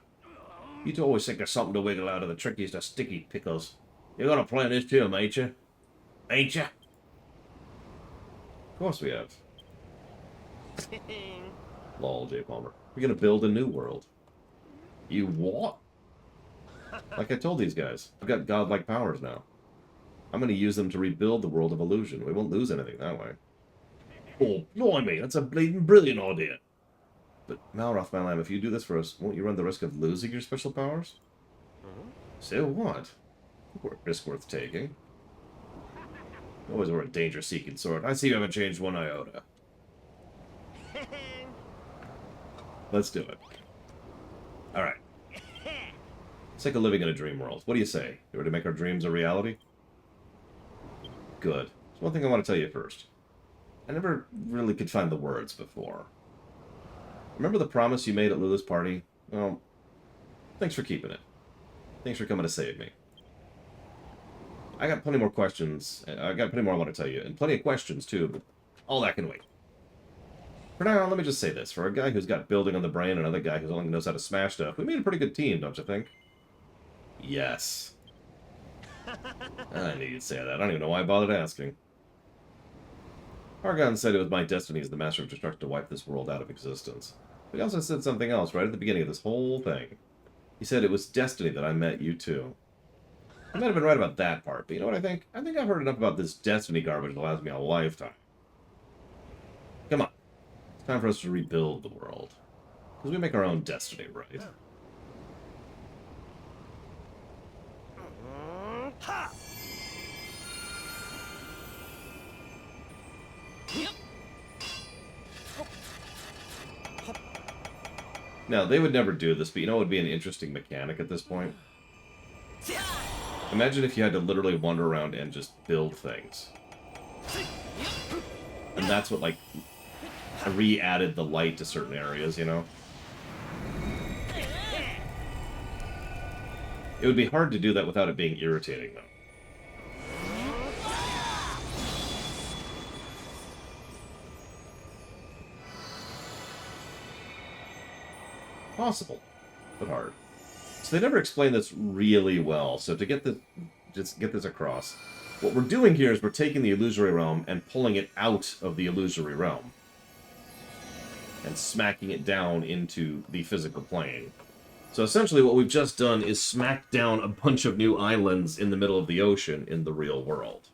You two always think there's something to wiggle out of the trickiest of sticky pickles. You got a plan this too, ain't you? Ain't you? Of course we have. Lol, J. Palmer. We're gonna build a new world. You what? Like I told these guys, I've got godlike powers now. I'm gonna use them to rebuild the world of illusion. We won't lose anything that way. Oh, blimey, that's a bleeding brilliant idea. But Malroth, my lamb, if you do this for us, won't you run the risk of losing your special powers? So what? Risk worth taking. You always were a danger-seeking sort. I see you haven't changed one iota. Let's do it. Alright. It's like a living in a dream world. What do you say? You ready to make our dreams a reality? Good. There's one thing I want to tell you first. I never really could find the words before. Remember the promise you made at Lulu's party? Well, thanks for keeping it. Thanks for coming to save me. I got plenty more questions. I got plenty more I want to tell you. And plenty of questions, too, but all that can wait. For now, let me just say this. For a guy who's got building on the brain and another guy who only knows how to smash stuff, we made a pretty good team, don't you think? Yes. I knew you'd say that. I don't even know why I bothered asking. Argon said it was my destiny as the Master of Destruction to wipe this world out of existence. But he also said something else right at the beginning of this whole thing. He said it was destiny that I met you two. I might have been right about that part, but you know what I think? I think I've heard enough about this destiny garbage to last me a lifetime. Come on. It's time for us to rebuild the world. Because we make our own destiny, right? Now, they would never do this, but you know what would be an interesting mechanic at this point? Imagine if you had to literally wander around and just build things. And that's what, like, re-added the light to certain areas, you know? It would be hard to do that without it being irritating, though. Possible, but hard. So they never explain this really well. So to get just get this across, what we're doing here is we're taking the illusory realm and pulling it out of the illusory realm and smacking it down into the physical plane. So essentially what we've just done is smack down a bunch of new islands in the middle of the ocean in the real world.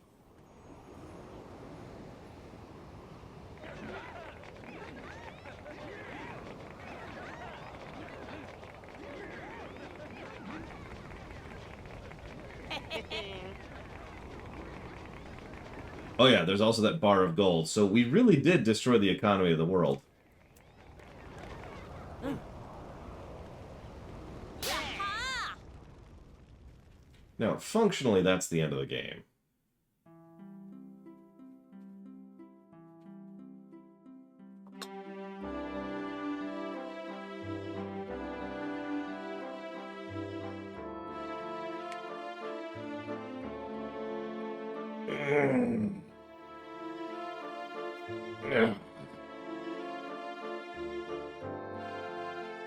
Oh yeah, there's also that bar of gold. So we really did destroy the economy of the world. Now, functionally, that's the end of the game.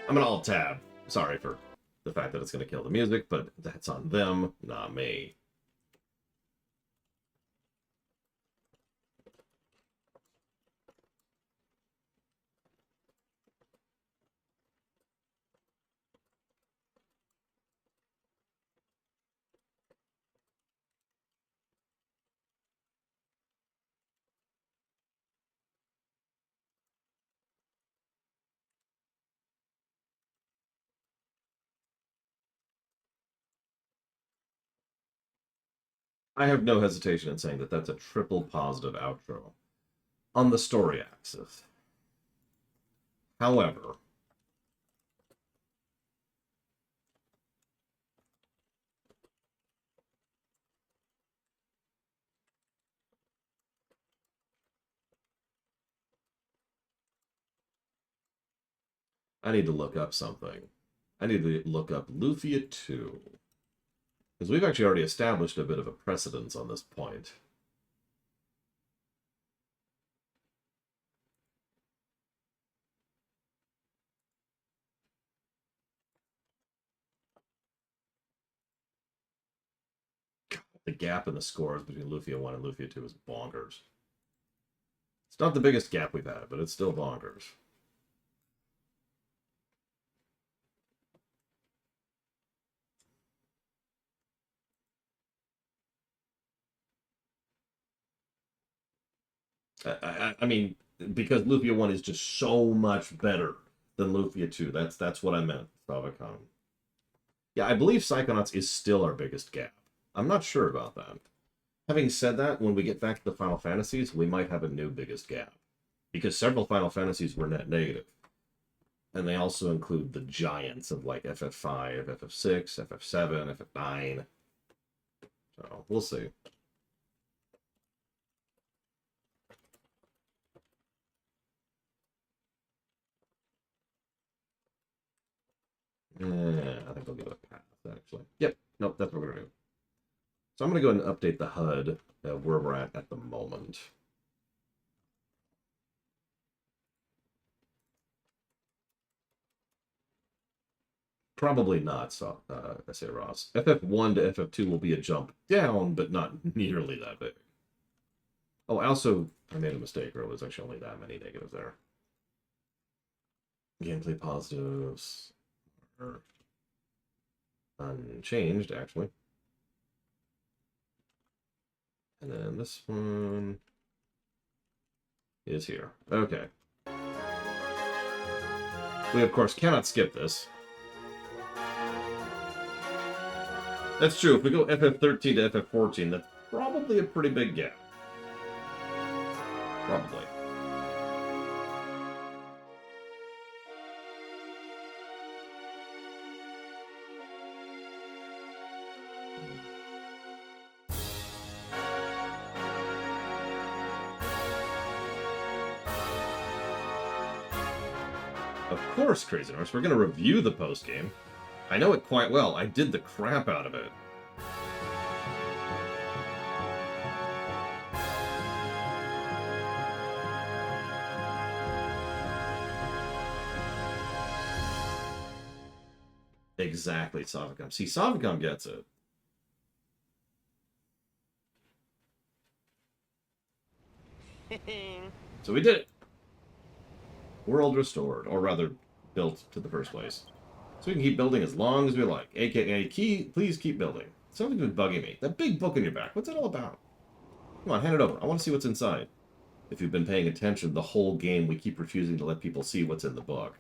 I'm gonna alt-tab. Sorry for the fact that it's gonna kill the music, but that's on them, not me. I have no hesitation in saying that that's a triple positive outro on the story axis. However, I need to look up something. I need to look up Lufia 2. Because we've actually already established a bit of a precedence on this point. God, the gap in the scores between Lufia 1 and Lufia 2 is bonkers. It's not the biggest gap we've had, but it's still bonkers. I mean, because Lufia 1 is just so much better than Lufia 2. That's what I meant, Savicon. Yeah, I believe Psychonauts is still our biggest gap. I'm not sure about that. Having said that, when we get back to the Final Fantasies, we might have a new biggest gap. Because several Final Fantasies were net negative. And they also include the giants of like FF5, FF6, FF7, FF9. So, we'll see. I think I'll give it a pass, actually. Yep, nope, that's what we're going to do. So I'm going to go ahead and update the HUD where we're at the moment. Probably not, so, I say Ross. FF1 to FF2 will be a jump down, but not nearly that big. Oh, I made a mistake, or it was actually only that many negatives there. Gameplay positives are unchanged, actually. And then this one is here. Okay. We, of course, cannot skip this. That's true. If we go FF13 to FF14, that's probably a pretty big gap. Probably. course, Crazy Norse. We're going to review the post-game. I know it quite well. I did the crap out of it. Exactly, Savicom. See, Savicom gets it. So we did it. World restored, or rather, built to the first place. So we can keep building as long as we like. AKA, please keep building. Something's been bugging me. That big book in your back, what's it all about? Come on, hand it over. I want to see what's inside. If you've been paying attention the whole game, we keep refusing to let people see what's in the book.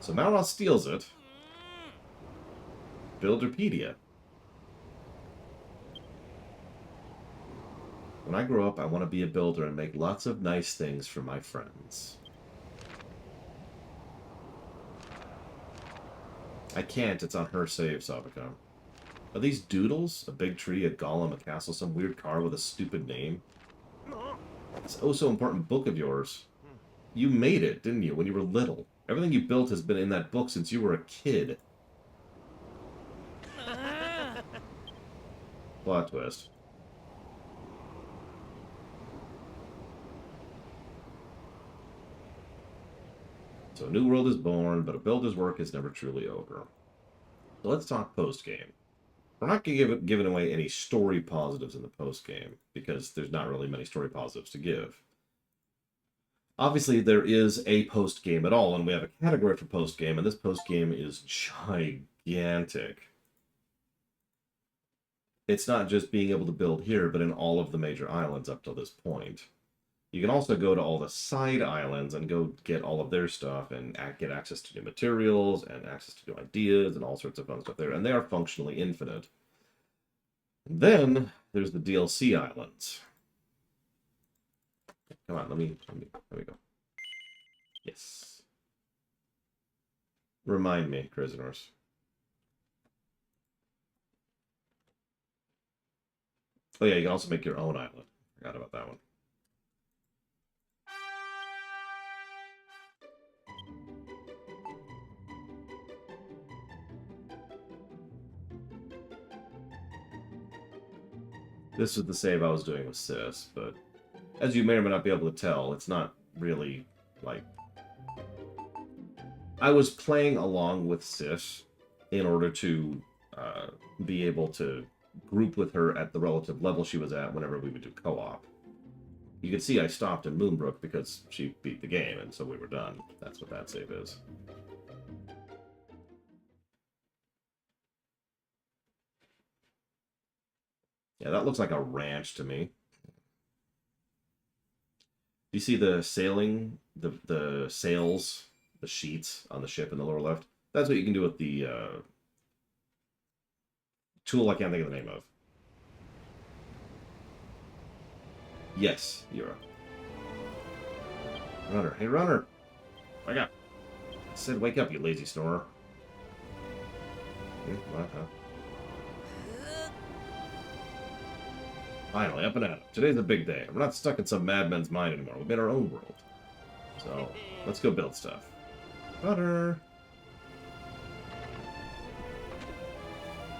So Malroth steals it. Builderpedia. When I grow up, I want to be a builder and make lots of nice things for my friends. I can't, it's on her save, Savicom. Are these doodles? A big tree, a golem, a castle, some weird car with a stupid name? This oh so important book of yours. You made it, didn't you, when you were little? Everything you built has been in that book since you were a kid. Plot twist. So a new world is born, but a builder's work is never truly over. So let's talk post-game. We're not going to giving away any story positives in the post-game, because there's not really many story positives to give. Obviously, there is a post-game at all, and we have a category for post-game, and this post-game is gigantic. It's not just being able to build here, but in all of the major islands up to this point. You can also go to all the side islands and go get all of their stuff and get access to new materials and access to new ideas and all sorts of fun stuff there. And they are functionally infinite. And then there's the DLC islands. Come on, let me go. Yes. Remind me, prisoners. Oh yeah, you can also make your own island. Forgot about that one. This is the save I was doing with Sis, but as you may or may not be able to tell, it's not really, like... I was playing along with Sis in order to be able to group with her at the relative level she was at whenever we would do co-op. You can see I stopped in Moonbrook because she beat the game, and so we were done. That's what that save is. Yeah, that looks like a ranch to me. Do you see the sailing, the sails, the sheets on the ship in the lower left? That's what you can do with the tool I can't think of the name of. Yes, Yura. Runner. Hey, Runner! Wake up! I said wake up, you lazy snorer. What, huh? Finally, up and at it. Today's a big day. We're not stuck in some madman's mind anymore. We've made our own world. So, let's go build stuff. Butter!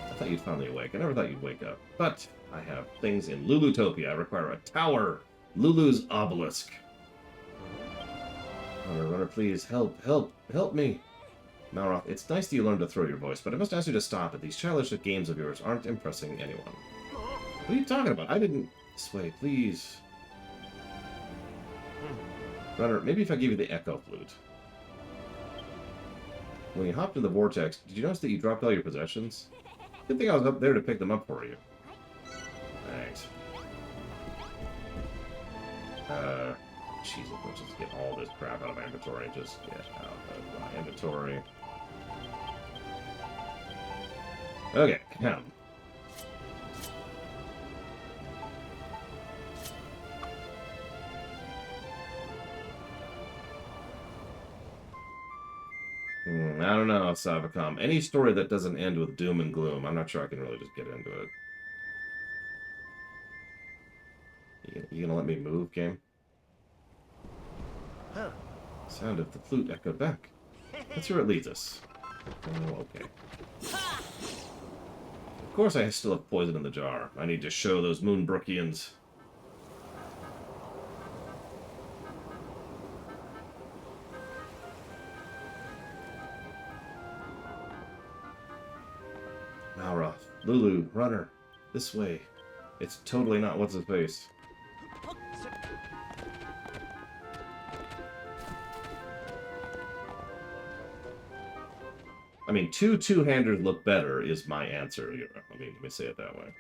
I thought you'd finally awake. I never thought you'd wake up. But I have things in Lulutopia. I require a tower. Lulu's obelisk. Runner, please, help me. Malroth, it's nice that you learned to throw your voice, but I must ask you to stop it. These childish games of yours aren't impressing anyone. What are you talking about? I didn't... Sway, please. Runner, maybe if I give you the Echo Flute. When you hopped in the vortex, did you notice that you dropped all your possessions? Good thing I was up there to pick them up for you. Thanks. Jesus, let's just get all this crap out of my inventory. Just get out of my inventory. Okay, come. I don't know, Savicom. Any story that doesn't end with doom and gloom, I'm not sure I can really just get into it. You gonna let me move, game? Huh. Sound of the flute echoed back. That's where it leads us. Oh, okay. Of course I still have poison in the jar. I need to show those Moonbrookians. Malroth, Lulu, Runner, this way. It's totally not what's his face. I mean, two-handers look better is my answer. I mean, let me say it that way.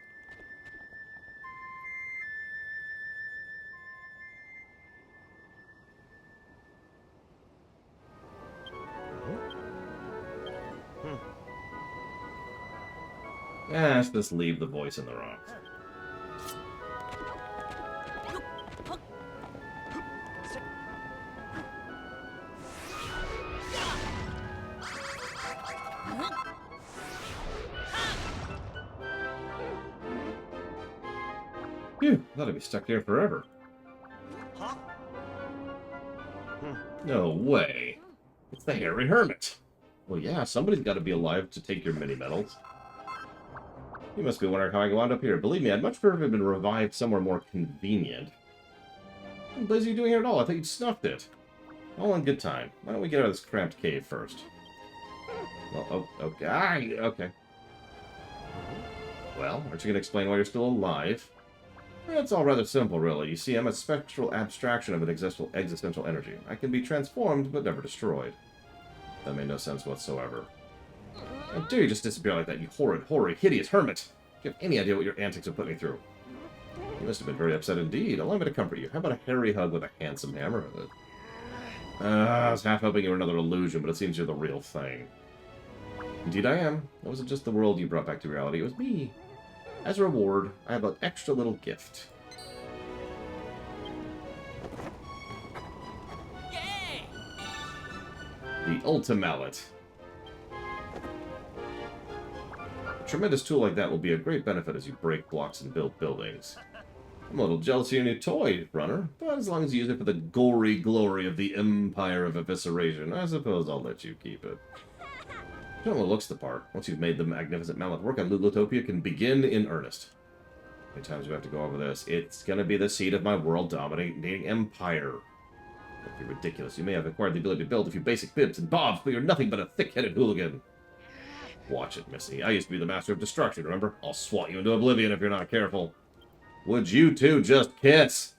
Let's just leave the voice in the rocks. Phew, thought I'd be stuck there forever. No way. It's the Hairy Hermit. Well, yeah, somebody's got to be alive to take your mini-medals. You must be wondering how I wound up here. Believe me, I'd much prefer to have been revived somewhere more convenient. What the blazes are you doing here at all? I thought you'd snuffed it. All in good time. Why don't we get out of this cramped cave first? Well, okay. Okay. Well, aren't you going to explain why you're still alive? It's all rather simple, really. You see, I'm a spectral abstraction of an existential energy. I can be transformed, but never destroyed. That made no sense whatsoever. How dare you just disappear like that, you horrid, hoary, hideous hermit! Do you have any idea what your antics have put me through? You must have been very upset indeed. Allow me to comfort you. How about a hairy hug with a handsome hammer? I was half hoping you were another illusion, but it seems you're the real thing. Indeed I am. It wasn't just the world you brought back to reality, it was me. As a reward, I have an extra little gift. Yay! The Ultimallet. A tremendous tool like that will be a great benefit as you break blocks and build buildings. I'm a little jealous of your new toy, Runner, but as long as you use it for the gory glory of the Empire of Evisceration, I suppose I'll let you keep it. You know what looks the part. Once you've made the magnificent mallet, work on Lulotopia can begin in earnest. How many times do we have to go over this? It's gonna be the seat of my world-dominating empire. That'd be ridiculous. You may have acquired the ability to build a few basic bibs and bobs, but you're nothing but a thick-headed hooligan. Watch it, Missy. I used to be the master of destruction, remember? I'll swat you into oblivion if you're not careful. Would you two just kiss?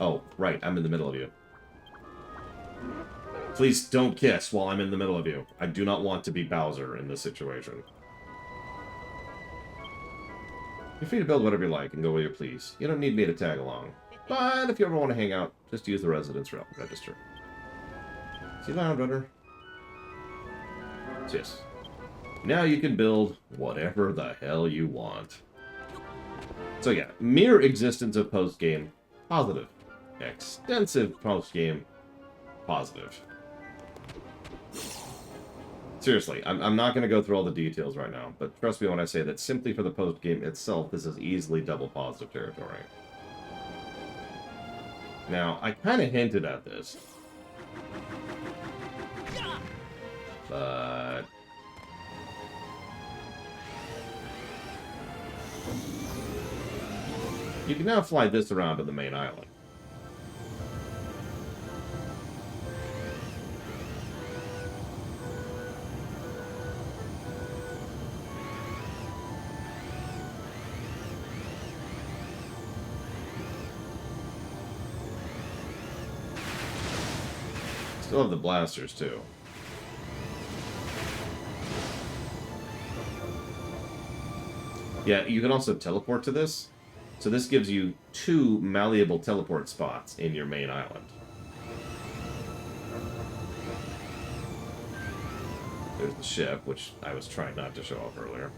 Oh, right. I'm in the middle of you. Please don't kiss while I'm in the middle of you. I do not want to be Bowser in this situation. You're free to build whatever you like and go where you please. You don't need me to tag along. But if you ever want to hang out, just use the residence register. See you around, Runner. Yes. Now you can build whatever the hell you want. So yeah, mere existence of post-game, positive. Extensive post-game, positive. Seriously, I'm not going to go through all the details right now, but trust me when I say that simply for the post-game itself, this is easily double positive territory. Now, I kind of hinted at this, but you can now fly this around to the main island. Still have the blasters, too. Yeah, you can also teleport to this. So this gives you 2 malleable teleport spots in your main island. There's the ship, which I was trying not to show off earlier.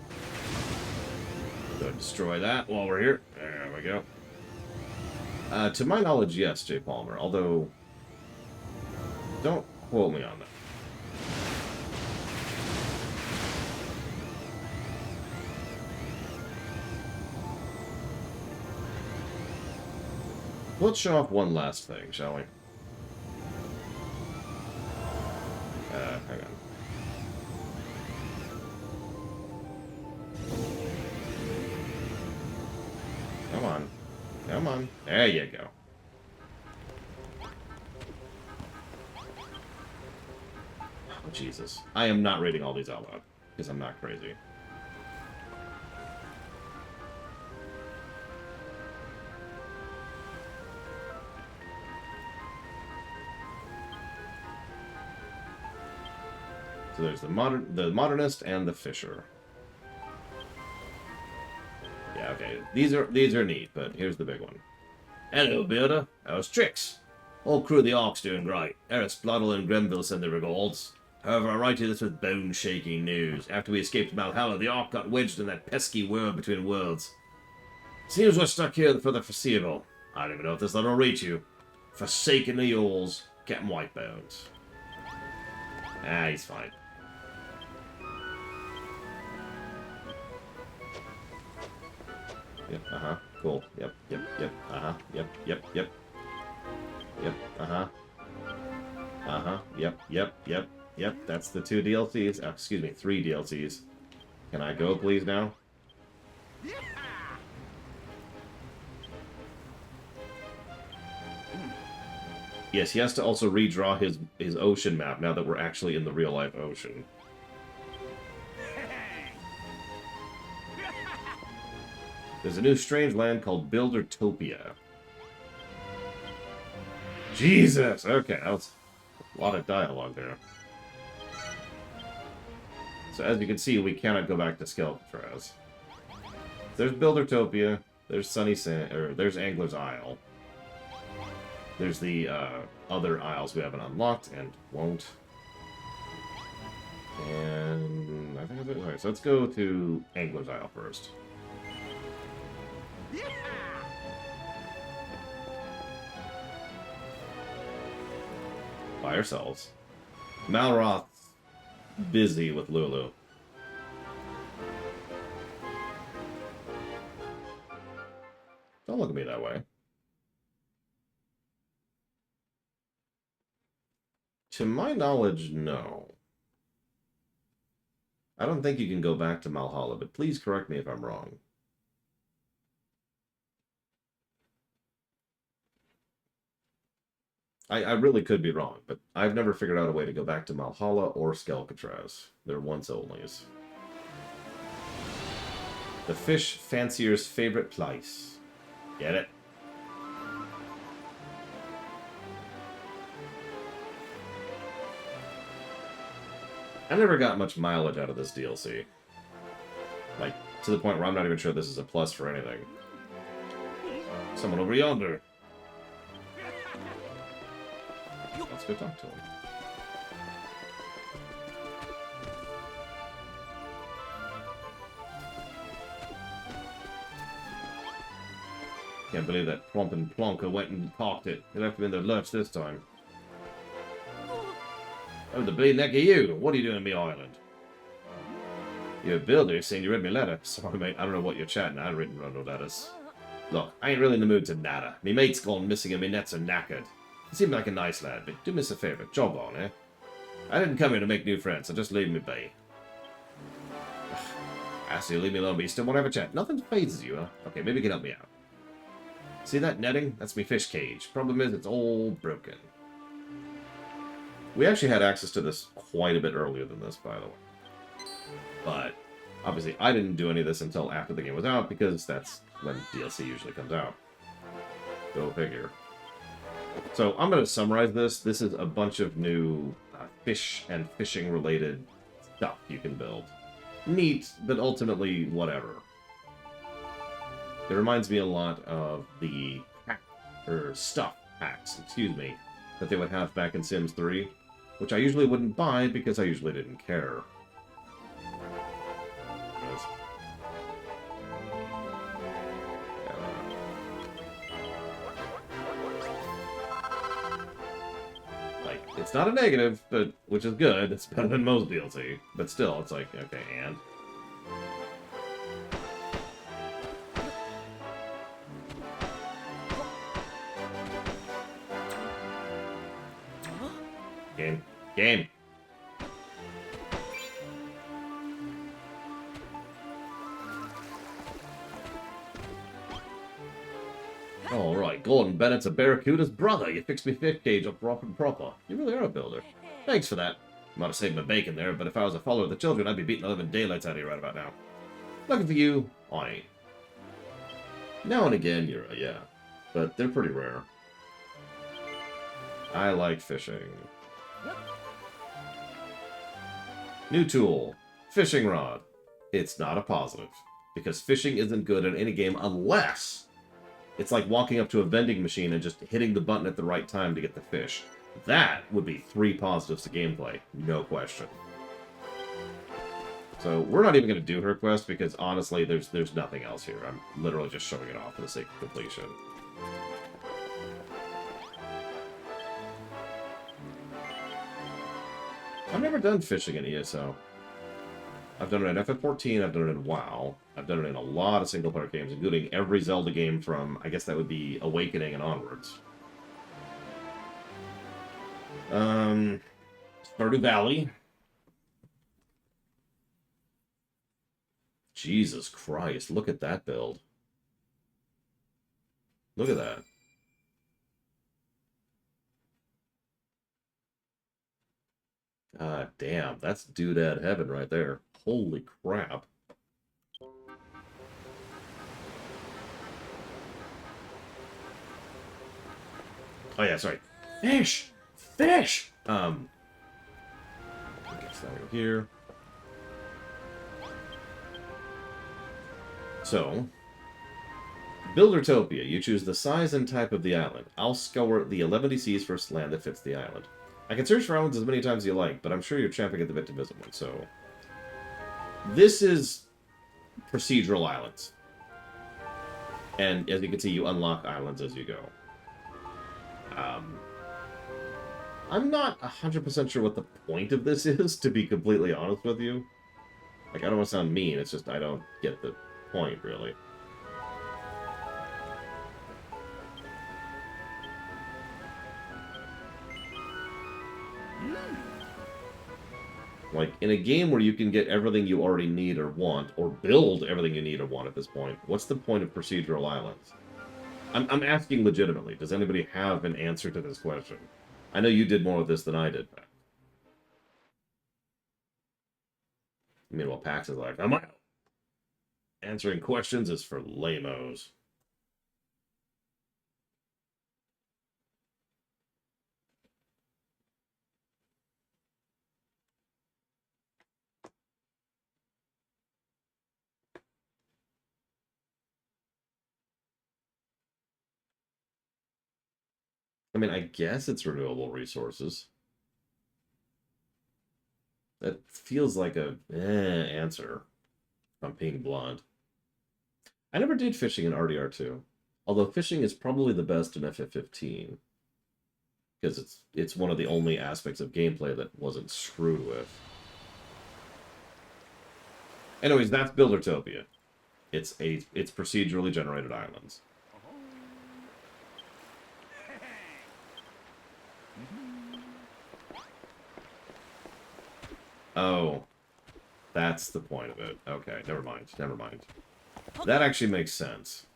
Go ahead and destroy that while we're here. There we go. To my knowledge, yes, Jay Palmer, although don't quote me on that. Let's show off one last thing, shall we? There you go. Oh, Jesus. I am not reading all these out loud, because I'm not crazy. So there's the modernist and the fisher. Yeah, okay. These are neat, but here's the big one. Hello, builder. How's tricks? All crew of the Ark's doing great. Eris, Bloddle, and Grenville send their regards. However, I write you this with bone-shaking news. After we escaped Valhalla, the Ark got wedged in that pesky world between worlds. Seems we're stuck here for the foreseeable. I don't even know if this letter will reach you. Forsakenly yours, Captain Whitebones. Ah, he's fine. Yep, uh-huh. Cool. Yep, uh-huh. Yep. Yep, uh-huh. Uh-huh. Yep. That's the 2 DLCs. Excuse me, 3 DLCs. Can I go, please, now? Yes, he has to also redraw his ocean map now that we're actually in the real-life ocean. There's a new strange land called Buildertopia. Jesus! Okay, that was a lot of dialogue there. So as you can see, we cannot go back to Skelkatraz. There's Buildertopia, there's Sunny Sand, or there's Angler's Isle. There's the other isles we haven't unlocked and won't. And I think that's it. Alright, so let's go to Angler's Isle first. By ourselves. Malroth's busy with Lulu. Don't look at me that way. To my knowledge, no. I don't think you can go back to Malhalla, but please correct me if I'm wrong. I really could be wrong, but I've never figured out a way to go back to Malhalla or Skelkatraz. They're once-onlys. The fish fancier's favorite place. Get it? I never got much mileage out of this DLC. Like, to the point where I'm not even sure this is a plus for anything. Someone over yonder. Let's go talk to him. Can't believe that Plump and Plonker went and parked it. They left him in their lurch this time. Oh, the bleeding neck of you! What are you doing on me island? You're a builder, saying you read me letter. Sorry, mate, I don't know what you're chatting. I haven't written no letters. Look, I ain't really in the mood to natter. Me mate's gone missing and me nets are knackered. He seemed like a nice lad, but do me a favour, job on, eh? I didn't come here to make new friends, so just leave me be. I see you leave me alone, but you still won't have a chat. Nothing phases you, huh? Okay, maybe you can help me out. See that netting? That's me fish cage. Problem is, it's all broken. We actually had access to this quite a bit earlier than this, by the way. But, obviously, I didn't do any of this until after the game was out, because that's when DLC usually comes out. Go figure. So, I'm going to summarize this. This is a bunch of new fish and fishing-related stuff you can build. Neat, but ultimately, whatever. It reminds me a lot of the stuff packs, excuse me, that they would have back in Sims 3, which I usually wouldn't buy because I usually didn't care. Like, it's not a negative, but which is good. It's better than most DLC, but still, it's like, okay, and Game. All right, Gordon Bennett's a Barracuda's brother. You fixed me fish cage up rough and proper. You really are a builder. Thanks for that. Might have saved my bacon there, but if I was a follower of the children, I'd be beating the living daylights out of you right about now. Lucky for you, I ain't. Now and again, you're yeah, but they're pretty rare. I like fishing. New tool, fishing rod. It's not a positive, because fishing isn't good in any game unless it's like walking up to a vending machine and just hitting the button at the right time to get the fish. That would be 3 positives to gameplay, no question. So we're not even going to do her quest because honestly, there's nothing else here. I'm literally just showing it off for the sake of completion. I've never done fishing in ESO. I've done it in FF14, I've done it in WoW, I've done it in a lot of single-player games, including every Zelda game from, I guess that would be Awakening and onwards. Stardew Valley. Jesus Christ, look at that build. Look at that. God damn, that's doodad heaven right there. Holy crap. Oh yeah, sorry. Fish! Fish! I guess that over here. So, Buildertopia. You choose the size and type of the island. I'll scour the 11 DCs for land that fits the island. I can search for islands as many times as you like, but I'm sure you're champing at the bit to visit one, so... This is procedural islands. And as you can see, you unlock islands as you go. I'm not 100% sure what the point of this is, to be completely honest with you. Like, I don't want to sound mean, it's just I don't get the point, really. Like, in a game where you can get everything you already need or want, or build everything you need or want at this point, what's the point of procedural islands? I'm asking legitimately. Does anybody have an answer to this question? I know you did more with this than I did. Meanwhile, Pax is like, I'm out. Answering questions is for lamos. I mean, I guess it's renewable resources. That feels like a answer, if I'm being blunt. I never did fishing in RDR2, although fishing is probably the best in FF15, because it's one of the only aspects of gameplay that wasn't screwed with. Anyways, that's Buildertopia. It's procedurally generated islands. Oh, that's the point of it. Okay, never mind. Never mind. That actually makes sense.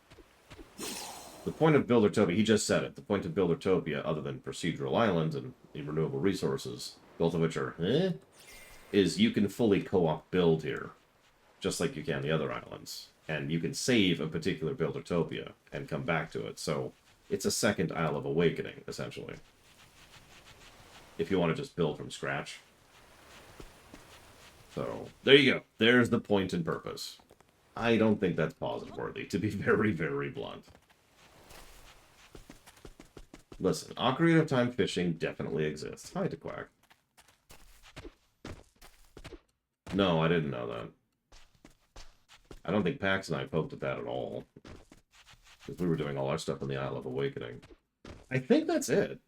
The point of Buildertopia, he just said it, the point of Buildertopia, other than procedural islands and the renewable resources, both of which are, is you can fully co-op build here, just like you can the other islands. And you can save a particular Buildertopia and come back to it. So it's a second Isle of Awakening, essentially. If you want to just build from scratch. So, there you go. There's the point and purpose. I don't think that's positive worthy, to be very, very blunt. Listen, Ocarina of Time fishing definitely exists. Hi, Quack. No, I didn't know that. I don't think Pax and I poked at that at all. Because we were doing all our stuff in the Isle of Awakening. I think that's it.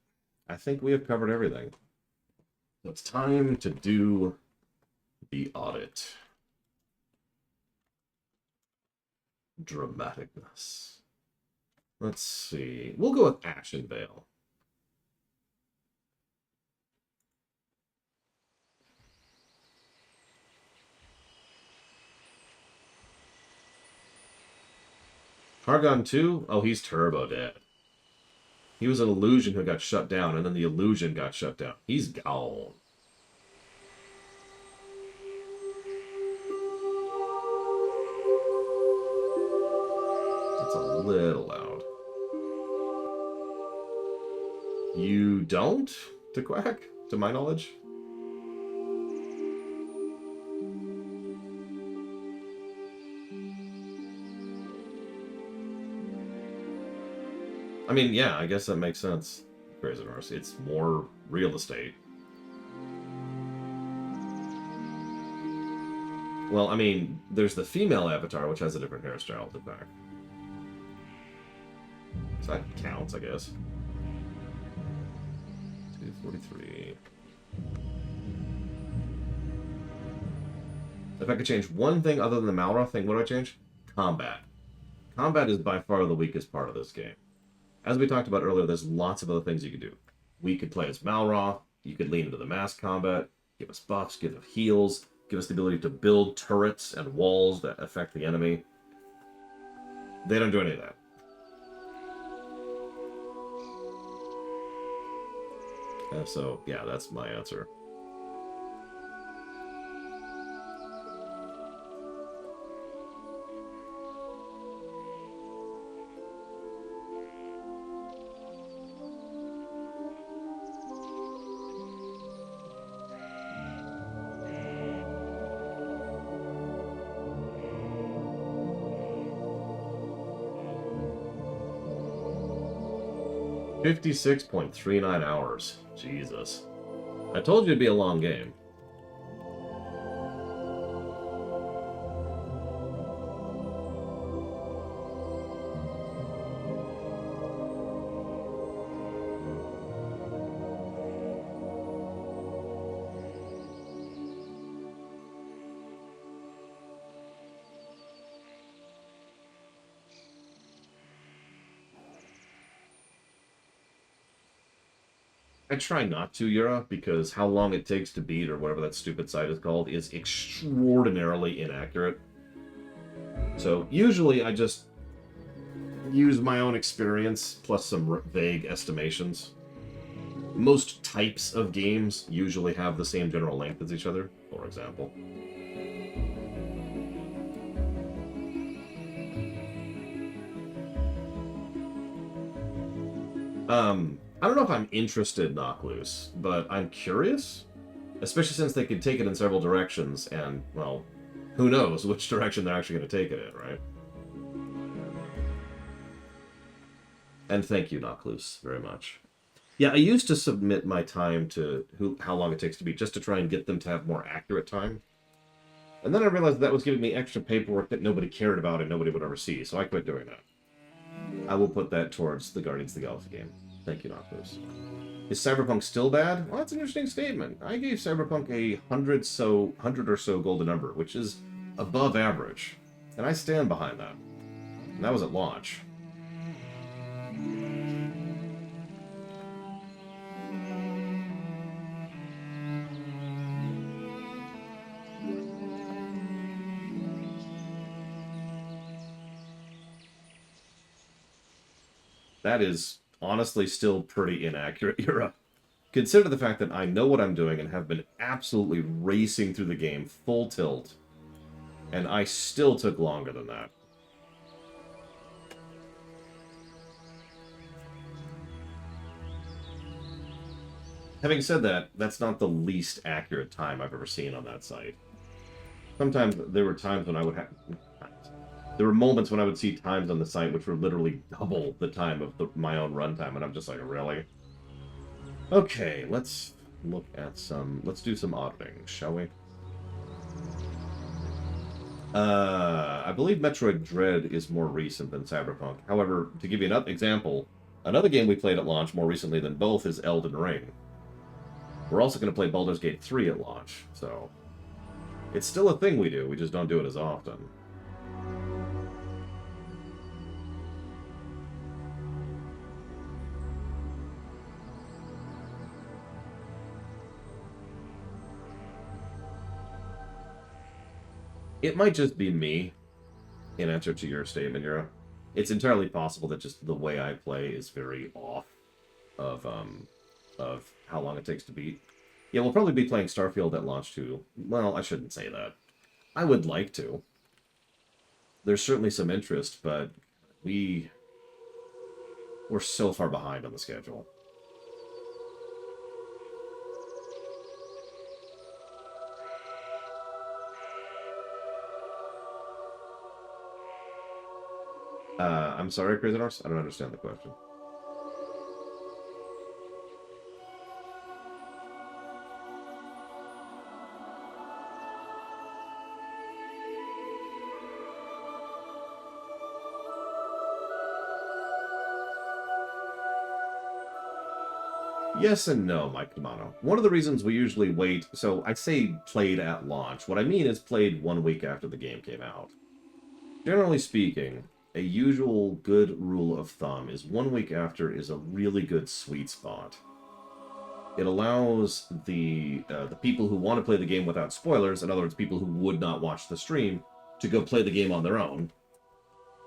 I think we have covered everything. So it's time to do the audit. Dramaticness. Let's see. We'll go with Ashenvale. Hargon 2? Oh, he's turbo dead. He was an illusion who got shut down, and then the illusion got shut down. He's gone. That's a little loud. You don't? To Quack? To my knowledge? I mean, yeah, I guess that makes sense. Crazy Norse. It's more real estate. Well, I mean, there's the female avatar, which has a different hairstyle to back. So that counts, I guess. 243. If I could change one thing other than the Malra thing, what do I change? Combat. Combat is by far the weakest part of this game. As we talked about earlier, there's lots of other things you could do. We could play as Malra, you could lean into the mass combat, give us buffs, give us heals, give us the ability to build turrets and walls that affect the enemy. They don't do any of that. So, yeah, that's my answer. $56.39 hours. Jesus. I told you it'd be a long game. I try not to, Yura, because how long it takes to beat, or whatever that stupid site is called, is extraordinarily inaccurate. So, usually I just use my own experience, plus some vague estimations. Most types of games usually have the same general length as each other, for example. I don't know if I'm interested, Knock Loose, but I'm curious. Especially since they could take it in several directions, and, well, who knows which direction they're actually going to take it in, right? And thank you, Knock Loose, very much. Yeah, I used to submit my time to how long it takes to beat, just to try and get them to have more accurate time. And then I realized that was giving me extra paperwork that nobody cared about and nobody would ever see, so I quit doing that. I will put that towards the Guardians of the Galaxy game. Thank you, Knock Loose. Is Cyberpunk still bad? Well, that's an interesting statement. I gave Cyberpunk a 100 or so golden number, which is above average. And I stand behind that. And that was at launch. That is honestly still pretty inaccurate, Yura. Consider the fact that I know what I'm doing and have been absolutely racing through the game full tilt, and I still took longer than that. Having said that, that's not the least accurate time I've ever seen on that site. Sometimes there were times when I would have... There were moments when I would see times on the site which were literally double the time of my own runtime, and I'm just like, really? Okay, let's look at some... Let's do some auditing, shall we? I believe Metroid Dread is more recent than Cyberpunk. However, to give you an example, another game we played at launch more recently than both is Elden Ring. We're also going to play Baldur's Gate 3 at launch, so... It's still a thing we do, we just don't do it as often. It might just be me, in answer to your statement, Yura. It's entirely possible that just the way I play is very off of how long it takes to beat. Yeah, we'll probably be playing Starfield at launch too. Well, I shouldn't say that. I would like to. There's certainly some interest, but we're so far behind on the schedule. I'm sorry, Crazy Horse. I don't understand the question. Yes and no, Mike Kamano. One of the reasons we usually wait, so I say played at launch. What I mean is played 1 week after the game came out. Generally speaking, a usual good rule of thumb is 1 week after is a really good sweet spot. It allows the people who want to play the game without spoilers, in other words, people who would not watch the stream, to go play the game on their own.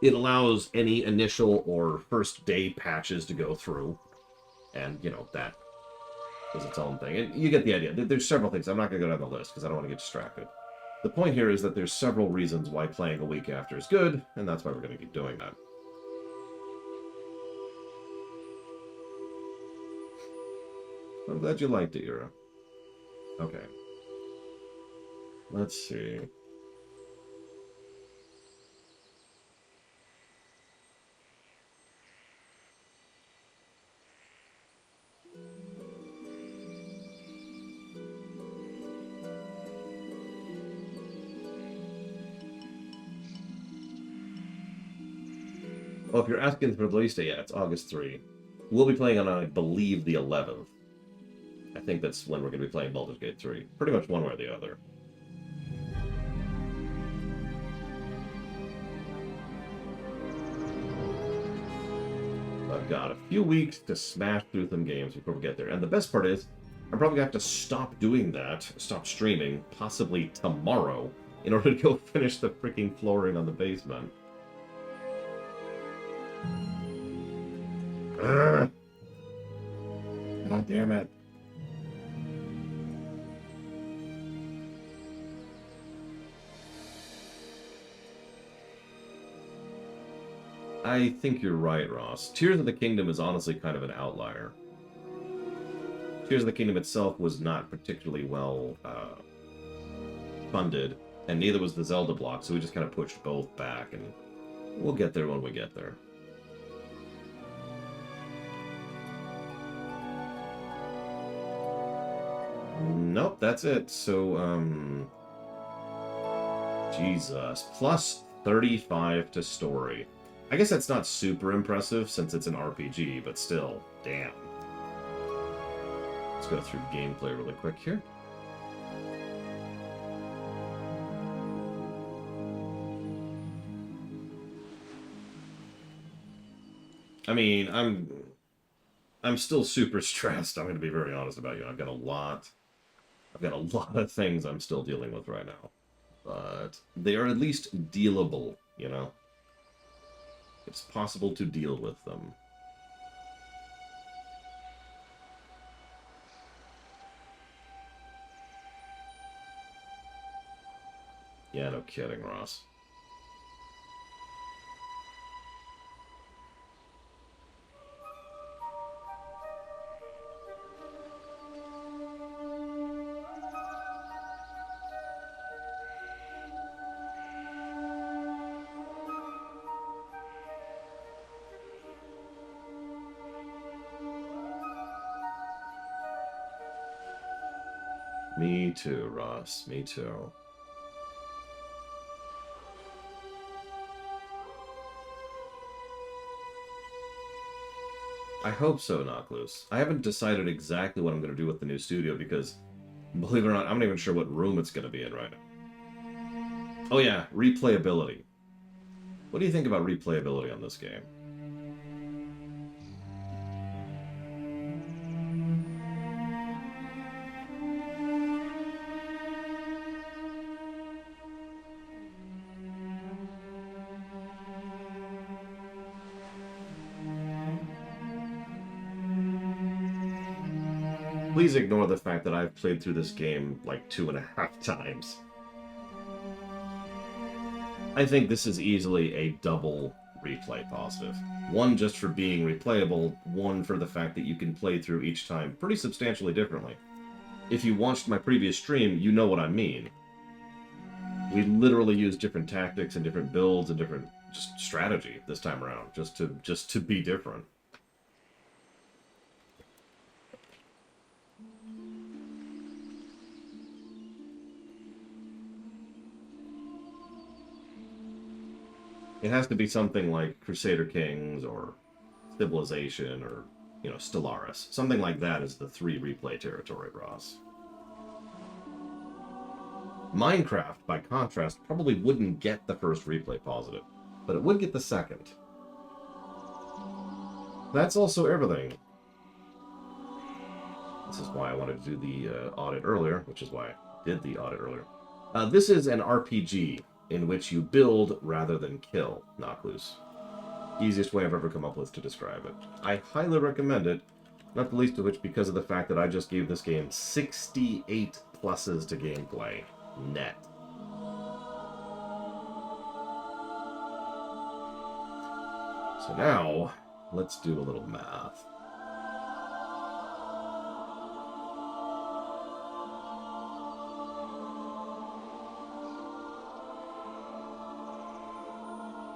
It allows any initial or first day patches to go through, and, you know, that is its own thing. And you get the idea. There's several things. I'm not going to go down the list because I don't want to get distracted. The point here is that there's several reasons why playing a week after is good, and that's why we're going to keep doing that. I'm glad you liked it, Ira. Okay. Let's see. Well, if you're asking for the release date, yeah, it's August 3. We'll be playing on, I believe, the 11th. I think that's when we're going to be playing Baldur's Gate 3. Pretty much one way or the other. I've got a few weeks to smash through some games before we get there. And the best part is, I'm probably going to have to stop doing that, stop streaming, possibly tomorrow, in order to go finish the freaking flooring on the basement. Urgh. God damn it. I think you're right, Ross. Tears of the Kingdom is honestly kind of an outlier. Tears of the Kingdom itself was not particularly well funded, and neither was the Zelda block, so we just kind of pushed both back, and we'll get there when we get there. Nope, that's it. So, Jesus. Plus 35 to story. I guess that's not super impressive since it's an RPG, but still, damn. Let's go through gameplay really quick here. I mean, I'm still super stressed. I'm going to be very honest about you. I've got a lot of things I'm still dealing with right now. But they are at least dealable, you know? It's possible to deal with them. Yeah, no kidding, Ross. Me too, Ross. Me too. I hope so, Knockloose. I haven't decided exactly what I'm going to do with the new studio because, believe it or not, I'm not even sure what room it's going to be in right now. Oh yeah, replayability. What do you think about replayability on this game? Please ignore the fact that I've played through this game like 2.5 times. I think this is easily a double replay positive. One just for being replayable, one for the fact that you can play through each time pretty substantially differently. If you watched my previous stream, you know what I mean. We literally use different tactics and different builds and different just strategy this time around, just to be different. It has to be something like Crusader Kings or Civilization or, you know, Stellaris. Something like that is the 3 replay territory, Ross. Minecraft, by contrast, probably wouldn't get the first replay positive, but it would get the second. That's also everything. This is why I wanted to do the audit earlier, which is why I did the audit earlier. This is an RPG in which you build rather than kill, Knocked Loose. Easiest way I've ever come up with to describe it. I highly recommend it, not the least of which because of the fact that I just gave this game 68 pluses to gameplay. Net. So now, let's do a little math.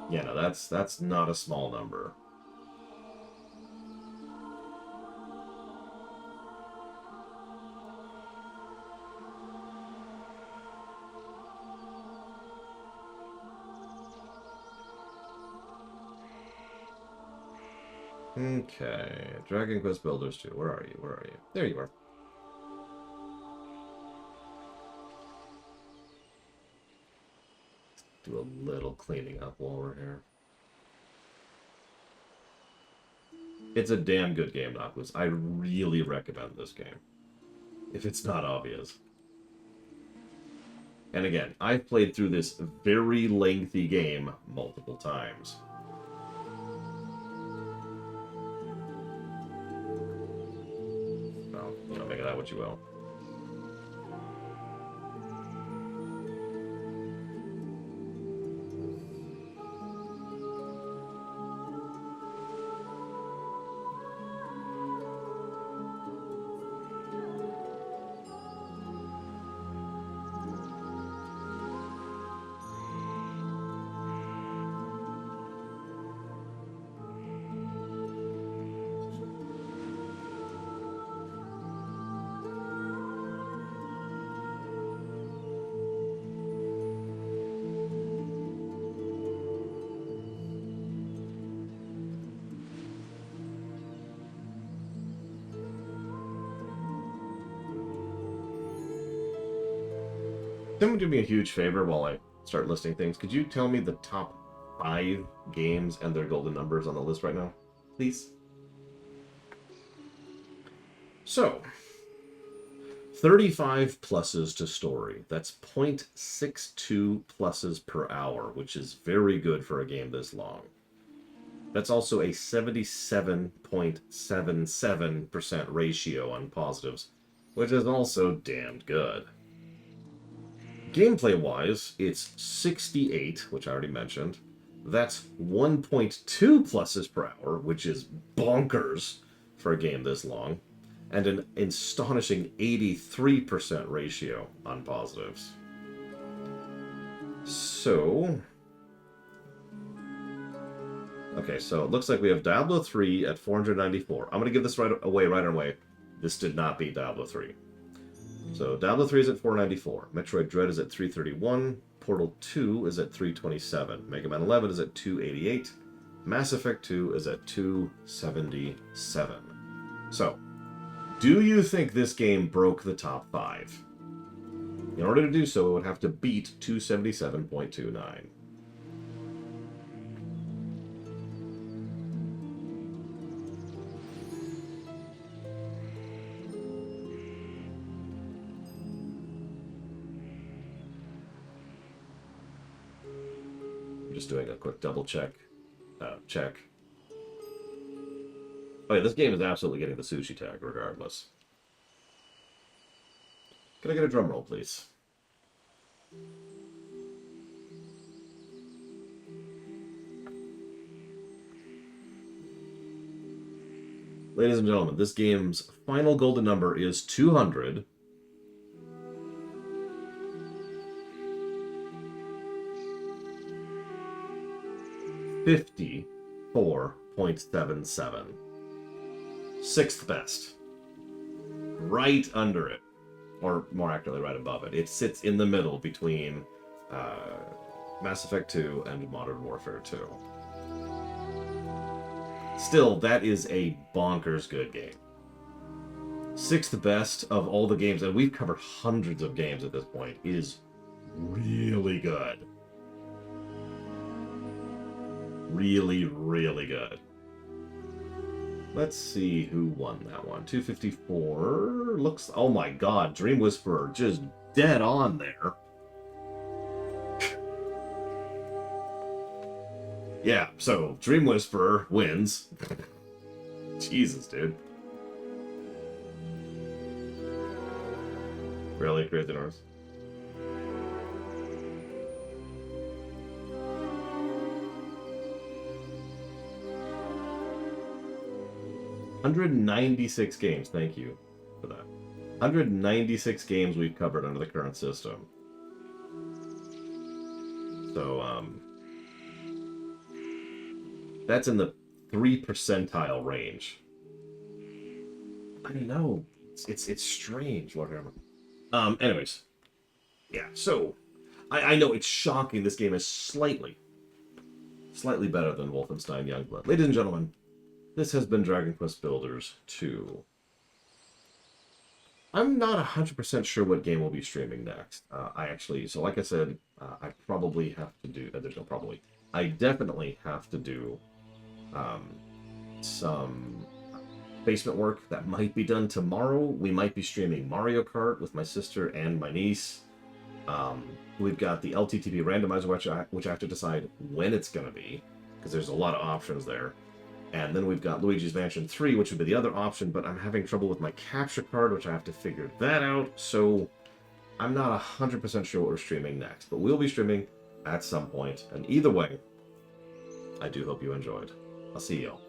Yeah, no, that's not a small number. Okay, Dragon Quest Builders 2. Where are you? Where are you? There you are. Do a little cleaning up while we're here. It's a damn good game, Knocked Loose. I really recommend this game, if it's not obvious. And again, I've played through this very lengthy game multiple times. Well, you know, make of that what you will. Someone do me a huge favor while I start listing things. Could you tell me the top 5 games and their golden numbers on the list right now, please? So, 35 pluses to story. That's 0.62 pluses per hour, which is very good for a game this long. That's also a 77.77% ratio on positives, which is also damned good. Gameplay-wise, it's 68, which I already mentioned. That's 1.2 pluses per hour, which is bonkers for a game this long. And an astonishing 83% ratio on positives. So... okay, so it looks like we have Diablo 3 at 494. I'm going to give this right away. This did not beat Diablo 3. So Diablo 3 is at 494. Metroid Dread is at 331. Portal 2 is at 327. Mega Man 11 is at 288. Mass Effect 2 is at 277. So, do you think this game broke the top 5? In order to do so, it would have to beat 277.29. Just doing a quick double check. Check. Oh yeah, this game is absolutely getting the sushi tag regardless. Can I get a drum roll, please? Ladies and gentlemen, this game's final golden number is 200. $54.77. Sixth best. Right under it. Or more accurately, right above it. It sits in the middle between Mass Effect 2 and Modern Warfare 2. Still, that is a bonkers good game. Sixth best of all the games, and we've covered hundreds of games at this point, is really good. Really, really good. Let's see who won that one. 254 looks... Oh my god, Dream Whisperer just dead on there. Yeah, so Dream Whisperer wins. Jesus, dude. Really? Crazy North? $196 games, thank you for that. 196 games we've covered under the current system. So, that's in the 3 percentile range. I know. It's strange, Lord Hammer. Anyways. Yeah, so I know it's shocking this game is slightly better than Wolfenstein Youngblood. Ladies and gentlemen, this has been Dragon Quest Builders 2. I'm not 100% sure what game we'll be streaming next. So like I said, I probably have to do, there's no probably, I definitely have to do some basement work that might be done tomorrow. We might be streaming Mario Kart with my sister and my niece. We've got the LTTP randomizer, which I have to decide when it's going to be, because there's a lot of options there. And then we've got Luigi's Mansion 3, which would be the other option, but I'm having trouble with my capture card, which I have to figure that out. So I'm not 100% sure what we're streaming next, but we'll be streaming at some point. And either way, I do hope you enjoyed. I'll see y'all.